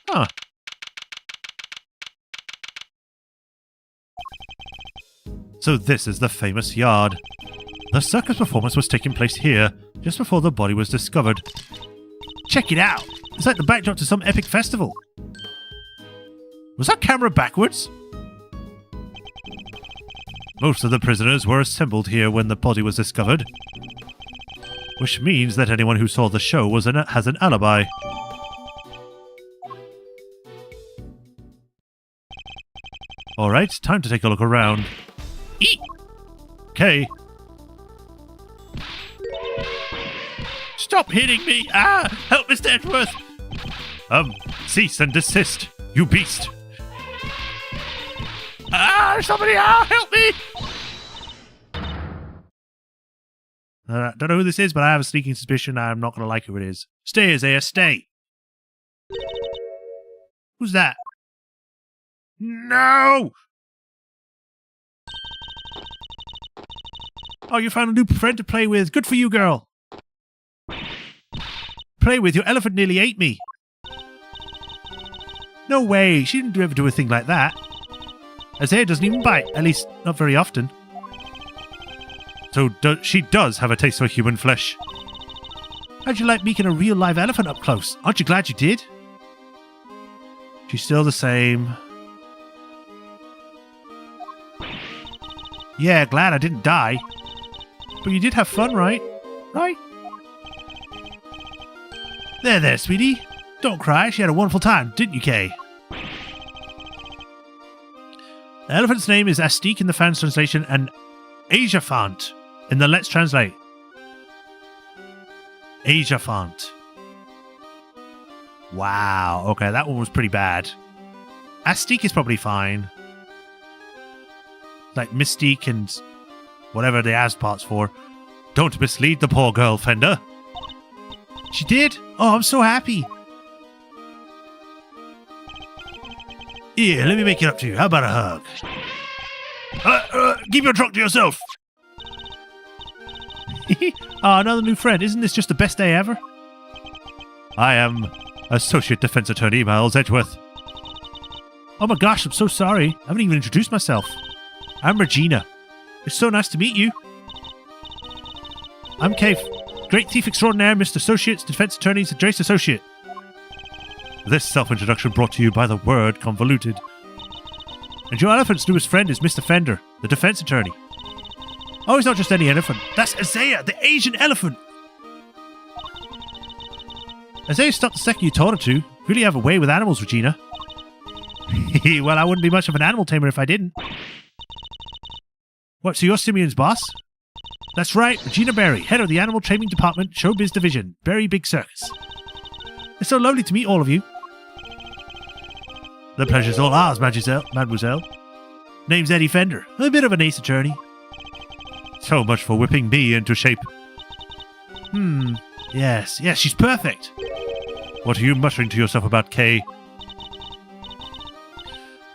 Huh. So this is the famous yard. The circus performance was taking place here, just before the body was discovered. Check it out! It's like the backdrop to some epic festival. Was that camera backwards? Most of the prisoners were assembled here when the body was discovered, which means that anyone who saw the show has an alibi. Alright, time to take a look around. Eek! Okay. Stop hitting me! Ah! Help, Mr. Edgeworth! Cease and desist, you beast! Ah! Somebody, help me! Don't know who this is, but I have a sneaking suspicion I'm not going to like who it is. Stay, Isaiah, stay! Who's that? No! Oh, you found a new friend to play with. Good for you, girl. Play with? Your elephant nearly ate me. No way. She didn't ever do a thing like that. Isaiah doesn't even bite. At least, not very often. So she does have a taste for human flesh. How'd you like meeting a real live elephant up close? Aren't you glad you did? She's still the same. Yeah, glad I didn't die. But you did have fun, right? Right? There, sweetie. Don't cry. She had a wonderful time, didn't you, Kay? The elephant's name is Astique in the fans translation and Ajafant in the Let's Translate. Ajafant. Wow. Okay, that one was pretty bad. Astique is probably fine. Like Mystique and whatever the as part's for. Don't mislead the poor girl, Fender. She did? Oh, I'm so happy. Here, let me make it up to you. How about a hug? Keep your trunk to yourself. Oh, another new friend. Isn't this just the best day ever? I am Associate Defense Attorney Miles Edgeworth. Oh my gosh, I'm so sorry. I haven't even introduced myself. I'm Regina. It's so nice to meet you. I'm Cave, Great Thief Extraordinaire, Mr. Associates, Defense Attorney's Adjacent Associate. This self-introduction brought to you by the word convoluted. And your elephant's newest friend is Mr. Fender, the defense attorney. Oh, he's not just any elephant. That's Isaiah, the Asian elephant. Isaiah stopped the second you told her to. Really have a way with animals, Regina. Well, I wouldn't be much of an animal tamer if I didn't. What, so you're Simeon's boss? That's right, Regina Berry, head of the Animal Training Department, Showbiz Division, Berry Big Circus. It's so lovely to meet all of you. The pleasure's all ours, Mademoiselle. Name's Eddie Fender. I'm a bit of an ace attorney. So much for whipping me into shape. Yes, she's perfect. What are you muttering to yourself about, Kay?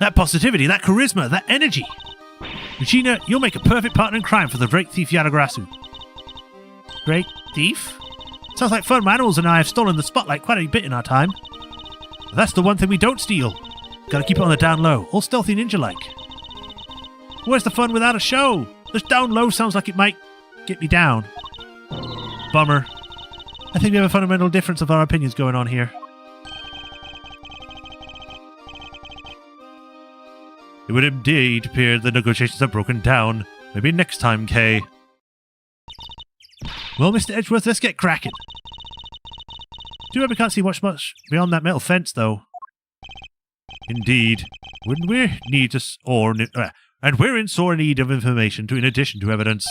That positivity, that charisma, that energy. Regina, you'll make a perfect partner in crime for the Great Thief Yadagrasu. Great Thief? Sounds like fun. My animals and I have stolen the spotlight quite a bit in our time. But that's the one thing we don't steal. Gotta keep it on the down low, all stealthy ninja-like. Where's the fun without a show? This down low sounds like it might get me down. Bummer. I think we have a fundamental difference of our opinions going on here. It would indeed appear the negotiations have broken down. Maybe next time, Kay. Well, Mr. Edgeworth, let's get cracking. Too bad we can't see much beyond that metal fence, though. Indeed. Wouldn't we need to and we're in sore need of information in addition to evidence.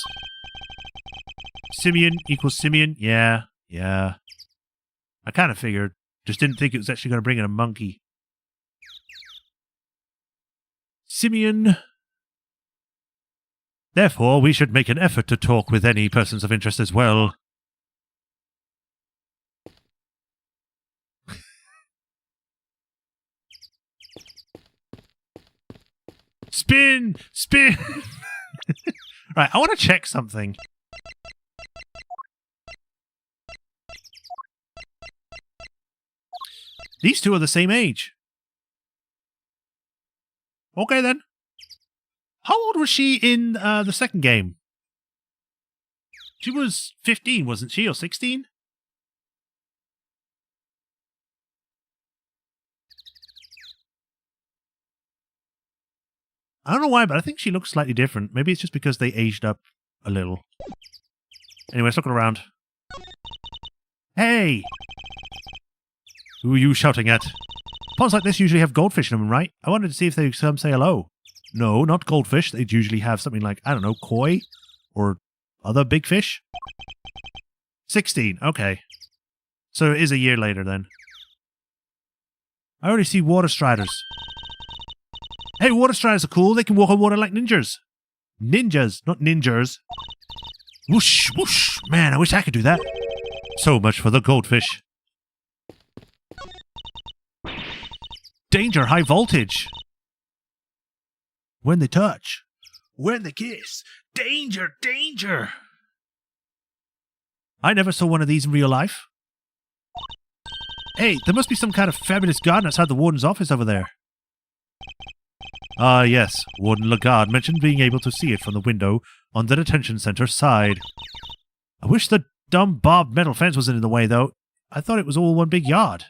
Simeon equals Simeon? Yeah. I kind of figured. Just didn't think it was actually going to bring in a monkey. Simeon. Therefore, we should make an effort to talk with any persons of interest as well. Spin! Right, I want to check something. These two are the same age. Okay, then. How old was she in the second game? She was 15, wasn't she? Or 16? I don't know why, but I think she looks slightly different. Maybe it's just because they aged up a little. Anyway, let's look around. Hey! Who are you shouting at? Ponds like this usually have goldfish in them, right? I wanted to see if they come say hello. No, not goldfish. They'd usually have something like, I don't know, koi? Or other big fish? 16, okay. So it is a year later then. I already see water striders. Hey, water striders are cool. They can walk on water like ninjas. Ninjas, not ninjas. Whoosh, whoosh. Man, I wish I could do that. So much for the goldfish. Danger, high voltage. When they touch. When they kiss. Danger, danger. I never saw one of these in real life. Hey, there must be some kind of fabulous garden outside the warden's office over there. Ah, yes. Warden Lagarde mentioned being able to see it from the window on the detention center side. I wish the dumb barbed metal fence wasn't in the way, though. I thought it was all one big yard.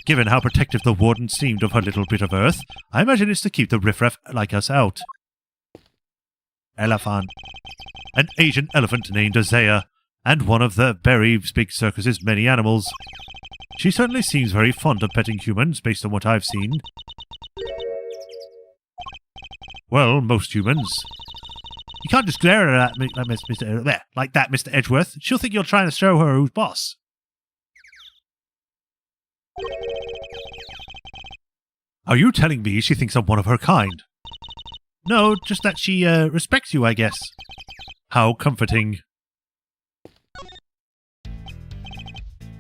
Given how protective the warden seemed of her little bit of earth, I imagine it's to keep the riffraff like us out. Elephant. An Asian elephant named Isaiah, and one of the Berry Big Circus's many animals. She certainly seems very fond of petting humans, based on what I've seen. Well, most humans. You can't just glare at her like that, Mr. Edgeworth. She'll think you're trying to show her who's boss. Are you telling me she thinks I'm one of her kind? No, just that she respects you, I guess. How comforting.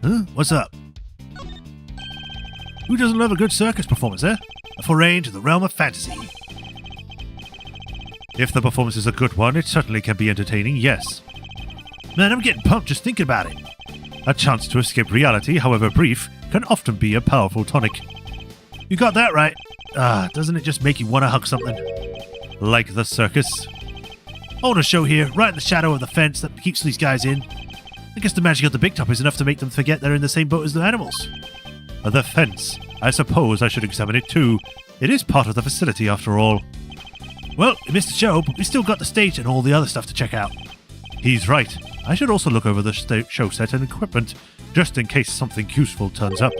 Huh? What's up? Who doesn't love a good circus performance, eh? A foray into the realm of fantasy. If the performance is a good one, it certainly can be entertaining, yes. Man, I'm getting pumped just thinking about it. A chance to escape reality, however brief, can often be a powerful tonic. You got that right. Doesn't it just make you want to hug something? Like the circus. On a show here, right in the shadow of the fence that keeps these guys in. I guess the magic of the big top is enough to make them forget they're in the same boat as the animals. The fence. I suppose I should examine it too. It is part of the facility after all. Well, we missed the show, but we still got the stage and all the other stuff to check out. He's right. I should also look over the show set and equipment, just in case something useful turns up.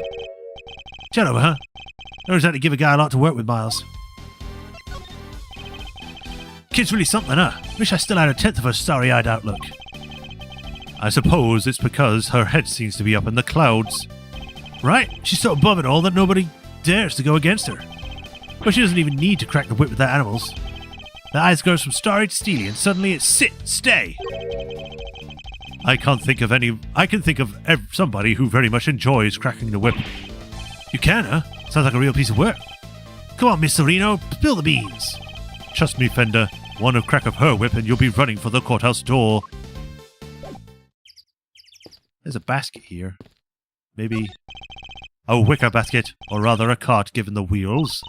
Chat over, huh? Don't exactly give a guy a lot to work with, Miles. Kid's really something, huh? Wish I still had a tenth of her starry-eyed outlook. I suppose it's because her head seems to be up in the clouds. Right? She's so above it all that nobody dares to go against her. But she doesn't even need to crack the whip with the animals. The eyes goes from starry to steely, and suddenly it's sit, stay. I can think of somebody who very much enjoys cracking the whip. You can, huh? Sounds like a real piece of work. Come on, Miss Sereno, spill the beans. Trust me, Fender. One crack of her whip and you'll be running for the courthouse door. There's a basket here. Maybe a wicker basket, or rather a cart given the wheels.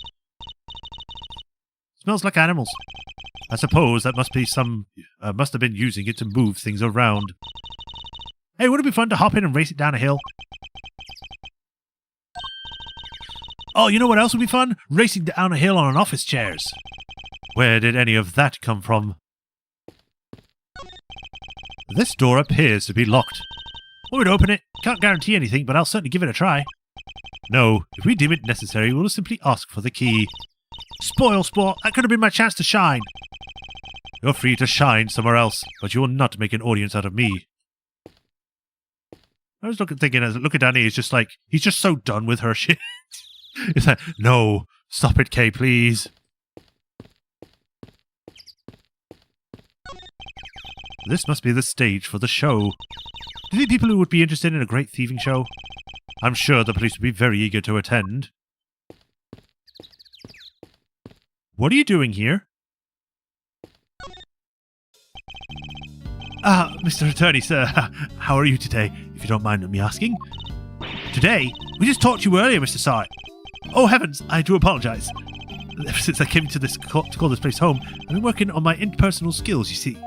Smells like animals. I suppose that must have been using it to move things around. Hey, would it be fun to hop in and race it down a hill? Oh, you know what else would be fun? Racing down a hill on an office chairs. Where did any of that come from? This door appears to be locked. We would open it. Can't guarantee anything, but I'll certainly give it a try. No, if we deem it necessary, we'll simply ask for the key. Spoil sport, that could have been my chance to shine. You're free to shine somewhere else, but you will not make an audience out of me. I was looking down here, he's just so done with her shit. He's like, no, stop it, Kay, please. This must be the stage for the show. Do you think people who would be interested in a great thieving show? I'm sure the police would be very eager to attend. What are you doing here? Mr. Attorney, sir, how are you today, if you don't mind me asking? Today? We just talked to you earlier, Mr. Sark. Oh, heavens, I do apologize. Ever since I came to call this place home, I've been working on my interpersonal skills, you see.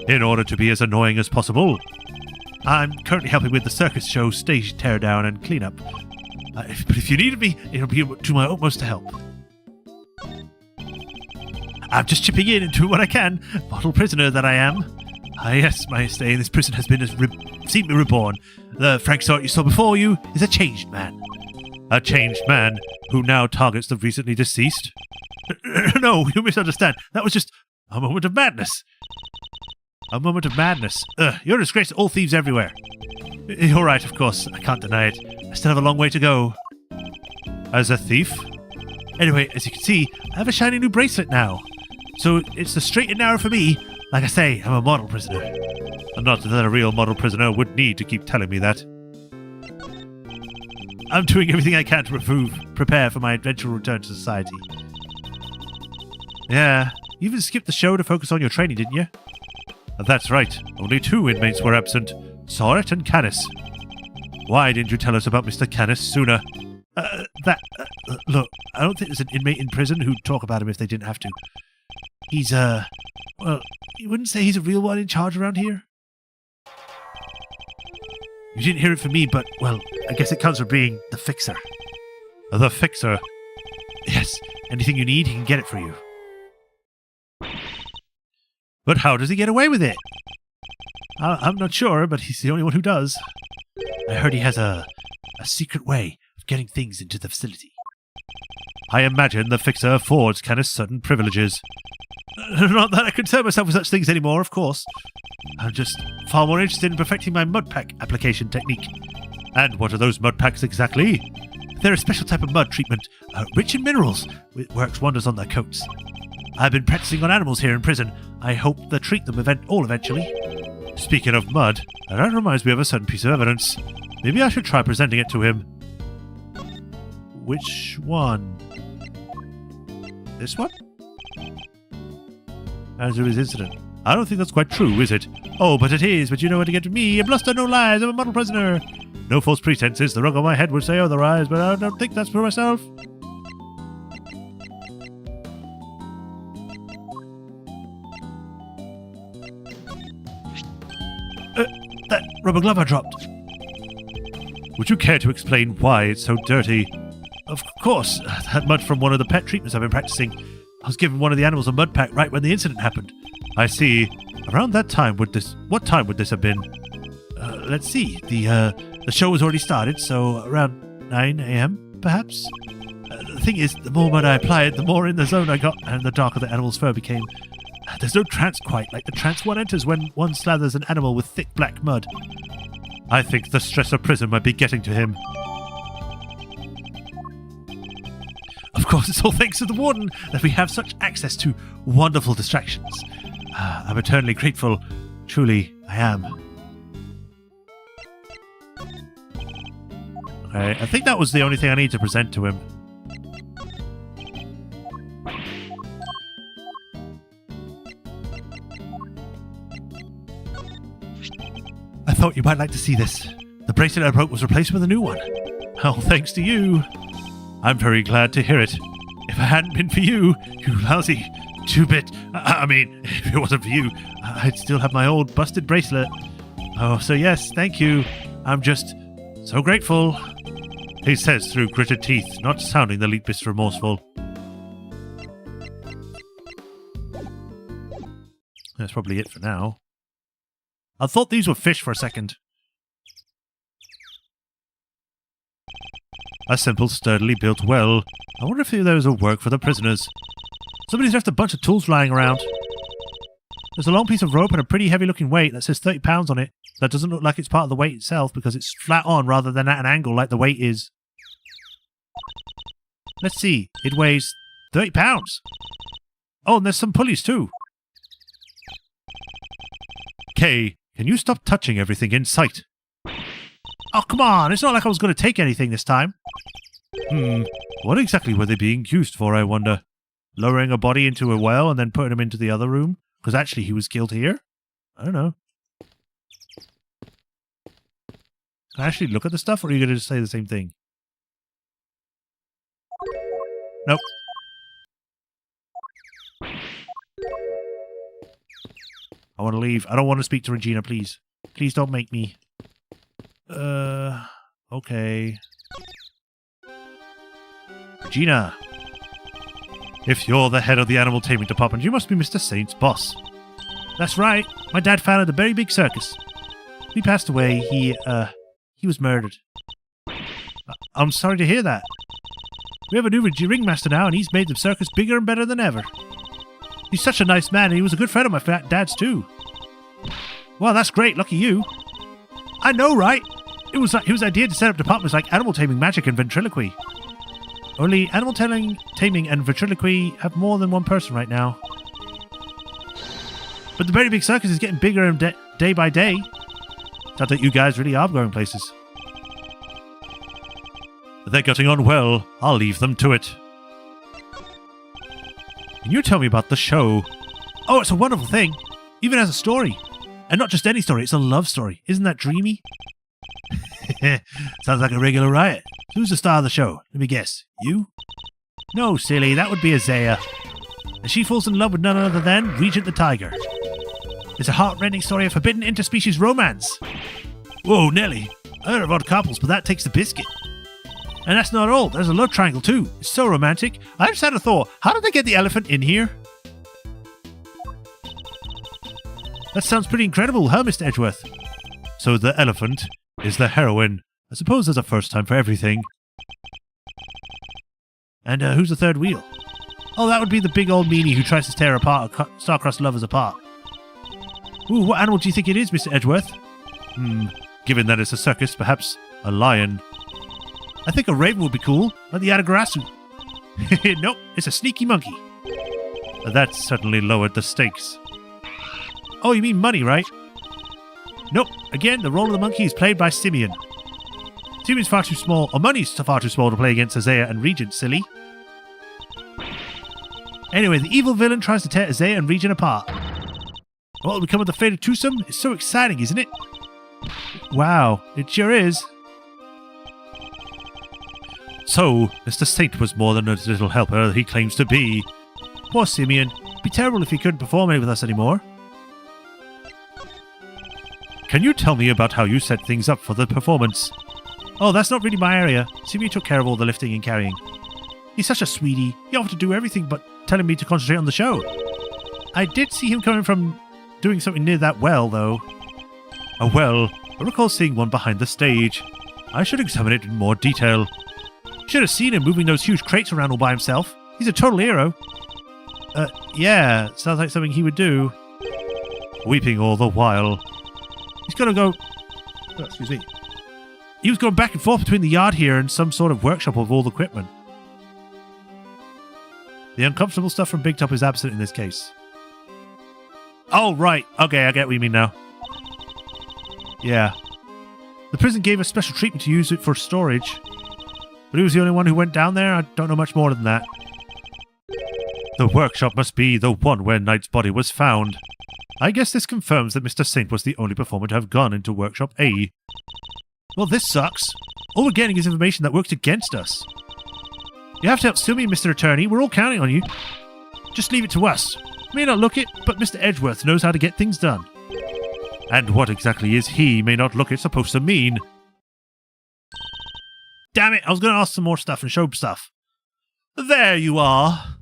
In order to be as annoying as possible. I'm currently helping with the circus show stage teardown and cleanup. But if you need me, it'll be to my utmost to help. I'm just chipping in and doing what I can, model prisoner that I am. Yes, my stay in this prison has been seen me reborn. The Frank sort you saw before you is a changed man. A changed man who now targets the recently deceased? No, you misunderstand. That was just a moment of madness. A moment of madness. You're a disgrace to all thieves everywhere. You're right, of course. I can't deny it. I still have a long way to go. As a thief? Anyway, as you can see, I have a shiny new bracelet now. So it's the straight and narrow for me. Like I say, I'm a model prisoner. And not that a real model prisoner would need to keep telling me that. I'm doing everything I can to prepare for my eventual return to society. Yeah, you even skipped the show to focus on your training, didn't you? That's right. Only 2 inmates were absent. Soret and Canis. Why didn't you tell us about Mr. Canis sooner? Look, I don't think there's an inmate in prison who'd talk about him if they didn't have to. He's, well, you wouldn't say he's a real one in charge around here? You didn't hear it from me, but, well, I guess it comes from being the fixer. The fixer? Yes, anything you need, he can get it for you. But how does he get away with it? I'm not sure, but he's the only one who does. I heard he has a secret way of getting things into the facility. I imagine the fixer affords Canis certain privileges. Not that I concern myself with such things anymore, of course. I'm just far more interested in perfecting my mud pack application technique. And what are those mud packs exactly? They're a special type of mud treatment, rich in minerals. It works wonders on their coats. I've been practicing on animals here in prison. I hope to treat them eventually. Speaking of mud, that reminds me of a certain piece of evidence. Maybe I should try presenting it to him. Which one? This one? As to his incident. I don't think that's quite true, is it? Oh, but it is. But you know what to get to me. A bluster, no lies. I'm a model prisoner. No false pretenses. The rug on my head would say otherwise, but I don't think that's for myself. That rubber glove I dropped. Would you care to explain why it's so dirty? Of course, that mud from one of the pet treatments I've been practicing. I was giving one of the animals a mud pack right when the incident happened. I see. Around that time what time would this have been? Let's see. The show was already started, so around 9 a.m. perhaps? The thing is, the more mud I applied, the more in the zone I got, and the darker the animal's fur became. There's no trance quite like the trance one enters when one slathers an animal with thick black mud. I think the stress of prison might be getting to him. Of course, it's all thanks to the warden that we have such access to wonderful distractions. I'm eternally grateful. Truly, I am. Okay, I think that was the only thing I need to present to him. I thought you might like to see this. The bracelet I broke was replaced with a new one. Oh, thanks to you. I'm very glad to hear it. If it hadn't been for you, you lousy two-bit... I mean, if it wasn't for you, I'd still have my old busted bracelet. Oh, so yes, thank you. I'm just so grateful. He says through gritted teeth, not sounding the least remorseful. That's probably it for now. I thought these were fish for a second. A simple, sturdily built well. I wonder if those will work for the prisoners. Somebody's left a bunch of tools lying around. There's a long piece of rope and a pretty heavy-looking weight that says 30 pounds on it. That doesn't look like it's part of the weight itself because it's flat on rather than at an angle like the weight is. Let's see. It weighs 30 pounds. Oh, and there's some pulleys too. Kay, can you stop touching everything in sight? Oh, come on. It's not like I was going to take anything this time. What exactly were they being used for, I wonder? Lowering a body into a well and then putting him into the other room? Because actually he was killed here? I don't know. Can I actually look at the stuff, or are you going to just say the same thing? Nope. I want to leave. I don't want to speak to Regina, please. Please don't make me. Okay. Regina. If you're the head of the animal taming department, you must be Mr. Saint's boss. That's right. My dad founded a very big circus. He passed away. He was murdered. I'm sorry to hear that. We have a new ringmaster now, and he's made the circus bigger and better than ever. He's such a nice man, and he was a good friend of my dad's too. Well, that's great. Lucky you. I know, right? It was his idea to set up departments like animal taming, magic, and ventriloquy. Only animal taming and ventriloquy have more than one person right now. But the very big circus is getting bigger day by day. Sounds like you guys really are going places. They're getting on well. I'll leave them to it. Can you tell me about the show? Oh, it's a wonderful thing. Even as a story. And not just any story, it's a love story. Isn't that dreamy? Sounds like a regular riot. Who's the star of the show? Let me guess. You? No, silly. That would be Isaiah. And she falls in love with none other than Regent the Tiger. It's a heart-rending story of forbidden interspecies romance. Whoa, Nelly. I heard of odd couples, but that takes the biscuit. And that's not all. There's a love triangle too. It's so romantic. I just had a thought. How did they get the elephant in here? That sounds pretty incredible, huh, Mr. Edgeworth? So the elephant is the heroine. I suppose there's a first time for everything. And who's the third wheel? Oh, that would be the big old meanie who tries to tear star-crossed lovers apart. Ooh, what animal do you think it is, Mr. Edgeworth? Given that it's a circus, perhaps a lion. I think a raven would be cool, like the Adagarasu. Nope, it's a sneaky monkey. That certainly lowered the stakes. Oh, you mean money, right? Nope, again, the role of the monkey is played by Simeon. Simeon's far too small, or money's far too small to play against Isaiah and Regent, silly. Anyway, the evil villain tries to tear Isaiah and Regent apart. What will become of the fated twosome? It's so exciting, isn't it? Wow, it sure is. So, Mr. Saint was more than a little helper that he claims to be. Poor Simeon. It'd be terrible if he couldn't perform with us anymore. Can you tell me about how you set things up for the performance? Oh, that's not really my area. Simeon took care of all the lifting and carrying. He's such a sweetie. He offered to do everything but telling me to concentrate on the show. I did see him coming from doing something near that well, though. A well. I recall seeing one behind the stage. I should examine it in more detail. Should have seen him moving those huge crates around all by himself. He's a total hero. Yeah, sounds like something he would do. Weeping all the while. He's gonna go... Oh, excuse me. He was going back and forth between the yard here and some sort of workshop of all the equipment. The uncomfortable stuff from Big Top is absent in this case. Oh, right. Okay, I get what you mean now. Yeah. The prison gave us special treatment to use it for storage. But he was the only one who went down there? I don't know much more than that. The workshop must be the one where Knight's body was found. I guess this confirms that Mr. Saint was the only performer to have gone into Workshop A. Well, this sucks. All we're getting is information that works against us. You have to help Sumi, Mr. Attorney. We're all counting on you. Just leave it to us. May not look it, but Mr. Edgeworth knows how to get things done. And what exactly is he may not look it supposed to mean? Damn it, I was going to ask some more stuff and show stuff. There you are.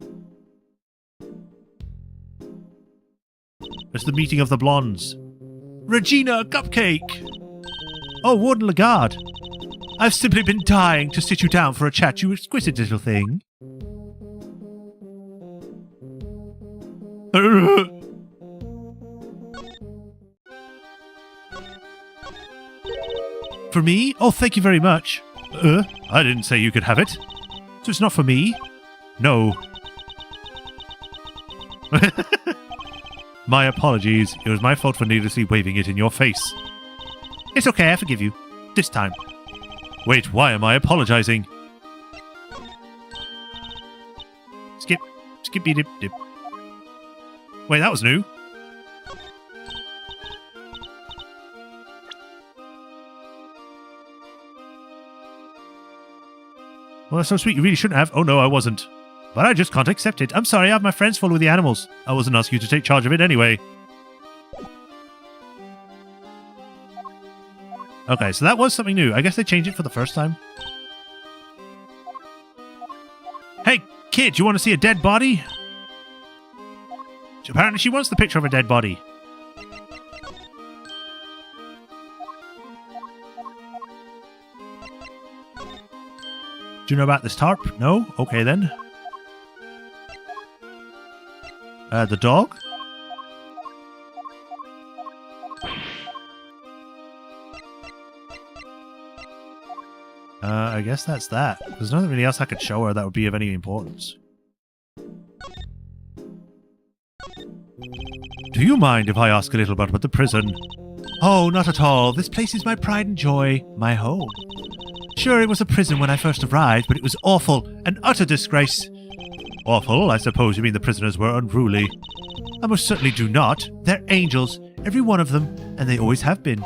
It's the meeting of the blondes. Regina Cupcake! Oh, Warden Lagarde. I've simply been dying to sit you down for a chat, you exquisite little thing. For me? Oh, thank you very much. I didn't say you could have it. So it's not for me? No. My apologies. It was my fault for needlessly waving it in your face. It's okay, I forgive you. This time. Wait, why am I apologizing? Skip. Skippy dip dip. Wait, that was new. Well, that's so sweet. You really shouldn't have. Oh, no, I wasn't. But I just can't accept it. I'm sorry, I have my friends follow the animals. I wasn't asking you to take charge of it anyway. Okay, so that was something new. I guess they changed it for the first time. Hey, kid, you want to see a dead body? Apparently she wants the picture of a dead body. Do you know about this tarp? No? Okay then. The dog? I guess that's that. There's nothing really else I could show her that would be of any importance. Do you mind if I ask a little about the prison? Oh, not at all. This place is my pride and joy, my home. Sure, it was a prison when I first arrived, but it was awful, an utter disgrace. Awful? I suppose you mean the prisoners were unruly. I most certainly do not. They're angels, every one of them, and they always have been.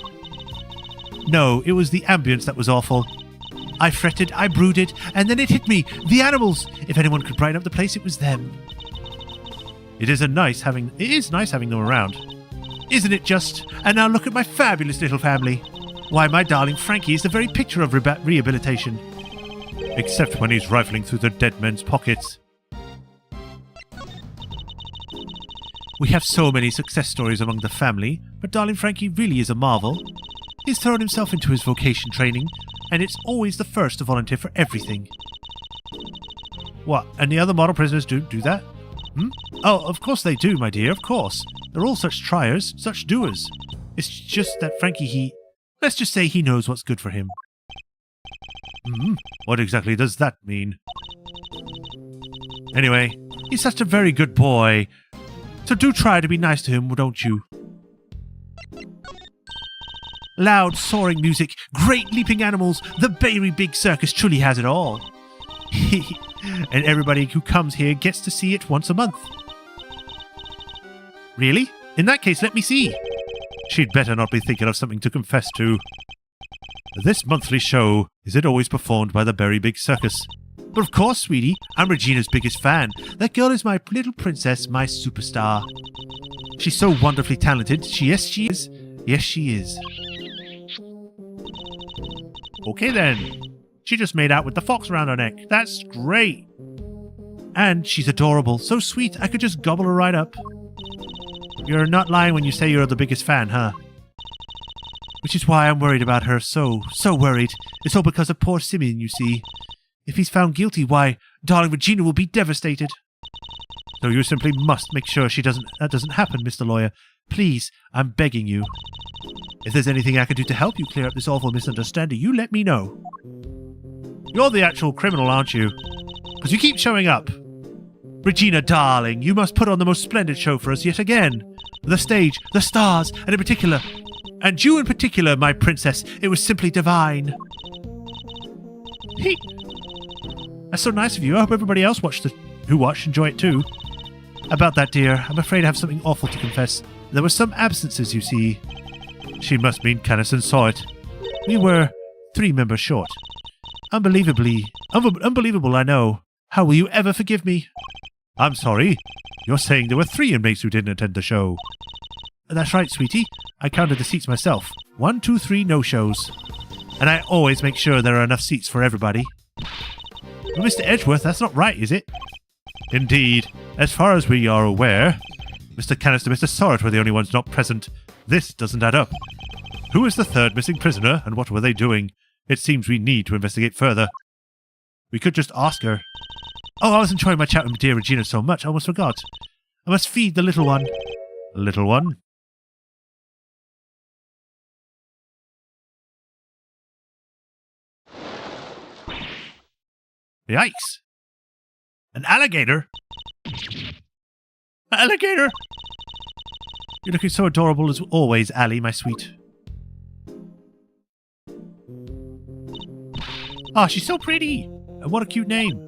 No, it was the ambience that was awful. I fretted, I brooded, and then it hit me. The animals! If anyone could brighten up the place, it was them. It is nice having them around. Isn't it just? And now look at my fabulous little family. Why, my darling Frankie is the very picture of rehabilitation. Except when he's rifling through the dead men's pockets. We have so many success stories among the family, but darling Frankie really is a marvel. He's thrown himself into his vocation training, and it's always the first to volunteer for everything. What, and the other model prisoners do that? Oh, of course they do, my dear, of course. They're all such triers, such doers. It's just that Frankie, let's just say he knows what's good for him. What exactly does that mean? Anyway, he's such a very good boy. So do try to be nice to him, don't you? Loud, soaring music, great leaping animals, the very big circus truly has it all. And everybody who comes here gets to see it once a month. Really? In that case, let me see. She'd better not be thinking of something to confess to. This monthly show, is it always performed by the Berry Big Circus? But of course, sweetie, I'm Regina's biggest fan. That girl is my little princess, my superstar. She's so wonderfully talented. Yes, she is. Yes, she is. Okay, then. She just made out with the fox around her neck. That's great. And she's adorable. So sweet, I could just gobble her right up. You're not lying when you say you're the biggest fan, huh? Which is why I'm worried about her. So worried. It's all because of poor Simeon, you see. If he's found guilty, why, darling Regina will be devastated. So you simply must make sure that doesn't happen, Mr. Lawyer. Please, I'm begging you. If there's anything I can do to help you clear up this awful misunderstanding, you let me know. You're the actual criminal, aren't you? Because you keep showing up. Regina, darling, you must put on the most splendid show for us yet again. The stage, the stars, and in particular... And you in particular, my princess. It was simply divine. That's so nice of you. I hope everybody else who watched enjoy it too. About that, dear, I'm afraid I have something awful to confess. There were some absences, you see. She must mean Kennison saw it. We were 3 members short. Unbelievable, I know. How will you ever forgive me? I'm sorry. You're saying there were 3 inmates who didn't attend the show. That's right, sweetie. I counted the seats myself. 1, 2, 3 no-shows. And I always make sure there are enough seats for everybody. Well, Mr. Edgeworth, that's not right, is it? Indeed. As far as we are aware, Mr. Canister and Mr. Sorrett were the only ones not present. This doesn't add up. Who is the 3rd missing prisoner, and what were they doing? It seems we need to investigate further. We could just ask her. Oh, I was enjoying my chat with dear Regina so much, I almost forgot. I must feed the little one. Little one? Yikes! An alligator? Alligator! You're looking so adorable as always, Allie, my sweet. Ah, she's so pretty! And what a cute name.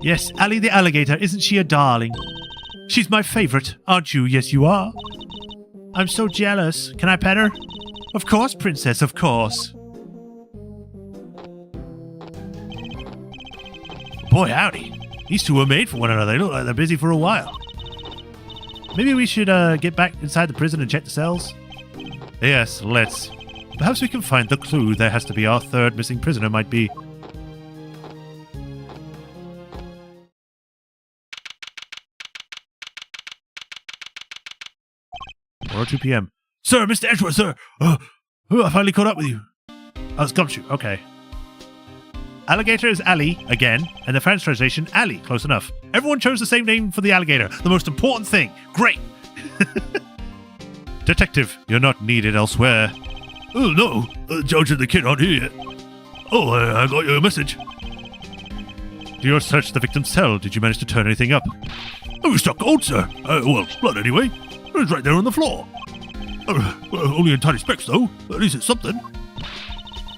Yes, Allie the alligator, isn't she a darling? She's my favourite, aren't you? Yes, you are. I'm so jealous. Can I pet her? Of course, princess, of course. Boy, howdy. These two were made for one another. They look like they're busy for a while. Maybe we should get back inside the prison and check the cells? Yes, let's. Perhaps we can find the clue there has to be our 3rd missing prisoner might be. Or 2 p.m. Sir, Mr. Edgeworth, sir! I finally caught up with you. Oh, it's Gumshoe. Okay. Alligator is Ali, again, and the French translation, Ali. Close enough. Everyone chose the same name for the alligator. The most important thing. Great! Detective, you're not needed elsewhere. Oh, no. George and the kid aren't here yet. Oh, I got your message. Do you search the victim's cell? Did you manage to turn anything up? Oh, it's struck gold, sir. Well, blood anyway. It was right there on the floor. Well, only in tiny specks, though. At least it's something.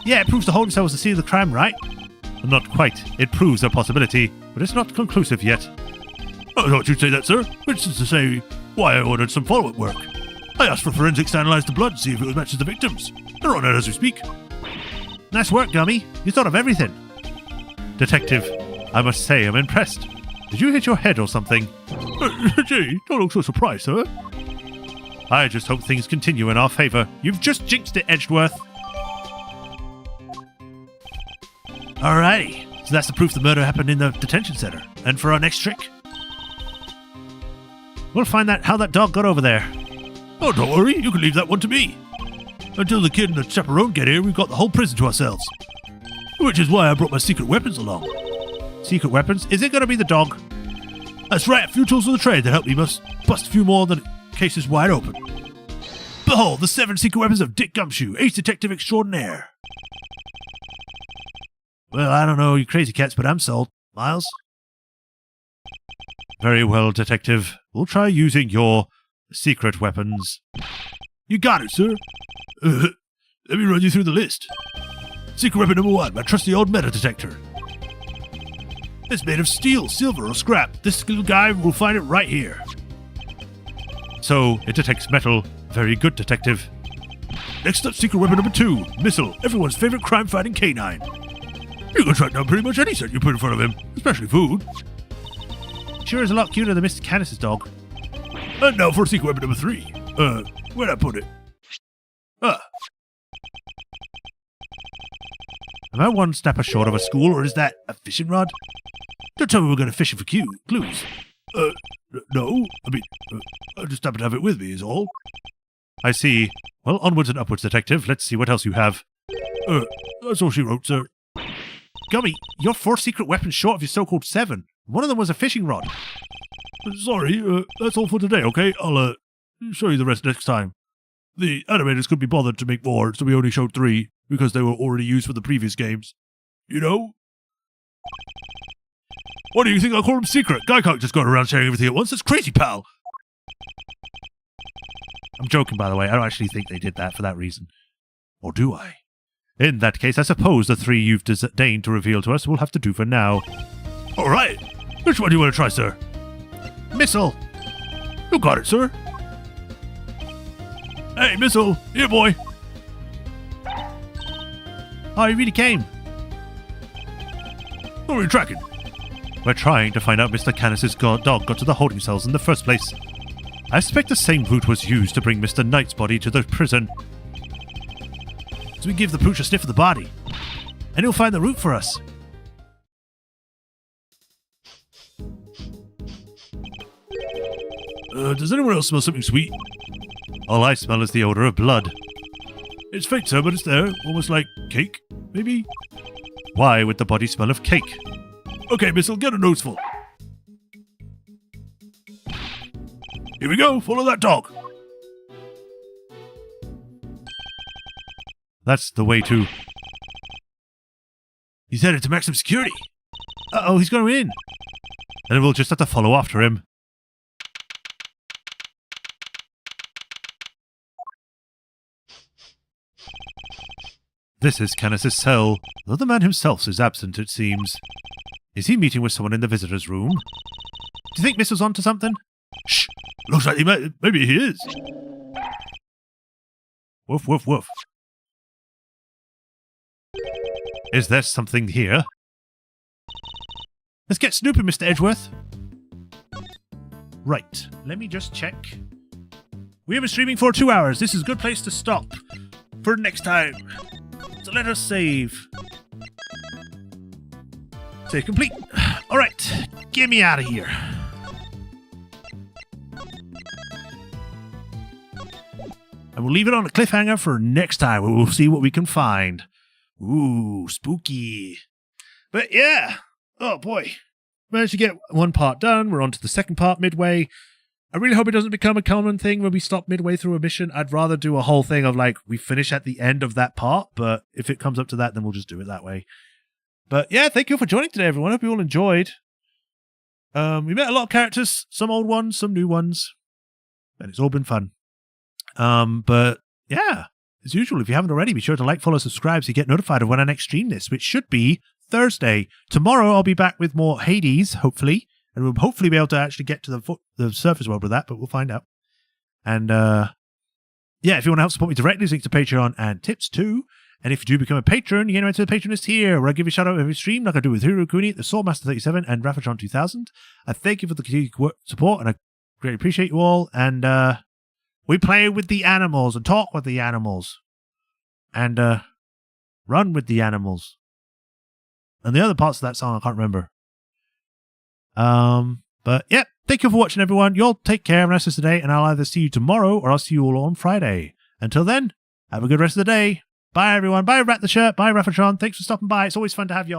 Yeah, it proves the holding cell was the scene of the crime, right? Not quite. It proves a possibility, but it's not conclusive yet. I thought you'd say that, sir. Which is to say, why I ordered some follow-up work. I asked for forensics to analyze the blood, see if it matches the victims. They're on it as we speak. Nice work, Gummy. You thought of everything. Detective, I must say I'm impressed. Did you hit your head or something? Gee, don't look so surprised, sir. I just hope things continue in our favor. You've just jinxed it, Edgeworth. Alrighty, so that's the proof the murder happened in the detention center. And for our next trick, we'll find out how that dog got over there. Oh, don't worry, you can leave that one to me. Until the kid and the chaperone get here, we've got the whole prison to ourselves. Which is why I brought my secret weapons along. Secret weapons? Is it going to be the dog? That's right, a few tools of the trade that help me bust a few more than cases wide open. Behold, the 7 secret weapons of Dick Gumshoe, ace detective extraordinaire. Well, I don't know, you crazy cats, but I'm sold. Miles? Very well, detective. We'll try using your secret weapons. You got it, sir. Let me run you through the list. Secret weapon number 1, my trusty old metal detector. It's made of steel, silver, or scrap. This little guy will find it right here. So, it detects metal. Very good, detective. Next up, secret weapon number 2, Missile, everyone's favorite crime-fighting canine. You can track down pretty much any scent you put in front of him, especially food. Sure is a lot cuter than Mr. Canis's dog. And now for secret weapon number 3. Where'd I put it? Am I one snapper short of a school, or is that a fishing rod? Don't tell me we're going to fishing for clues. No. I mean, I just happen to have it with me, is all. I see. Well, onwards and upwards, detective. Let's see what else you have. That's all she wrote, sir. Gummy, you're 4 secret weapons short of your so-called 7. One of them was a fishing rod. Sorry, that's all for today, okay? I'll, show you the rest next time. The animators couldn't be bothered to make more, so we only showed 3, because they were already used for the previous games. You know? What do you think I call them secret? Guy can't just go around sharing everything at once. That's crazy, pal. I'm joking, by the way. I don't actually think they did that for that reason. Or do I? In that case, I suppose the 3 you've deigned to reveal to us will have to do for now. All right. Which one do you want to try, sir? Missile. You got it, sir. Hey, Missile. Here, boy. Oh, he really came. What are you tracking? We're trying to find out Mr. Canis's dog got to the holding cells in the first place. I suspect the same route was used to bring Mr. Knight's body to the prison. So we give the pooch a sniff of the body, and he'll find the route for us. Does anyone else smell something sweet? All I smell is the odor of blood. It's faint, sir, but it's there. Almost like cake, maybe? Why would the body smell of cake? Okay, Missile, get a noseful. Here we go, follow that dog. That's the way to... He's headed to maximum security. Uh-oh, he's going in. And we'll just have to follow after him. This is Canis's cell, though the man himself is absent, it seems. Is he meeting with someone in the visitor's room? Do you think Missile's onto something? Shh! Looks like maybe he is. Woof, woof, woof. Is there something here? Let's get snooping, Mr. Edgeworth. Right, let me just check. We have been streaming for 2 hours. This is a good place to stop for next time. So let us save. Save complete. Alright, get me out of here. And we'll leave it on a cliffhanger for next time. We'll see what we can find. Ooh, spooky. But yeah. Oh boy. Managed to get one part done. We're on to the second part midway. I really hope it doesn't become a common thing when we stop midway through a mission. I'd rather do a whole thing of like, we finish at the end of that part, but if it comes up to that, then we'll just do it that way. But yeah, thank you for joining today, everyone. Hope you all enjoyed. We met a lot of characters, some old ones, some new ones, and it's all been fun. But yeah, as usual, if you haven't already, be sure to like, follow, subscribe so you get notified of when I next stream this, which should be Thursday. Tomorrow, I'll be back with more Hades, hopefully. And we'll hopefully be able to actually get to the surface world with that, but we'll find out. And yeah, if you want to help support me directly, links to Patreon and tips too. And if you do become a patron, you get invited to the patron list here, where I give you a shout out every stream, like I do with Hiro Kuni, the Soulmaster37, and Rafatron 2000. I thank you for the continued support, and I greatly appreciate you all. And we play with the animals and talk with the animals, and run with the animals. And the other parts of that song I can't remember. But yeah, thank you for watching, everyone. You all take care. Have a nice rest of the day, and I'll either see you tomorrow or I'll see you all on Friday. Until then, have a good rest of the day. Bye, everyone. Bye, Rat the Shirt. Bye, Rafatron. Thanks for stopping by. It's always fun to have you all.